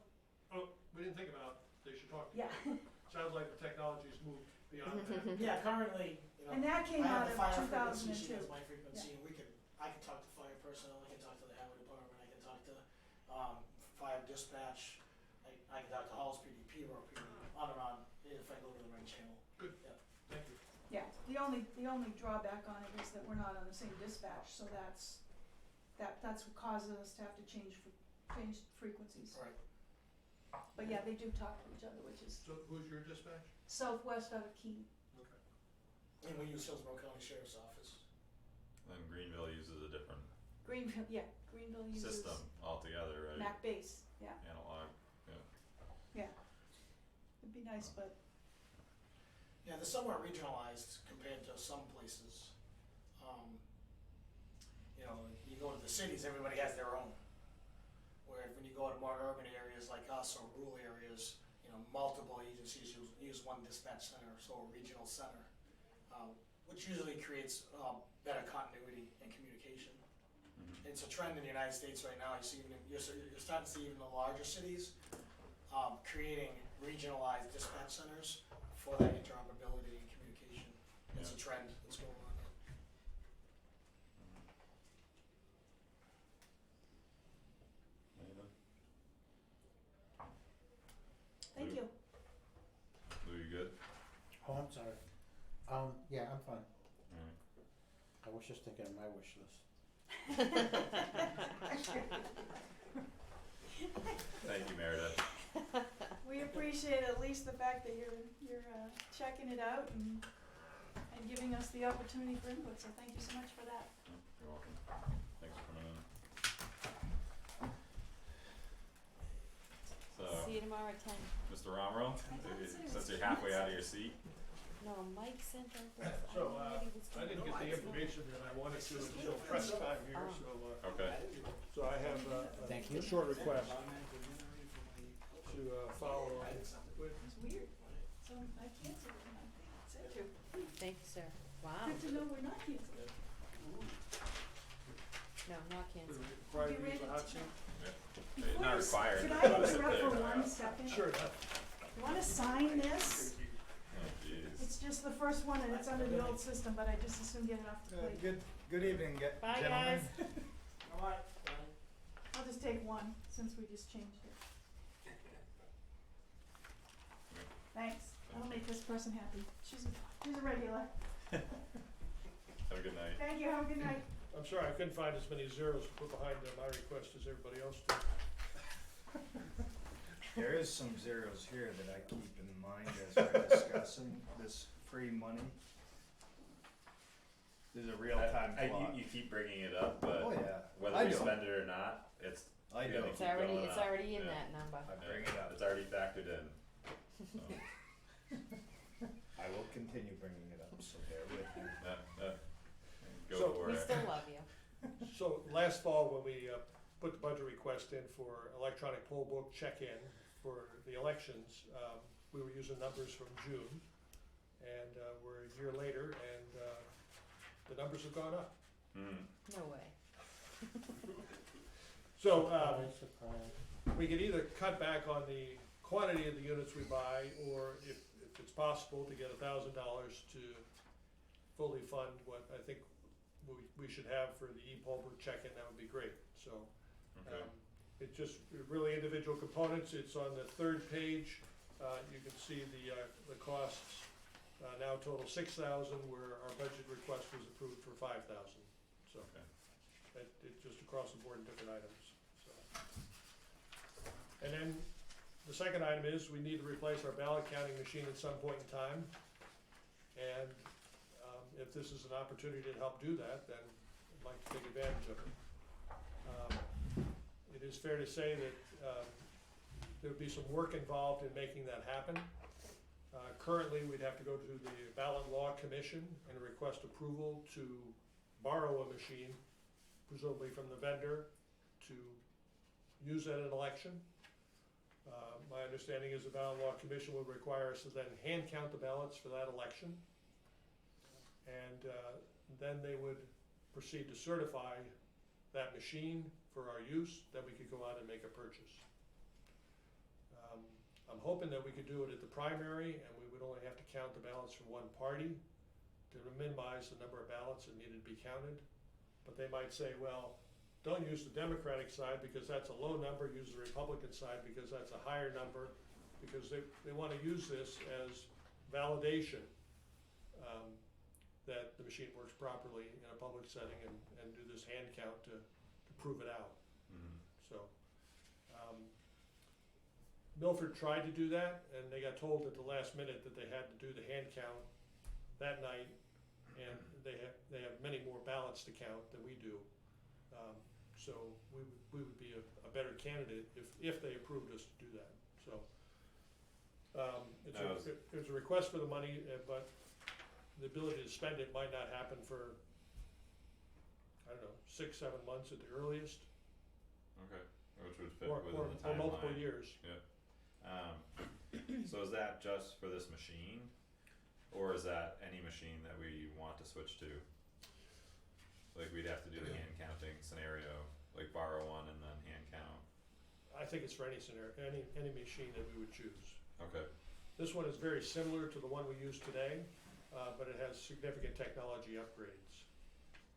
we didn't think about it, they should talk to you. Yeah, Sounds like the technology's moved beyond that. Yeah, currently, you know, and that came I out have of the fire 2002. frequency, she has my frequency, and I can talk to fire personnel, I can talk to the highway department, I can talk to, fire dispatch, I can talk to Halls PD, Peterborough PD, on and on, if I go to the right channel. Thank you. Yeah, the only drawback on it is that we're not on the same dispatch, so that's what causes us to have to change frequencies. Right. But yeah, they do talk to each other, which is So who's your dispatch? southwest out of Keene. Okay. And we use Hillsborough County Sheriff's Office. And Greenville uses a different Greenville uses system altogether, right? Mac base, yeah, Analog, yeah. It'd be nice, but Yeah, they're somewhat regionalized compared to some places. You know, you go to the cities, everybody has their own. Where when you go to more urban areas like us or rural areas, you know, multiple agencies use one dispatch center, so a regional center, which usually creates better continuity and communication. Mm-hmm. It's a trend in the United States right now. You're starting to see even the larger cities creating regionalized dispatch centers for that interoperability and communication. It's a trend that's going on. Anything? thank Lou? you. Lou, you good? Oh, I'm sorry. Yeah, I'm fine. Alright. I was just thinking of my wish list. Thank you, Meredith. We appreciate at least the fact that you're checking it out and giving us the opportunity for input, so thank you so much for that. You're welcome. Thanks for coming in. So, See you tomorrow at 10. Mr. Romero, since you're halfway out of your seat, No, Mike sent out this. So, I don't know what he was I doing. didn't get the information that I wanted to until press time here, okay. so I have Thank you. a short request to follow on with. It's weird, so I canceled it, and I said to. Thank you, sir. Wow. Good to know we're not canceled. No, not canceled. Required Be to use ready the hot to- seat? It's not required. Could but I gotta sit interrupt there for now. 1 second? Sure enough. You wanna sign this? Oh, jeez. It's just the first one, and it's under the old system, but I just assume get it off the plate. Good evening, Bye, gentlemen. guys. I'll just take one, since we just changed it. Thanks, that'll make this person happy. She's a regular. Have a good night. Thank you, have a good night. I'm sorry, I couldn't find as many zeros to put behind my request as everybody else did. There is some zeros here that I keep in mind as we're discussing this free money. There's a real-time clock. You keep bringing it up, but Oh, yeah. whether I we do. spend it or not, it's I gonna do. It's keep already, going it's up. already in Yeah. that number. I bring it up. It's already factored in. So, I will continue bringing it up, so bear with me. go So- for We it. still love you. So last fall, when we put the budget request in for electronic poll book check-in for the elections, we were using numbers from June, and we're a year later, and the numbers have gone up. Mm. No way. So Surprise, surprise. we could either cut back on the quantity of the units we buy, or if it's possible, to get $1,000 to fully fund what I think we should have for the e-poll book check-in, that would be great, so. Okay. It's just really individual components. It's on the third page. You can see the costs now total $6,000, where our budget request was approved for $5,000. So Okay. It's just across the board in different items, so. And then the second item is we need to replace our ballot counting machine at some point in time. And if this is an opportunity to help do that, then I'd like to take advantage of it. It is fair to say that there would be some work involved in making that happen. Currently, we'd have to go to the Ballot Law Commission and request approval to borrow a machine, presumably from the vendor, to use at an election. My understanding is the Ballot Law Commission would require us to then hand count the ballots for that election. And then they would proceed to certify that machine for our use, then we could go out and make a purchase. I'm hoping that we could do it at the primary and we would only have to count the ballots from one party to minimize the number of ballots that needed to be counted. But they might say, well, don't use the Democratic side because that's a low number, use the Republican side because that's a higher number, because they want to use this as validation that the machine works properly in a public setting and do this hand count to prove it out. Mm-hmm. So, Milford tried to do that, and they got told at the last minute that they had to do the hand count that night, and they have many more ballots to count than we do. So we would be a better candidate if they approved us to do that. So it's a request for the money, but the ability to spend it might not happen for, I don't know, 6-7 months at the earliest, Okay, which would fit or within the timeline. multiple years. Yeah. So is that just for this machine, or is that any machine that we want to switch to? Like we'd have to do the hand counting scenario, like borrow one and then hand count. I think it's for any scenario, any machine that we would choose. Okay. This one is very similar to the one we use today, but it has significant technology upgrades.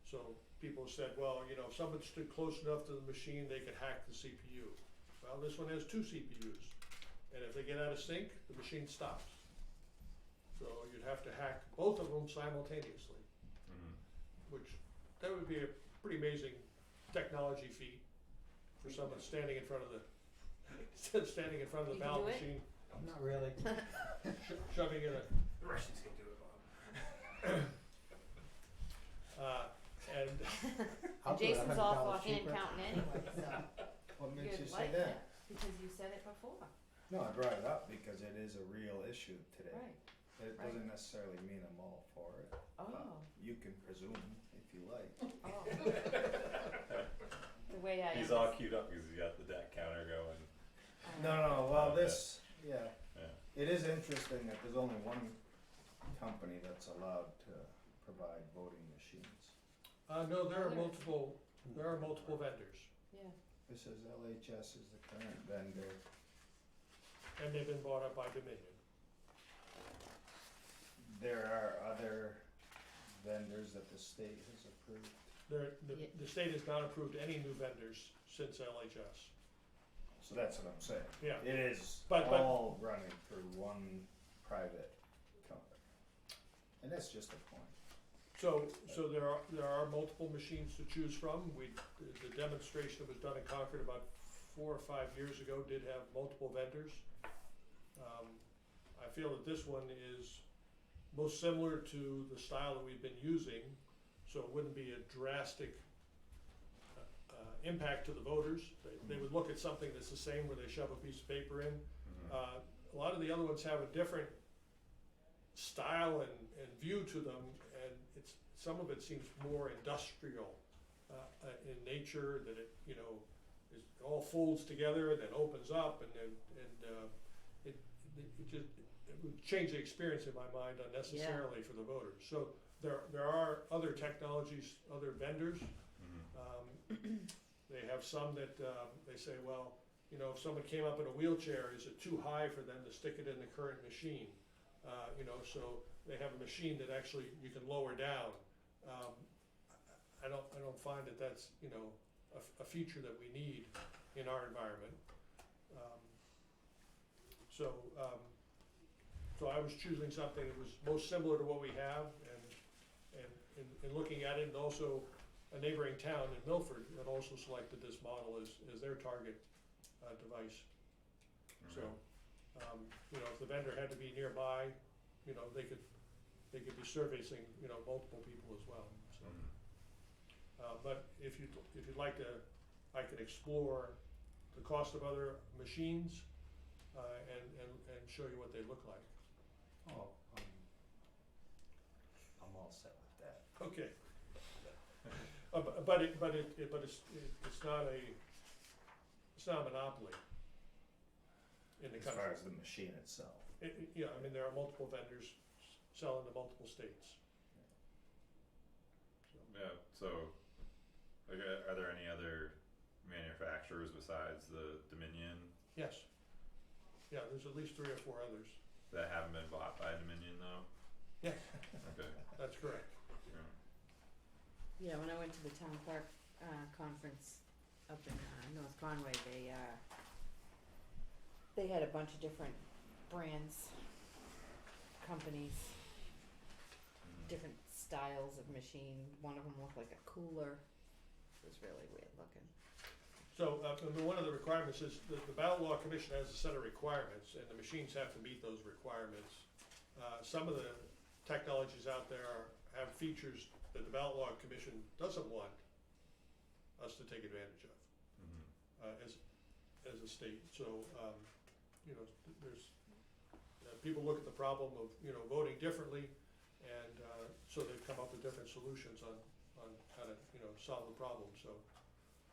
So people said, well, you know, if someone stood close enough to the machine, they could hack the CPU. Well, this one has 2 CPUs, and if they get out of sync, the machine stops. So you'd have to hack both of them simultaneously, which that would be a pretty amazing technology feat for someone standing in front of the You can ballot do it? machine, Not really. shoving in a The Russians can do it, Bob. and I'll do it Jason's all for $100 hand cheaper. counting anyway, so What makes you you'd say like that? because you said it before, No, I brought it up because it is a real issue today. right? It Right. doesn't necessarily mean I'm all for it. Oh, You can presume if you like. oh. The way I. He's all queued up because he's got the deck counter going. No, well, this, yeah, Yeah. it is interesting that there's only one company that's allowed to provide voting machines. No, there are Other- multiple vendors, Yeah, This says LHS is the current vendor. and they've been bought up by Dominion. There are other vendors that the state has approved. Yeah. The state has not approved any new vendors since LHS. So that's what I'm saying. Yeah, It is But- all running through one private company. And that's just a point. so there are multiple machines to choose from. The demonstration that was done in Concord about 4 or 5 years ago did have multiple vendors. I feel that this one is most similar to the style that we've been using, so it wouldn't be a drastic impact to the voters. They would look at something that's the same where they shove a piece of paper in. A lot of the other ones have a different style and view to them, and some of it seems more industrial in nature, that it, you know, it all folds together and then opens up, and it would change the experience in my mind unnecessarily for the voters. So there are other technologies, other vendors. They have some that they say, well, you know, if someone came up in a wheelchair, is it too high for them to stick it in the current machine? You know, so they have a machine that actually you can lower down. I don't find that that's, you know, a feature that we need in our environment. So I was choosing something that was most similar to what we have, and looking at it, and also a neighboring town in Milford had also selected this model as their target device. So, you know, if the vendor had to be nearby, you know, they could be servicing, you know, multiple people as well, so. But if you'd like to, I could explore the cost of other machines, and show you what they look like. Oh, I'm all set with that. Okay. It's not a monopoly in the As country. far as the machine itself. Yeah, I mean, there are multiple vendors selling to multiple states. Yeah, so, like, are there any other manufacturers besides the Dominion Yes. Yeah, there's at least 3 or 4 others. that haven't been bought by Dominion though? Yes, Okay, that's correct. yeah. Yeah, when I went to the town clerk, conference up in, North Conway, they had a bunch of different brands, companies, different styles of machine. One of them looked like a cooler. It was really weird looking. So, one of the requirements is the Ballot Law Commission has a set of requirements, and the machines have to meet those requirements. Some of the technologies out there have features that the Ballot Law Commission doesn't want us to take advantage of, as a state. So, you know, there's, people look at the problem of, you know, voting differently, and so they've come up with different solutions on how to, you know, solve the problem. So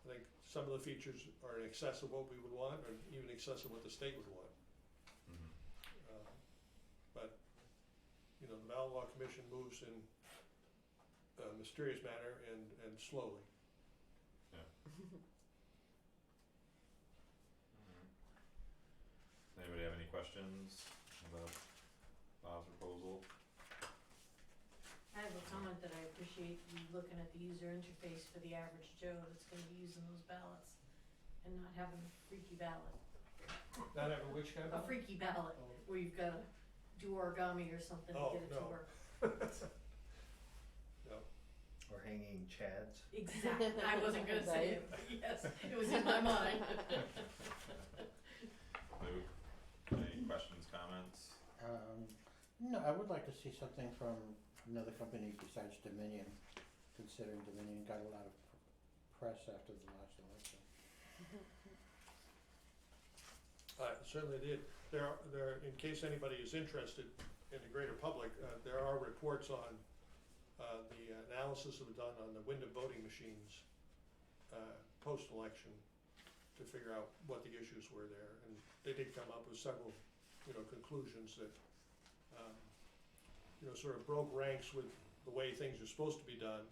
I think some of the features are in excess of what we would want, or even excess of what the state would want. But, you know, the Ballot Law Commission moves in a mysterious manner and slowly. Anybody have any questions about Bob's proposal? I have a comment that I appreciate you looking at the user interface for the average Joe that's gonna be using those ballots and not having a freaky ballot. Not having which kind A of? freaky ballot where you've gotta do origami or something to Oh, get it to no. work. No. Or hanging chads. Exactly, I wasn't gonna say it, but yes, it was in my mind. Luke, any questions, comments? No, I would like to see something from another company besides Dominion, considering Dominion got a lot of press after the last election. Certainly did. There, in case anybody is interested in the greater public, there are reports on the analysis that was done on the Wyndham voting machines post-election to figure out what the issues were there, and they did come up with several, you know, conclusions that, you know, sort of broke ranks with the way things are supposed to be done,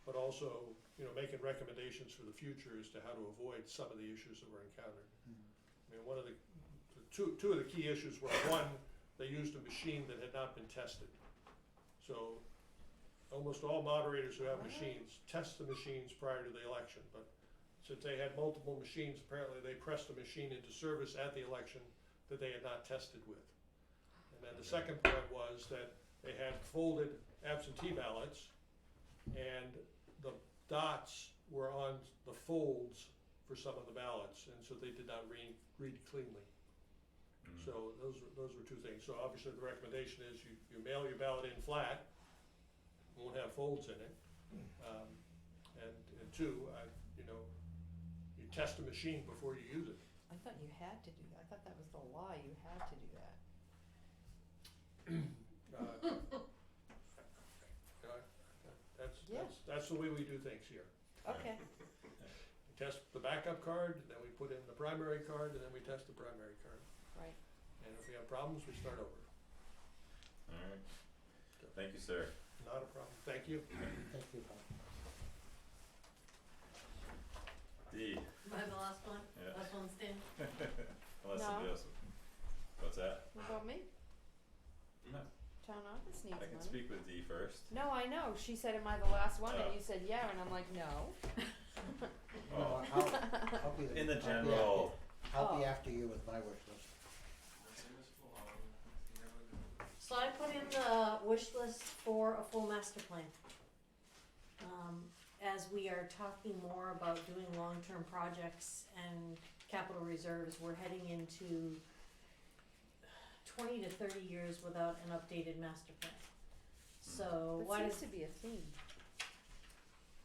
but also, you know, making recommendations for the future as to how to avoid some of the issues that were encountered. I mean, one of the two of the key issues were, one, they used a machine that had not been tested. So almost all moderators who have machines test the machines prior to the election, but since they had multiple machines, apparently they pressed a machine into service at the election that they had not tested with. And then the second point was that they had folded absentee ballots, and the dots were on the folds for some of the ballots, and so they did not read cleanly. So those were two things. So obviously the recommendation is you mail your ballot in flat, won't have folds in it, and two, you know, you test the machine before you use it. I thought you had to do that. I thought that was the law. You had to do that. That's the way we do things here. Okay. We test the backup card, and then we put in the primary card, and then we test the primary card. Right. And if we have problems, we start over. Alright, thank you, sir. Not a problem. Thank you. Thank you, Bob. D. Am I the last one? Yeah. Last one stand? Unless No. somebody else. What's that? What about me? No, Town office needs I can money. speak with D first. No, I know. She said, "Am I the last one?" Oh. And you said, "Yeah," and I'm like, "No." Oh, I'll be in the I'll be general, I'll be Oh. after you with my wish list. So I put in the wish list for a full master plan. as we are talking more about doing long-term projects and capital reserves, we're heading into 20 to 30 years without an updated master plan. So That why seems does, to be a theme.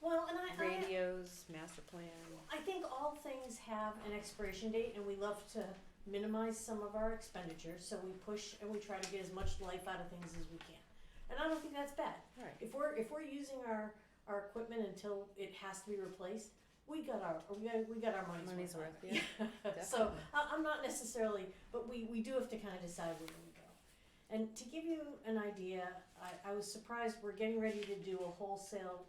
well, and I Radios, master plan. I think all things have an expiration date, and we love to minimize some of our expenditures, so we push and we try to get as much life out of things as we can. And I don't think that's bad. Right. If we're using our equipment until it has to be replaced, we got our money's worth. Yeah. So I'm not necessarily, but we do have to kind of decide where we go. And to give you an idea, I was surprised we're getting ready to do a wholesale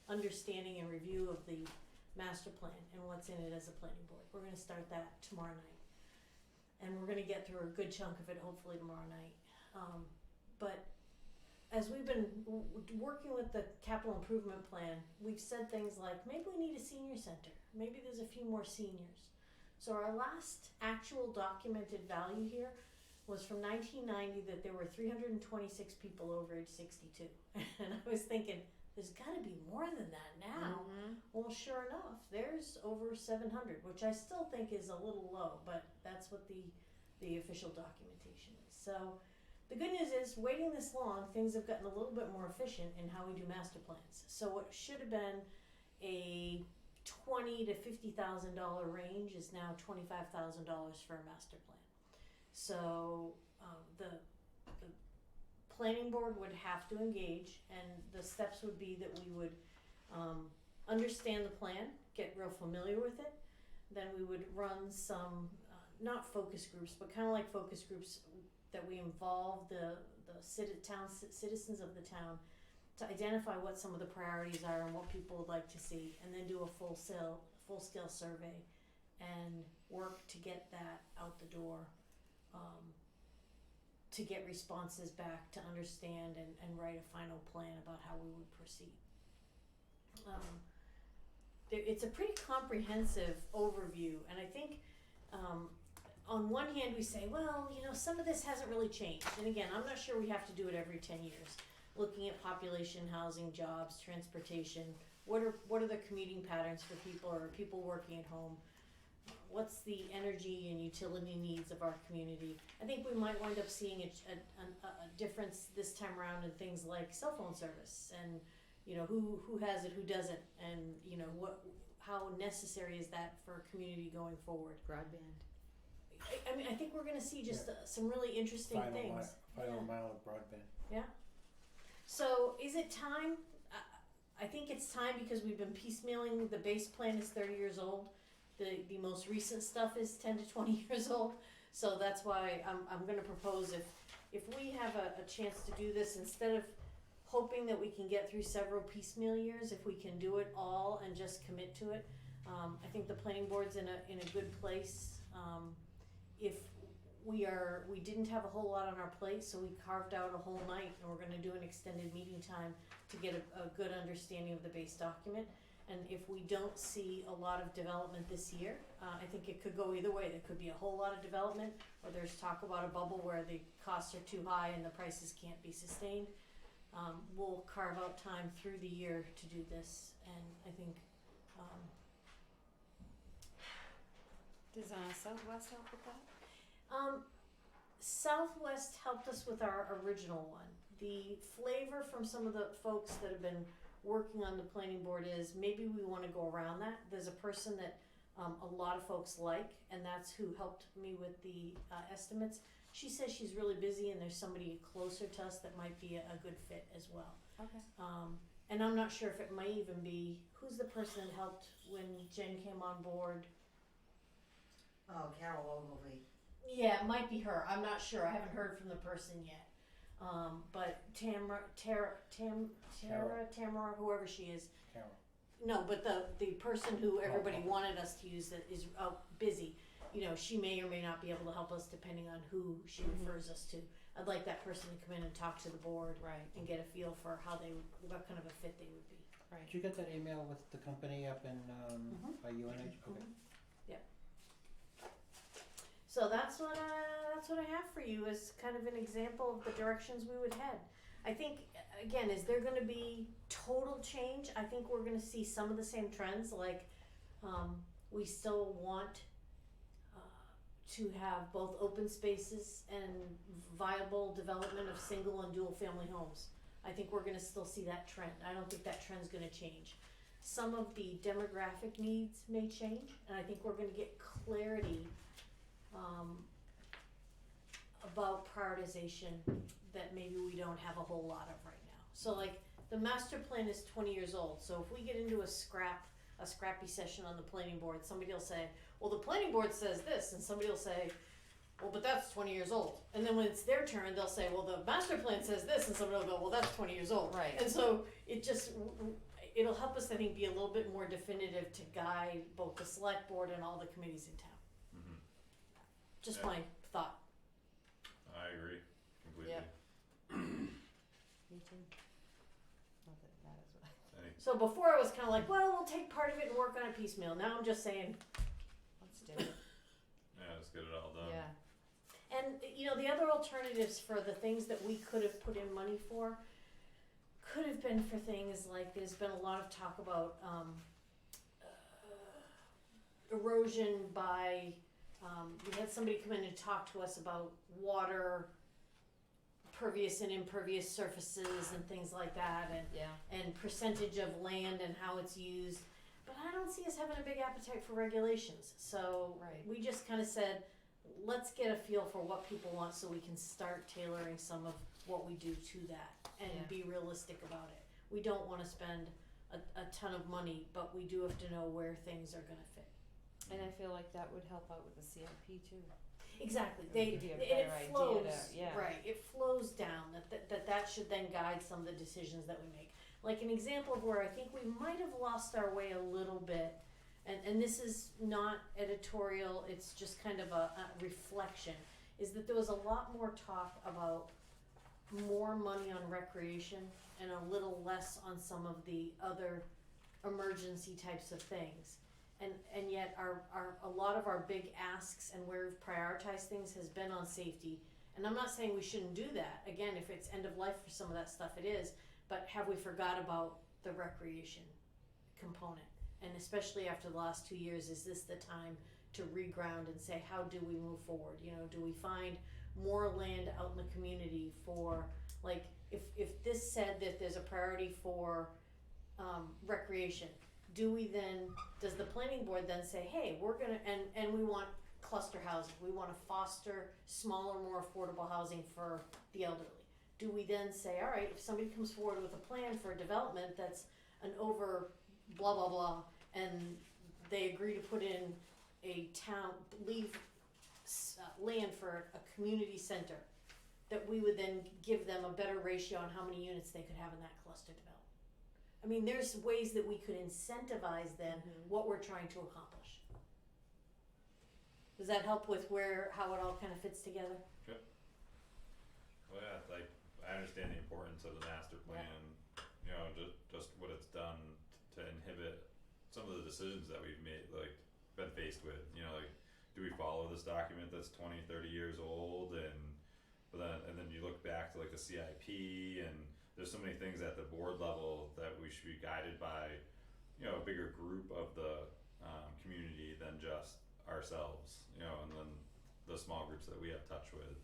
understanding and review of the master plan and what's in it as a planning board. We're going to start that tomorrow night, and we're going to get through a good chunk of it hopefully tomorrow night. But as we've been working with the capital improvement plan, we've said things like, maybe we need a senior center. Maybe there's a few more seniors. So our last actual documented value here was from 1990 that there were 326 people over age 62. And I was thinking, there's got to be more than that now. Mm-hmm. Well, sure enough, there's over 700, which I still think is a little low, but that's what the official documentation is. So the good news is, waiting this long, things have gotten a little bit more efficient in how we do master plans. So what should have been a $20,000 to $50,000 range is now $25,000 for a master plan. So the planning board would have to engage, and the steps would be that we would understand the plan, get real familiar with it. Then we would run some, not focus groups, but kind of like focus groups that we involve the citizens of the town to identify what some of the priorities are and what people would like to see, and then do a full-scale survey and work to get that out the door, to get responses back, to understand and write a final plan about how we would proceed. It's a pretty comprehensive overview, and I think on one hand we say, well, you know, some of this hasn't really changed, and again, I'm not sure we have to do it every 10 years. Looking at population, housing, jobs, transportation, what are the commuting patterns for people, or people working at home? What's the energy and utility needs of our community? I think we might wind up seeing a difference this time around in things like cell phone service, and you know, who has it, who doesn't, and you know, how necessary is that for a community going forward? Broadband. I mean, I think we're going to see just some really interesting things. Final mile of broadband. Yeah. So is it time? I think it's time, because we've been piecemealing. The base plan is 30 years old. The most recent stuff is 10 to 20 years old. So that's why I'm going to propose, if we have a chance to do this, instead of hoping that we can get through several piecemeal years, if we can do it all and just commit to it, I think the planning board's in a good place. If we didn't have a whole lot on our plate, so we carved out a whole night, and we're going to do an extended meeting time to get a good understanding of the base document. And if we don't see a lot of development this year, I think it could go either way. There could be a whole lot of development, or there's talk about a bubble where the costs are too high and the prices can't be sustained. We'll carve out time through the year to do this, and I think Does Southwest help with that? Southwest helped us with our original one. The flavor from some of the folks that have been working on the planning board is, maybe we want to go around that. There's a person that a lot of folks like, and that's who helped me with the estimates. She says she's really busy, and there's somebody closer to us that might be a good fit as well. Okay. And I'm not sure if it might even be, who's the person that helped when Jen came on board? Oh, Carol Ogilvy. Yeah, it might be her. I'm not sure. I haven't heard from the person yet. But Tamara, whoever she is. Carol. No, but the person who everybody wanted us to use that is busy. You know, she may or may not be able to help us depending on who she refers us to. I'd like that person to come in and talk to the board, Right. and get a feel for what kind of a fit they would be. Right. Did you get that email with the company up in by UNH? Okay. So that's what I have for you, as kind of an example of the directions we would head. I think, again, is there gonna be total change? I think we're gonna see some of the same trends, like, we still want to have both open spaces and viable development of single and dual family homes. I think we're gonna still see that trend. I don't think that trend's gonna change. Some of the demographic needs may change, and I think we're gonna get clarity about prioritization that maybe we don't have a whole lot of right now. So like, the master plan is 20 years old, so if we get into a scrappy session on the planning board, somebody will say, well, the planning board says this, and somebody will say, well, but that's 20 years old. And then when it's their turn, they'll say, well, the master plan says this, and somebody will go, well, that's 20 years old. Right. And so it just, it'll help us, I think, be a little bit more definitive to guide both the select board and all the committees in town. Mm-hmm. Just Yeah. my thought. I agree completely. Yeah. Me too. Not that it matters what I Any, So before I was kind of like, well, we'll take part of it and work on it piecemeal. Now I'm just saying, let's do it. yeah, let's get it all done. Yeah. and you know, the other alternatives for the things that we could have put in money for could have been for things like, there's been a lot of talk about erosion by, we had somebody come in and talk to us about water, pervious and impervious surfaces and things like that, and percentage of land and how it's used. But I don't see us having a big appetite for regulations. So Right. we just kind of said, let's get a feel for what people want so we can start tailoring some of what we do to that and Yeah. be realistic about it. We don't want to spend a ton of money, but we do have to know where things are going to fit. And I feel like that would help out with the CIP too. Exactly. It would They give you a it better idea flows to- yeah. right. It flows down. That should then guide some of the decisions that we make. Like an example of where I think we might have lost our way a little bit, and this is not editorial. It's just kind of a reflection. Is that there was a lot more talk about more money on recreation and a little less on some of the other emergency types of things. And yet a lot of our big asks and where we've prioritized things has been on safety. And I'm not saying we shouldn't do that. Again, if it's end of life for some of that stuff, it is. But have we forgot about the recreation component? And especially after the last 2 years, is this the time to reground and say, how do we move forward? You know, do we find more land out in the community for, like, if this said that there's a priority for recreation, does the planning board then say, hey, we're gonna, and we want cluster housing, we wanna foster smaller, more affordable housing for the elderly. Do we then say, all right, if somebody comes forward with a plan for a development that's an over blah, blah, blah, and they agree to put in a town, leave land for a community center, that we would then give them a better ratio on how many units they could have in that cluster development. I mean, there's ways that we could incentivize then what we're trying to accomplish. Does that help with how it all kind of fits together? Well, yeah, like, I understand the importance of the master plan, you know, just what it's done to inhibit some of the decisions that we've made, like, been faced with, you know, like, do we follow this document that's 20, 30 years old, and then you look back to like the CIP, and there's so many things at the board level that we should be guided by, you know, a bigger group of the community than just ourselves, you know, and then the small groups that we have touch with.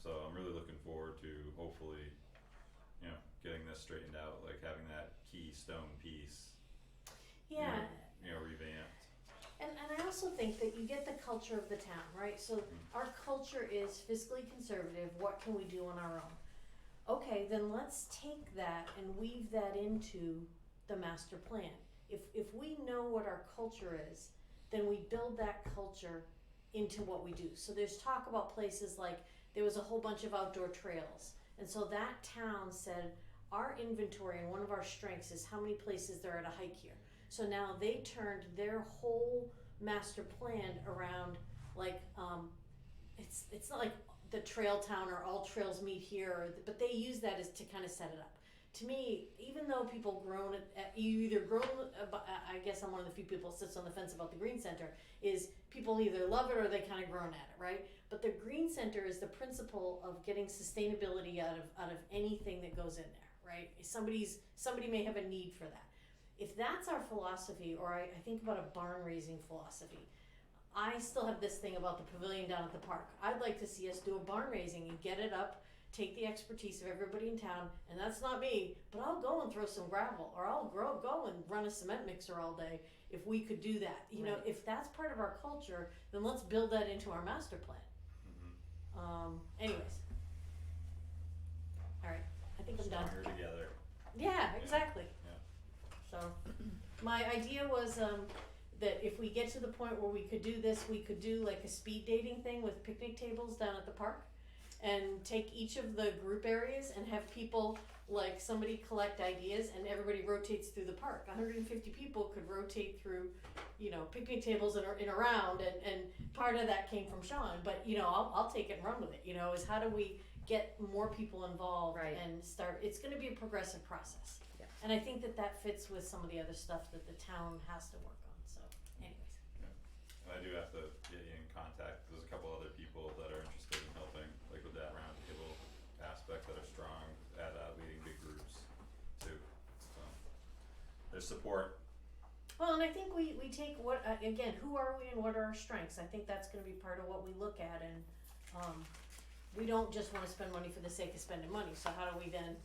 So I'm really looking forward to hopefully, you know, getting this straightened out, like having that keystone piece, Yeah. you know, revamped. And I also think that you get the culture of the town, right? So our culture is fiscally conservative. What can we do on our own? Okay, then let's take that and weave that into the master plan. If we know what our culture is, then we build that culture into what we do. So there's talk about places like, there was a whole bunch of outdoor trails. And so that town said, our inventory and one of our strengths is how many places there are to hike here. So now they turned their whole master plan around, like, it's not like the trail town or all trails meet here, but they use that as to kind of set it up. to me, even though people groan you either groan, I guess I'm one of the few people that sits on the fence about the green center, is people either love it or they kind of groan at it, right? But the green center is the principle of getting sustainability out of anything that goes in there, right? Somebody may have a need for that. If that's our philosophy, or I think about a barn raising philosophy, I still have this thing about the pavilion down at the park. I'd like to see us do a barn raising and get it up, take the expertise of everybody in town, and that's not me, but I'll go and throw some gravel, or I'll go and run a cement mixer all day if we could do that. You know, Right. if that's part of our culture, then let's build that into our master plan. Anyways. All right, I think I'm done. Stronger together. Yeah, exactly. Yeah. So, my idea was that if we get to the point where we could do this, we could do like a speed dating thing with picnic tables down at the park, and take each of the group areas and have people, like somebody collect ideas and everybody rotates through the park. 150 people could rotate through, you know, picnic tables in a round, and part of that came from Sean, but you know, I'll take it and run with it, you know, is how do we get more people involved Right. and start, it's gonna be a progressive process. Yeah. And I think that fits with some of the other stuff that the town has to work on, so anyways. And I do have to get you in contact, there's a couple other people that are interested in helping, like with that roundtable aspect, that are strong at leading big groups too, so. There's support. Well, and I think we take what, again, who are we and what are our strengths? I think that's gonna be part of what we look at, and, we don't just wanna spend money for the sake of spending money, so how do we then,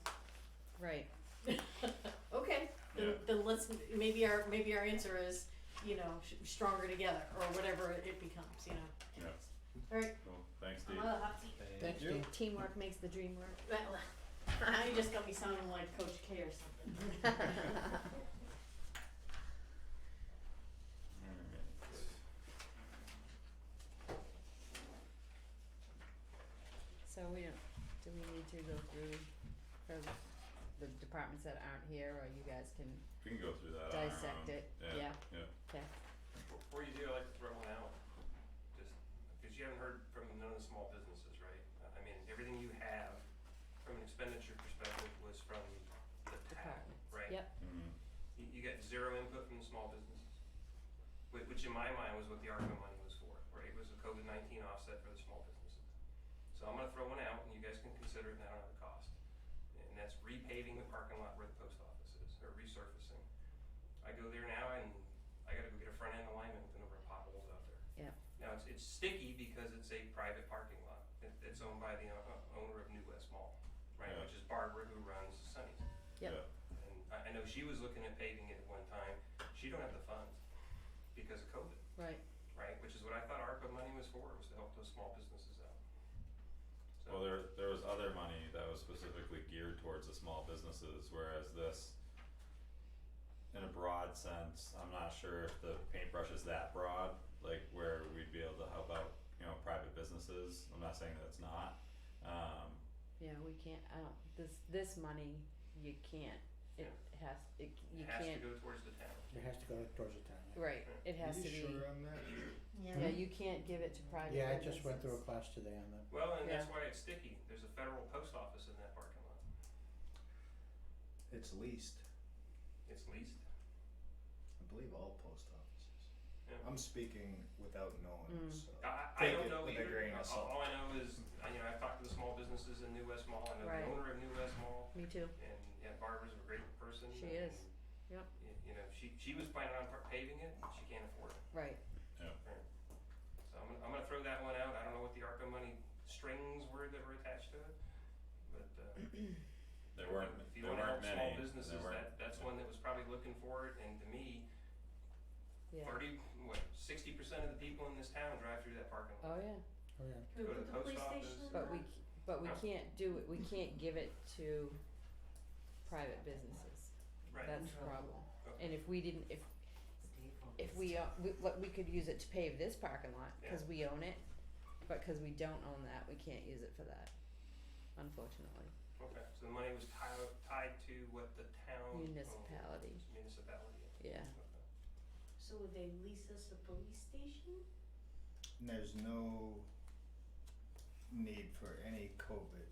Right. okay, Yeah. then let's, maybe our answer is, you know, stronger together, or whatever it becomes, you know. Yeah. Anyways. Alright, Cool, thanks Steve. I'm on the hot seat. Thanks, you. Steve. Teamwork makes the dream work. Well, you just got me sounding like Coach K or something. So do we need to go through for the departments that aren't here, or you guys can We can go through that on our dissect own. it? Yeah. Okay. Before you do, I'd like to throw one out, just, cause you haven't heard from none of the small businesses, right? I mean, everything you have from an expenditure perspective was from the town, Departments. right? Yep. Mhm. You got zero input from the small businesses, which in my mind was what the ARPA money was for, right? It was a COVID-19 offset for the small businesses. So I'm gonna throw one out, and you guys can consider it, and I don't have a cost. And that's repaving the parking lot where the post office is, or resurfacing. I go there now, and I gotta go get a front end alignment with a number of potholes out there. Yep. Now, it's sticky because it's a private parking lot. It's owned by the owner of New West Mall, right? Yeah. Which is Barbara, who runs Sunny's. Yep. Yeah. And I know she was looking at paving it at one time. She don't have the funds because of COVID, Right. right? Which is what I thought ARPA money was for, was to help those small businesses out. So, Well, there was other money that was specifically geared towards the small businesses, whereas this, in a broad sense, I'm not sure if the paintbrush is that broad, like where we'd be able to help out, you know, private businesses. I'm not saying that it's not. Yeah, we can't, I don't, this money, you can't, you it has can't, to go towards the town. It has to go towards the town, yeah. right, it has to be, Are you sure on that? yeah, you can't give it to private Yeah, I businesses. just went through a class today on that. Well, and that's Yeah. why it's sticky. There's a federal post office in that parking lot. It's leased, It's leased. I believe all post offices. Yeah. I'm speaking without knowing, so. I Take don't it know with a either. grain of salt. All I know is, you know, I've talked to the small businesses in New West Mall. I know Right. the owner of New West Mall, Me too, and yeah, Barbara's a great person. She and, is. Yep. You know, she was planning on paving it, and she can't afford it. right, So I'm gonna throw that one out. I don't know what the ARPA money strings were that were attached to it, but There weren't if you there wanna help weren't many. small businesses, There weren't- that's one that was probably looking for it. And to me, yeah, 60% of the people in this town drive through that parking lot. oh yeah, Oh, yeah. Can we Go to put the the post police office. station in but that? but we Huh? can't do it, we can't give it to private businesses, Right. that's the problem. Okay. And if we didn't, if we could use it to pave this parking lot, cause we own it, but cause we don't own that, we can't use it for that, unfortunately. Okay, so the money was tied to what the town owns. Municipality. Municipality. Yeah. Okay. So would they lease us a police station? And there's no need for any COVID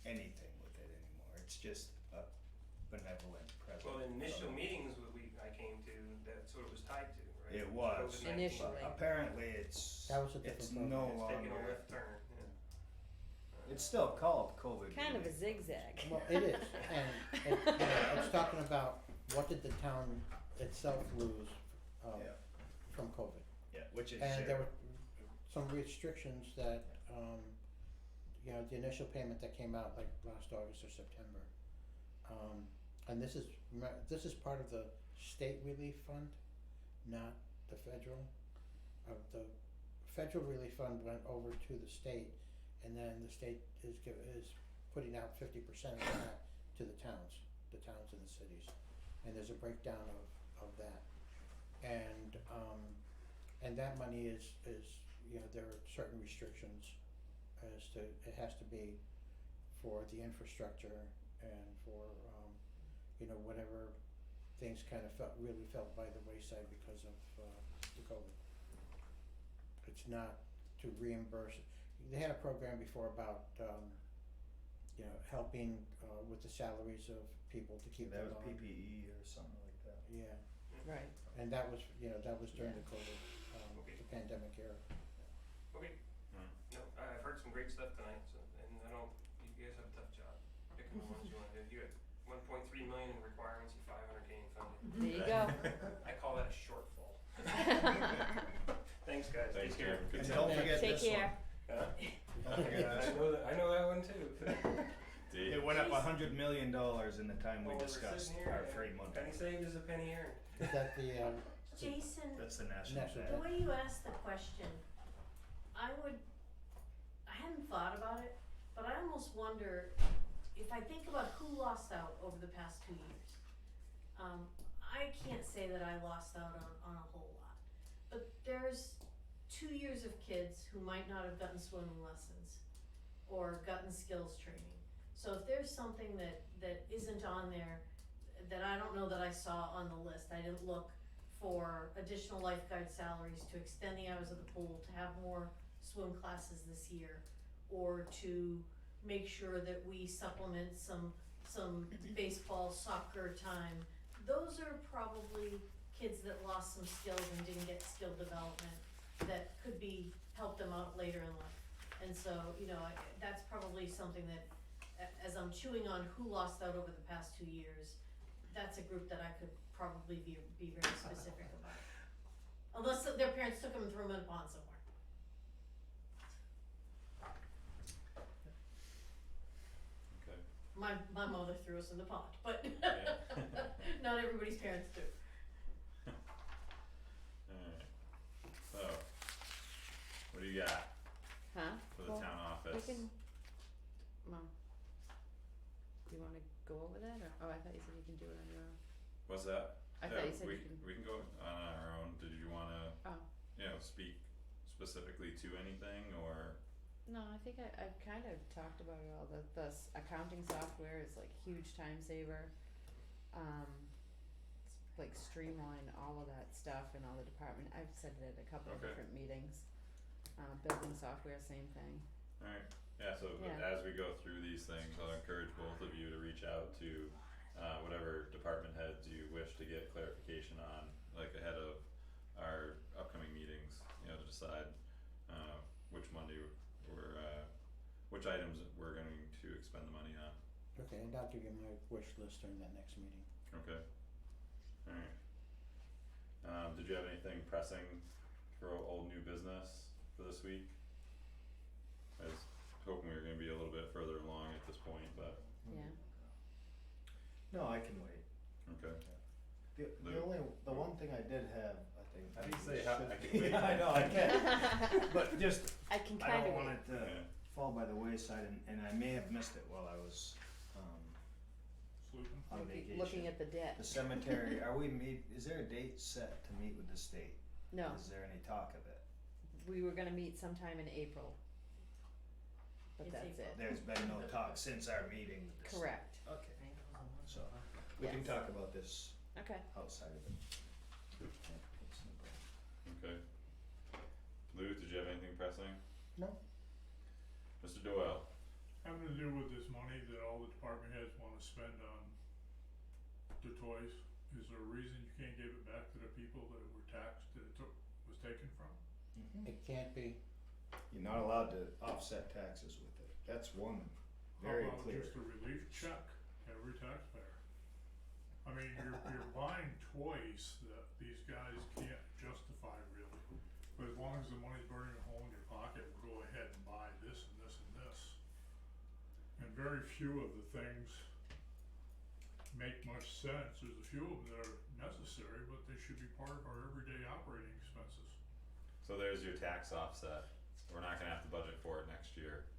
anything with it anymore. It's it's just a benevolent present. Well, in initial from- meetings I came to, that's what it was tied to, right? It was. COVID-19. Initially. But apparently it's, That was a different it's program. no It's taken a longer, left turn, yeah. it's still called COVID Kind of a relief. zigzag. Well, it is, and it's talking about what did the town itself lose, Yeah, from COVID. yeah, which is And there zero. were some restrictions that, the initial payment that came out like last August or September. And this is part of the state relief fund, not the federal. The federal relief fund went over to the state, and then the state is putting out 50% of that to the towns and the cities. And there's a breakdown of that. And that money is, there are certain restrictions as to, it has to be for the infrastructure and for, whatever things kind of really felt by the wayside because of, the COVID. It's not to reimburse, they had a program before about, helping, with the salaries of people to keep That them was going. PPE or something like that. Yeah, Right. and that was during the COVID, Okay. the pandemic era. Okay, Hmm. no, I've heard some great stuff tonight, so, and you guys have a tough job picking the ones you wanna do. You got 1.3 million in requirements, you 500K in funding. There you go. I call that a shortfall. Thanks, guys. Thanks, Take care. Jim. Good And seeing don't you. forget Take this one. care. Don't forget this one. I know that one too. Dave. It went up $100 million in the time we While we're discussed sitting here, our free money. Penny saved is a penny earned. Is that the, Jason, That's the national National debt. the way you asked the question, I hadn't thought about it, but I almost wonder if I think about who lost out over the past 2 years. I can't say that I lost out on a whole lot, but there's 2 years of kids who might not have gotten swimming lessons or gotten skills training. So if there's something that isn't on there that I don't know that I saw on the list, I didn't look for additional lifeguard salaries to extend the hours of the pool, to have more swim classes this year, or to make sure that we supplement some baseball, soccer time. Those are probably kids that lost some skills and didn't get skill development that could be, help them out later in life. And so, that's probably something that, as I'm chewing on who lost out over the past 2 years, that's a group that I could probably be very specific about. Unless their parents took them and threw them in a pond somewhere. Okay. My mother threw us in the pond, but Yeah. not everybody's parents do. Alright, so, what do you got Huh? for the Well, town office? We can, well, do you wanna go over that, or, oh, I thought you said you can do it on your own. What's that? I Yeah, thought you said we, you can, we can go on our own. Did you wanna, oh, speak specifically to anything, or? no, I think I've kind of talked about it all, accounting software is like huge time saver. It's like streamline all of that stuff in all the department, I've said it at a couple of Okay. different meetings. Building software, same thing. Alright, yeah, so Yeah. as we go through these things, I'll encourage both of you to reach out to whatever department heads you wish to get clarification on, like ahead of our upcoming meetings, to decide which money which items we're going to expend the money on. okay, and I'll give you my wish list during that next meeting. Okay. Alright. Did you have anything pressing for old new business for this week? I was hoping we were gonna be a little bit further along at this point, but, Yeah, No, I can wait. okay. The one thing I did have, I think. How do you say we how- should- I can wait? Yeah, I know, I can, but just, I can I kinda don't wait. want it to Yeah. fall by the wayside, and I may have missed it while I was, on vacation. Looking at the debt, The cemetery, is there a date set to meet with the state? no, Is there any talk of it? we were gonna meet sometime in April. But It's that's April. it, There's been no talk since our meeting with the state? correct, Okay, so, we can Yes. talk about this okay. outside of it. It's no problem. Okay. Lou, did you have anything pressing? No. Mr. Doyle? Have something to do with this money that all the department heads wanna spend on the toys? Is there a reason you can't give it back to the people that were taxed, that it was taken from? It can't be. You're not allowed to offset taxes with it. That's one very How about clear. just a relief check, every taxpayer? I mean, you're buying toys that these guys can't justify really, but as long as the money's burning a hole in your pocket, we'll go ahead and buy this and this and this. And very few of the things make much sense. There's a few of them that are necessary, but they should be part of our everyday operating expenses. So there's your tax offset. We're not gonna have to budget for it next year.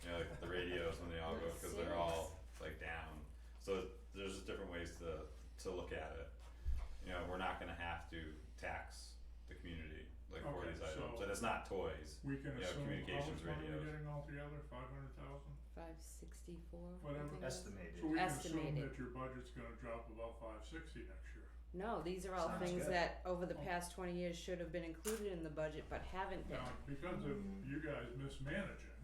You know, like the radios when they all go, cause they're all like down. So there's just different ways to look at it. You know, we're not gonna have to tax the community like for Okay, these items, so and it's not toys. We can Yeah, assume, how communications much money are we radios. getting altogether, 500,000? 564, Whatever. I think it was. Estimated. So we can assume Estimated. that your budget's gonna drop about 560 next year. No, these are all Sounds things good. that over the past 20 years should have been included in the budget but haven't been. Now, because of you guys mismanaging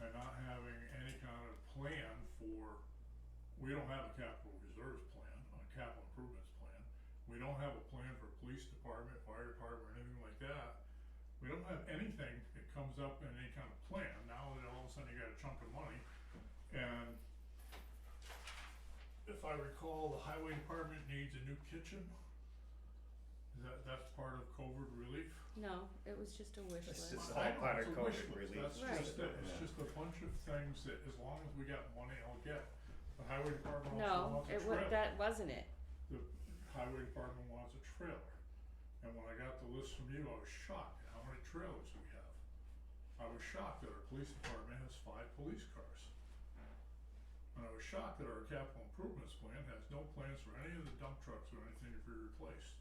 and not having any kind of plan for, we don't have a capital reserves plan, a capital improvements plan. We don't have a plan for police department, fire department, or anything like that. We don't have anything that comes up in any kind of plan. Now that all of a sudden you got a chunk of money, and if I recall, the highway department needs a new kitchen. That's part of COVID relief. No, it was just a wish It's list. just all part of It's a wish COVID list. relief. That's Right. just it. It's Yeah. just a bunch of things that as long as we got money, I'll get. The highway department also No, wants a it trailer. that wasn't it. The highway department wants a trailer. And when I got the list from you, I was shocked at how many trailers we have. I was shocked that our police department has 5 police cars. And I was shocked that our capital improvements plan has no plans for any of the dump trucks or anything to be replaced.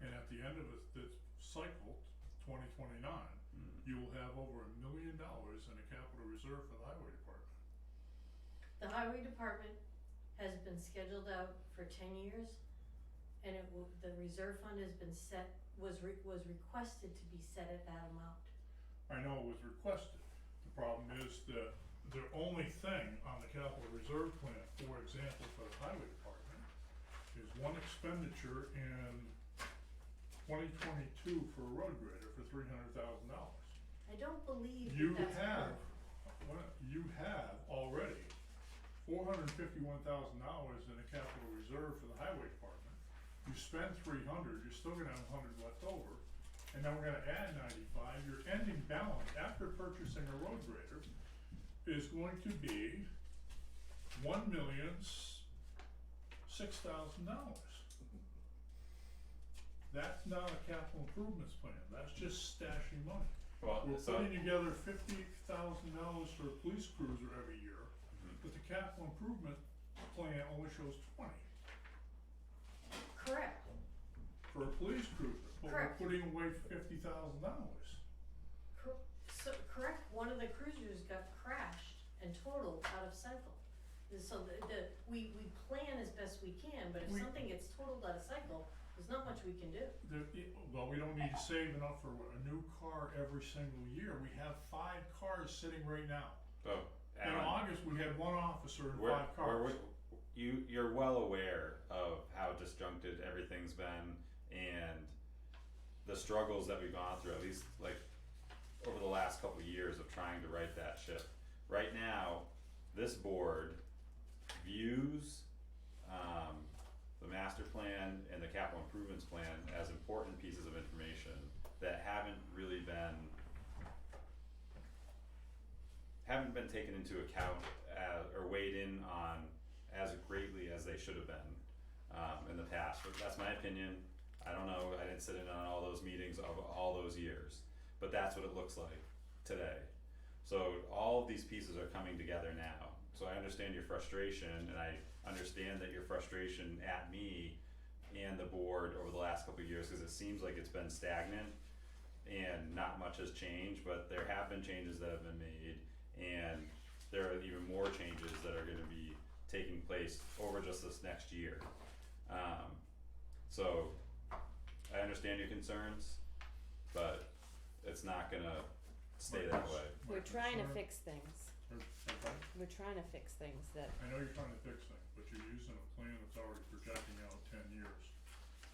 And at the end of this cycle, 2029, you will have over $1 million in a capital reserve for the highway department. The highway department has been scheduled out for 10 years, and the reserve fund has been set, was requested to be set at that amount. I know it was requested. The problem is that the only thing on the capital reserve plan, for example, for the highway department, is one expenditure in 2022 for a road grader for $300,000. I don't believe You that's have, you have already $451,000 in a capital reserve for the highway department. You spend 300, you're still gonna have 100 left over, and then we're gonna add 95. Your ending balance after purchasing a road grader is going to be $1,006,000. That's not a capital improvements plan, that's just stashing money. Well, We're so putting together $50,000 for a police cruiser every year, but the capital improvement plan only shows 20 correct. for a police cruiser, but we're Correct. putting away $50,000. Correct, one of the cruisers got crashed and totaled out of cycle. So we plan as best we can, but if We- something gets totaled out of cycle, there's not much we can do. Well, we don't need to save enough for a new car every single year. We have 5 cars sitting right now. oh, In Alan, August, we had 1 officer and we're- 5 cars. you're well aware of how disjuncted everything's been and the struggles that we've gone through, at least like over the last couple of years of trying to right that ship. Right now, this board views the master plan and the capital improvements plan as important pieces of information that haven't been taken into account or weighed in on as greatly as they should have been in the past. But that's my opinion. I don't know, I didn't sit in on all those meetings of all those years, but that's what it looks like today. So all of these pieces are coming together now. So I understand your frustration, and I understand that your frustration at me and the board over the last couple of years, cause it seems like it's been stagnant and not much has changed, but there have been changes that have been made, and there are even more changes that are gonna be taking place over just this next year. So I understand your concerns, but it's not gonna stay that way. My We're trying to concern- fix things. Okay. we're trying to fix things that, I know you're trying to fix things, but you're using a plan that's already projecting out 10 years.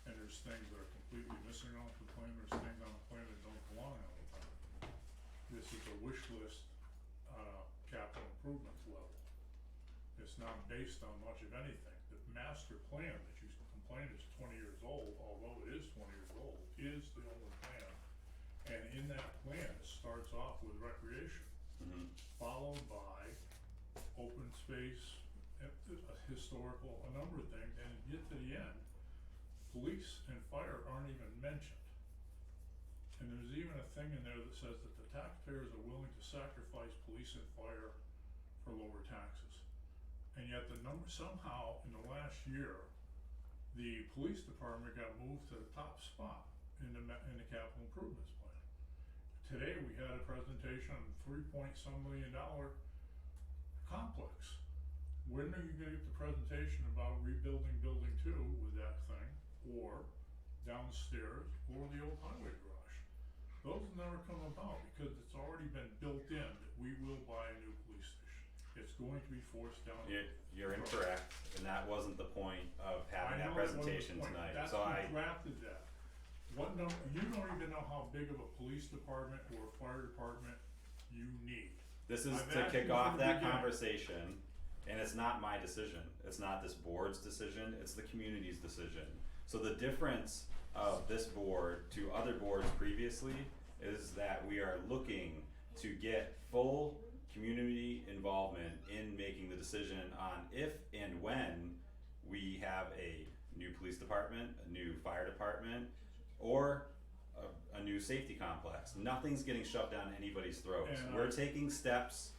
And there's things that are completely missing off the plan, there's things on the plan that don't belong on the plan. This is a wish list on a capital improvements level. It's not based on much of anything. The master plan that you complain is 20 years old, although it is 20 years old, is the only plan. And in that plan, it starts off with recreation, followed by open space, historical, a number of things, and you get to the end, police and fire aren't even mentioned. And there's even a thing in there that says that the taxpayers are willing to sacrifice police and fire for lower taxes. And yet the number, somehow in the last year, the police department got moved to the top spot in the capital improvements plan. Today we had a presentation on $3.some million complex. When are you gonna get the presentation about rebuilding building 2 with that thing, or downstairs, or the old highway garage? Those never come about because it's already been built in that we will buy a new police station. It's going to be forced down. You're incorrect, and that wasn't the point of having that I know it wasn't the presentation point. tonight, That's so who drafted that. What number, you don't even know how big of a police department or fire department you need. this is I've to asked kick you off from the that beginning. conversation, and it's not my decision, it's not this board's decision, it's the community's decision. So the difference of this board to other boards previously is that we are looking to get full community involvement in making the decision on if and when we have a new police department, a new fire department, or a new safety complex. Nothing's getting shoved down anybody's throats. And, We're taking steps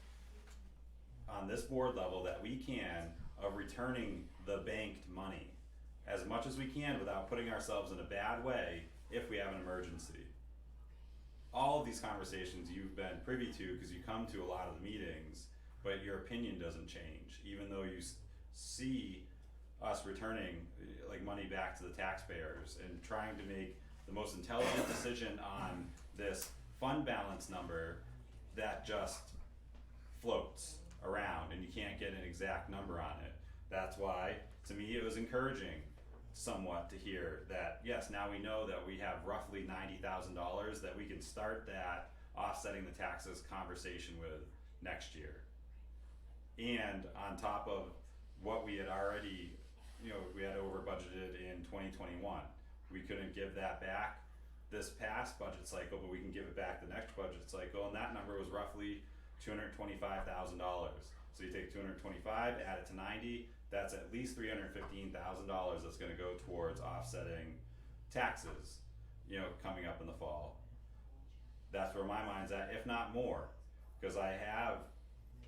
on this board level that we can of returning the banked money as much as we can without putting ourselves in a bad way if we have an emergency. All of these conversations you've been privy to because you come to a lot of the meetings, but your opinion doesn't change, even though you see us returning like money back to the taxpayers and trying to make the most intelligent decision on this fund balance number that just floats around and you can't get an exact number on it. That's why, to me, it was encouraging somewhat to hear that, yes, now we know that we have roughly $90,000 that we can start that offsetting the taxes conversation with next year. And on top of what we had already, we had over budgeted in 2021. We couldn't give that back this past budget cycle, but we can give it back the next budget cycle, and that number was roughly $225,000. So you take 225, add it to 90, that's at least $315,000 that's gonna go towards offsetting taxes, coming up in the fall. That's where my mind's at, if not more, because I have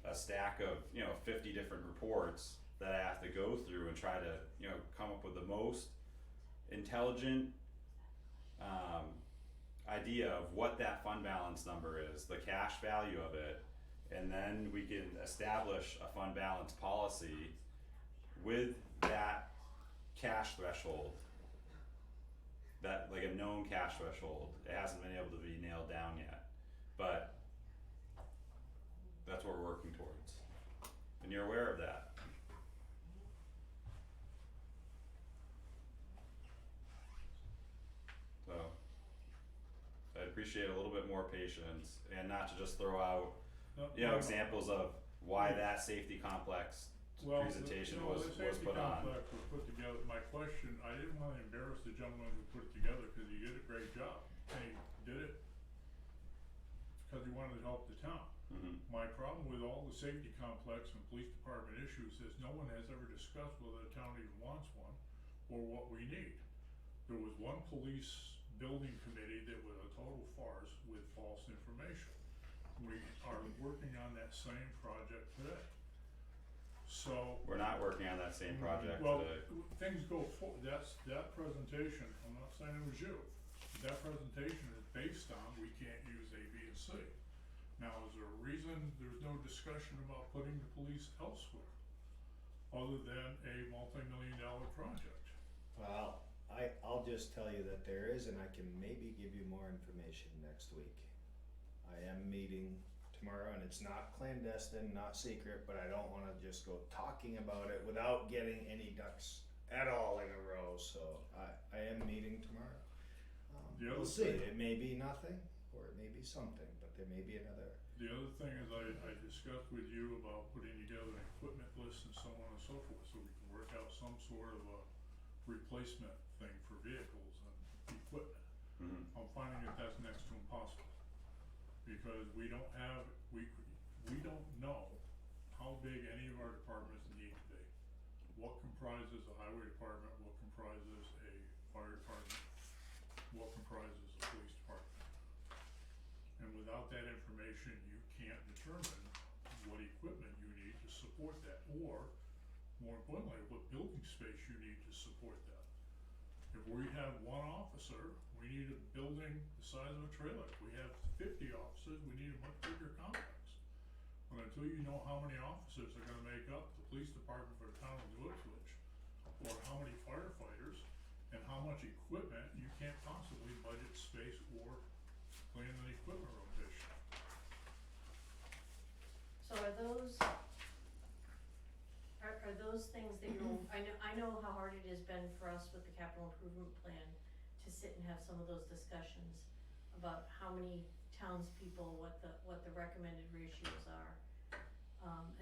a stack of, 50 different reports that I have to go through and try to, come up with the most intelligent idea of what that fund balance number is, the cash value of it, and then we can establish a fund balance policy with that cash threshold, that like a known cash threshold. It hasn't been able to be nailed down yet, but that's what we're working towards, and you're aware of that. So I'd appreciate a little bit more patience and not to just throw out, examples of why that safety complex presentation was put on. The safety complex was put together. My question, I didn't want to embarrass the gentleman who put it together because he did a great job. And he did it because he wanted to help the town. My problem with all the safety complex and police department issues is no one has ever discussed whether the town even wants one or what we need. There was one police building committee that was a total farce with false information. We are working on that same project today. So. We're not working on that same project Well, today. things go forward, that presentation, I'm not saying it was you, that presentation is based on we can't use A, B, and C. Now, is there a reason there's no discussion about putting the police elsewhere, other than a multi-million-dollar project? Well, I'll just tell you that there is, and I can maybe give you more information next week. I am meeting tomorrow, and it's not clandestine, not secret, but I don't wanna just go talking about it without getting any ducks at all in a row, so I am meeting tomorrow. The other We'll see, thing- it may be nothing, or it may be something, but there may be another. The other thing is I discussed with you about putting together an equipment list and so on and so forth, so we can work out some sort of a replacement thing for vehicles and equipment. Mm-hmm. I'm finding that that's next to impossible, because we don't know how big any of our departments need to be. What comprises a highway department, what comprises a fire department, what comprises a police department. And without that information, you can't determine what equipment you need to support that, or more importantly, what building space you need to support that. If we have one officer, we need a building the size of a trailer. If we have 50 officers, we need a much bigger complex. But until you know how many officers are gonna make up the police department for the town of New Ipswich, or how many firefighters, and how much equipment, you can't possibly budget space or plan an equipment rotation. So are those things that you'll, I know how hard it has been for us with the capital improvement plan to sit and have some of those discussions about how many townspeople, what the recommended ratios are.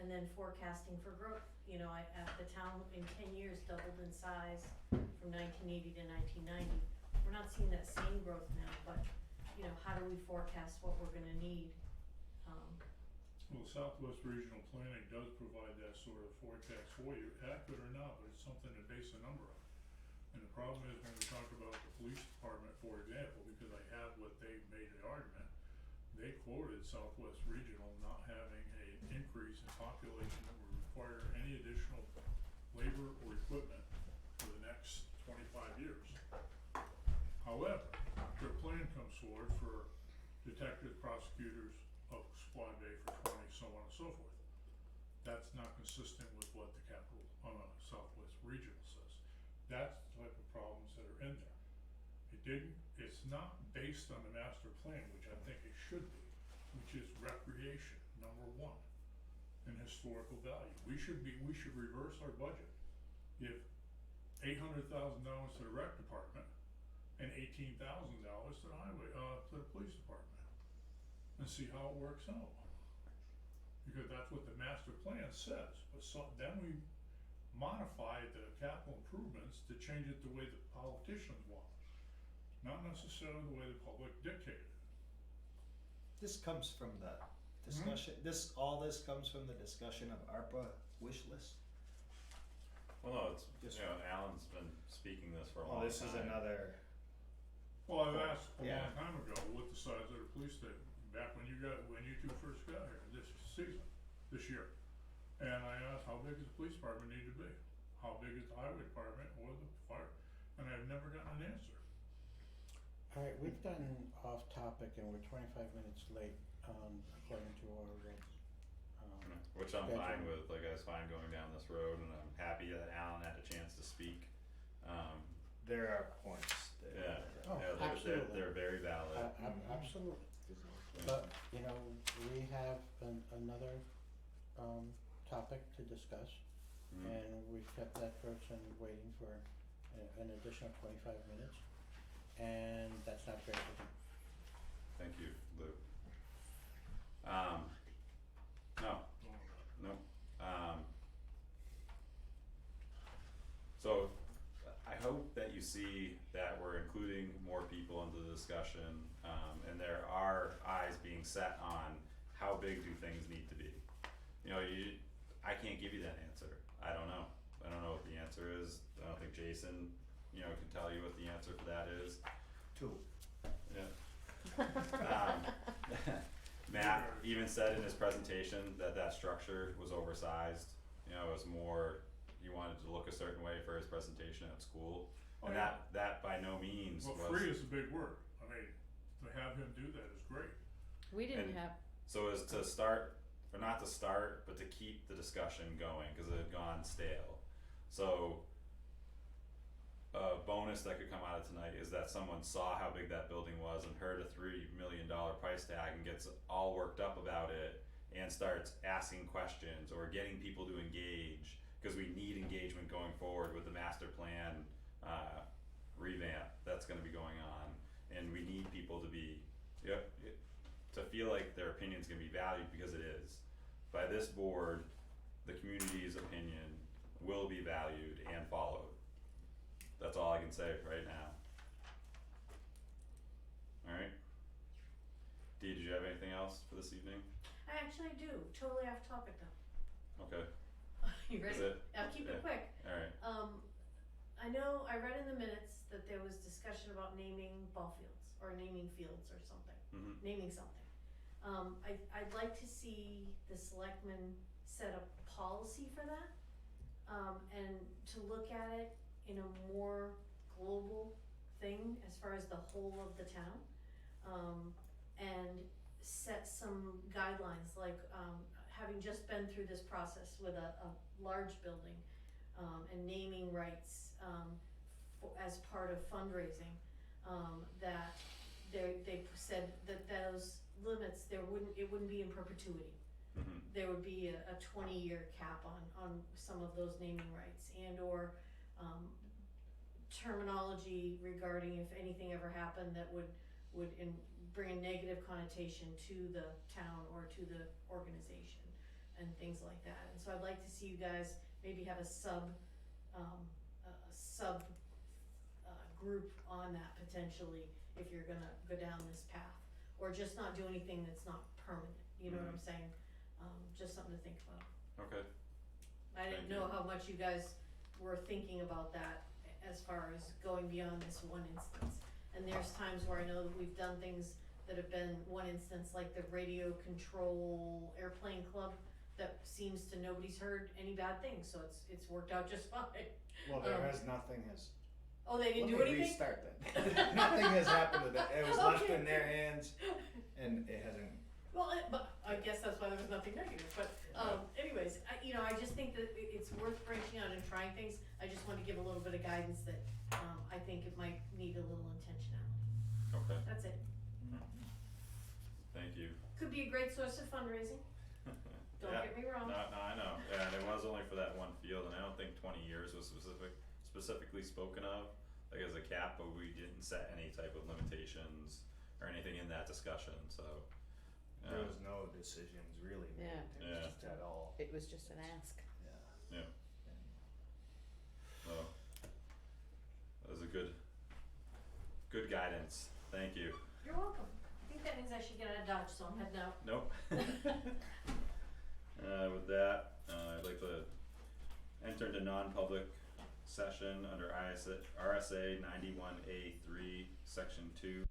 And then forecasting for growth, you know, the town in 10 years doubled in size from 1980 to 1990. We're not seeing that same growth now, but, you know, how do we forecast what we're gonna need? Well, Southwest Regional Planning does provide that sort of forecast for you, accurate or not, but it's something to base a number on. And the problem is when we talk about the police department, for example, because I have what they made the argument, they quoted Southwest Regional not having an increase in population that would require any additional labor or equipment for the next 25 years. However, their plan comes forward for detectives, prosecutors, of Squad Bay for 20, so on and so forth. That's not consistent with what the capital, Southwest Regional says. That's the type of problems that are in there. It's not based on the master plan, which I think it should be, which is recreation, number one, and historical value. We should reverse our budget. If $800,000 to the rec department and $18,000 to the highway, to the police department, and see how it works out. Because that's what the master plan says, but then we modify the capital improvements to change it the way the politicians want, not necessarily the way the public dictated. This comes from the discussion, all this comes from the discussion of ARPA wish list? Well, no, it's, you know, Alan's been speaking this for a long time. Oh, this is another. Well, I've asked a Yeah. long time ago what the size of the police station, back when you two first got here, this year. And I asked, how big does the police department need to be? How big is the highway department or the fire? And I've never gotten an answer. Alright, we've gotten off topic and we're 25 minutes late, according to our, Which I'm schedule. fine with, like I was fine going down this road, and I'm happy that Alan had a chance to speak. There are points there. Oh, Yeah, absolutely. they're very valid. Absolutely. But, you know, we have another, topic to discuss, and we've kept that person waiting for an additional 25 minutes, and that's not fair to him. Thank you, Lou. No. So I hope that you see that we're including more people into the discussion, and there are eyes being set on how big do things need to be. You know, I can't give you that answer. I don't know what the answer is. I don't think Jason, you know, can tell you what the answer for that is. 2. Yeah. Matt even said in his presentation that structure was oversized. You know, it was more, he wanted to look a certain way for his presentation at school. And that by no means Well, was. free is a big word. I mean, to have him do that is great. We didn't And have, So as to start, or not to start, but to keep the discussion going, cause it had gone stale. So a bonus that could come out of tonight is that someone saw how big that building was and heard a $3 million price tag and gets all worked up about it and starts asking questions or getting people to engage, because we need engagement going forward with the master plan revamp that's gonna be going on, and we need people to be, to feel like their opinion's gonna be valued, because it is. By this board, the community's opinion will be valued and followed. That's all I can say right now. Alright. Dee, did you have anything else for this evening? I actually do, totally off topic though. Okay, You ready? is it? I'll keep it quick. Alright, I know, I read in the minutes that there was discussion about naming ball fields, or naming fields or something, naming something. I'd like to see the selectmen set a policy for that, and to look at it in a more global thing as far as the whole of the town, and set some guidelines, like, having just been through this process with a large building, and naming rights, as part of fundraising, that they said that those limits, it wouldn't be in perpetuity. There would be a 20-year cap on some of those naming rights, and or terminology regarding if anything ever happened that would bring a negative connotation to the town or to the organization and things like that. And so I'd like to see you guys maybe have a sub group on that potentially, if you're gonna go down this path, or just not do anything that's not permanent, you know what I'm saying? Just something to think about. okay, I didn't know how much you guys were thinking about that as far as going beyond this one instance. And there's times where I know that we've done things that have been one instance, like the radio control airplane club, that seems to nobody's heard any bad things, so it's worked out just fine. Well, nothing has. Oh, they didn't do Let me anything? restart that. Nothing has happened with that. It was left Okay. in their hands, and it hasn't. Well, but I guess that's why there was nothing negative, but, anyways, I just think that it's worth branching out and trying things. I just want to give a little bit of guidance that, I think it might need a little intentionality. okay, That's it. thank you. Could be a great source of fundraising, don't Yeah. get me wrong. No, I know, yeah, and it was only for that one field, and I don't think 20 years was specifically spoken of, like as a cap, but we didn't set any type of limitations or anything in that discussion, so. There was no decisions really made Yeah. at all. It was just an ask. Yeah. Yeah. So, that was a good guidance, thank you. You're welcome. I think that means I should get out of Dodge, so I'm heading out. Nope. With that, I'd like to enter into non-public session under RSA 91A3, Section 2.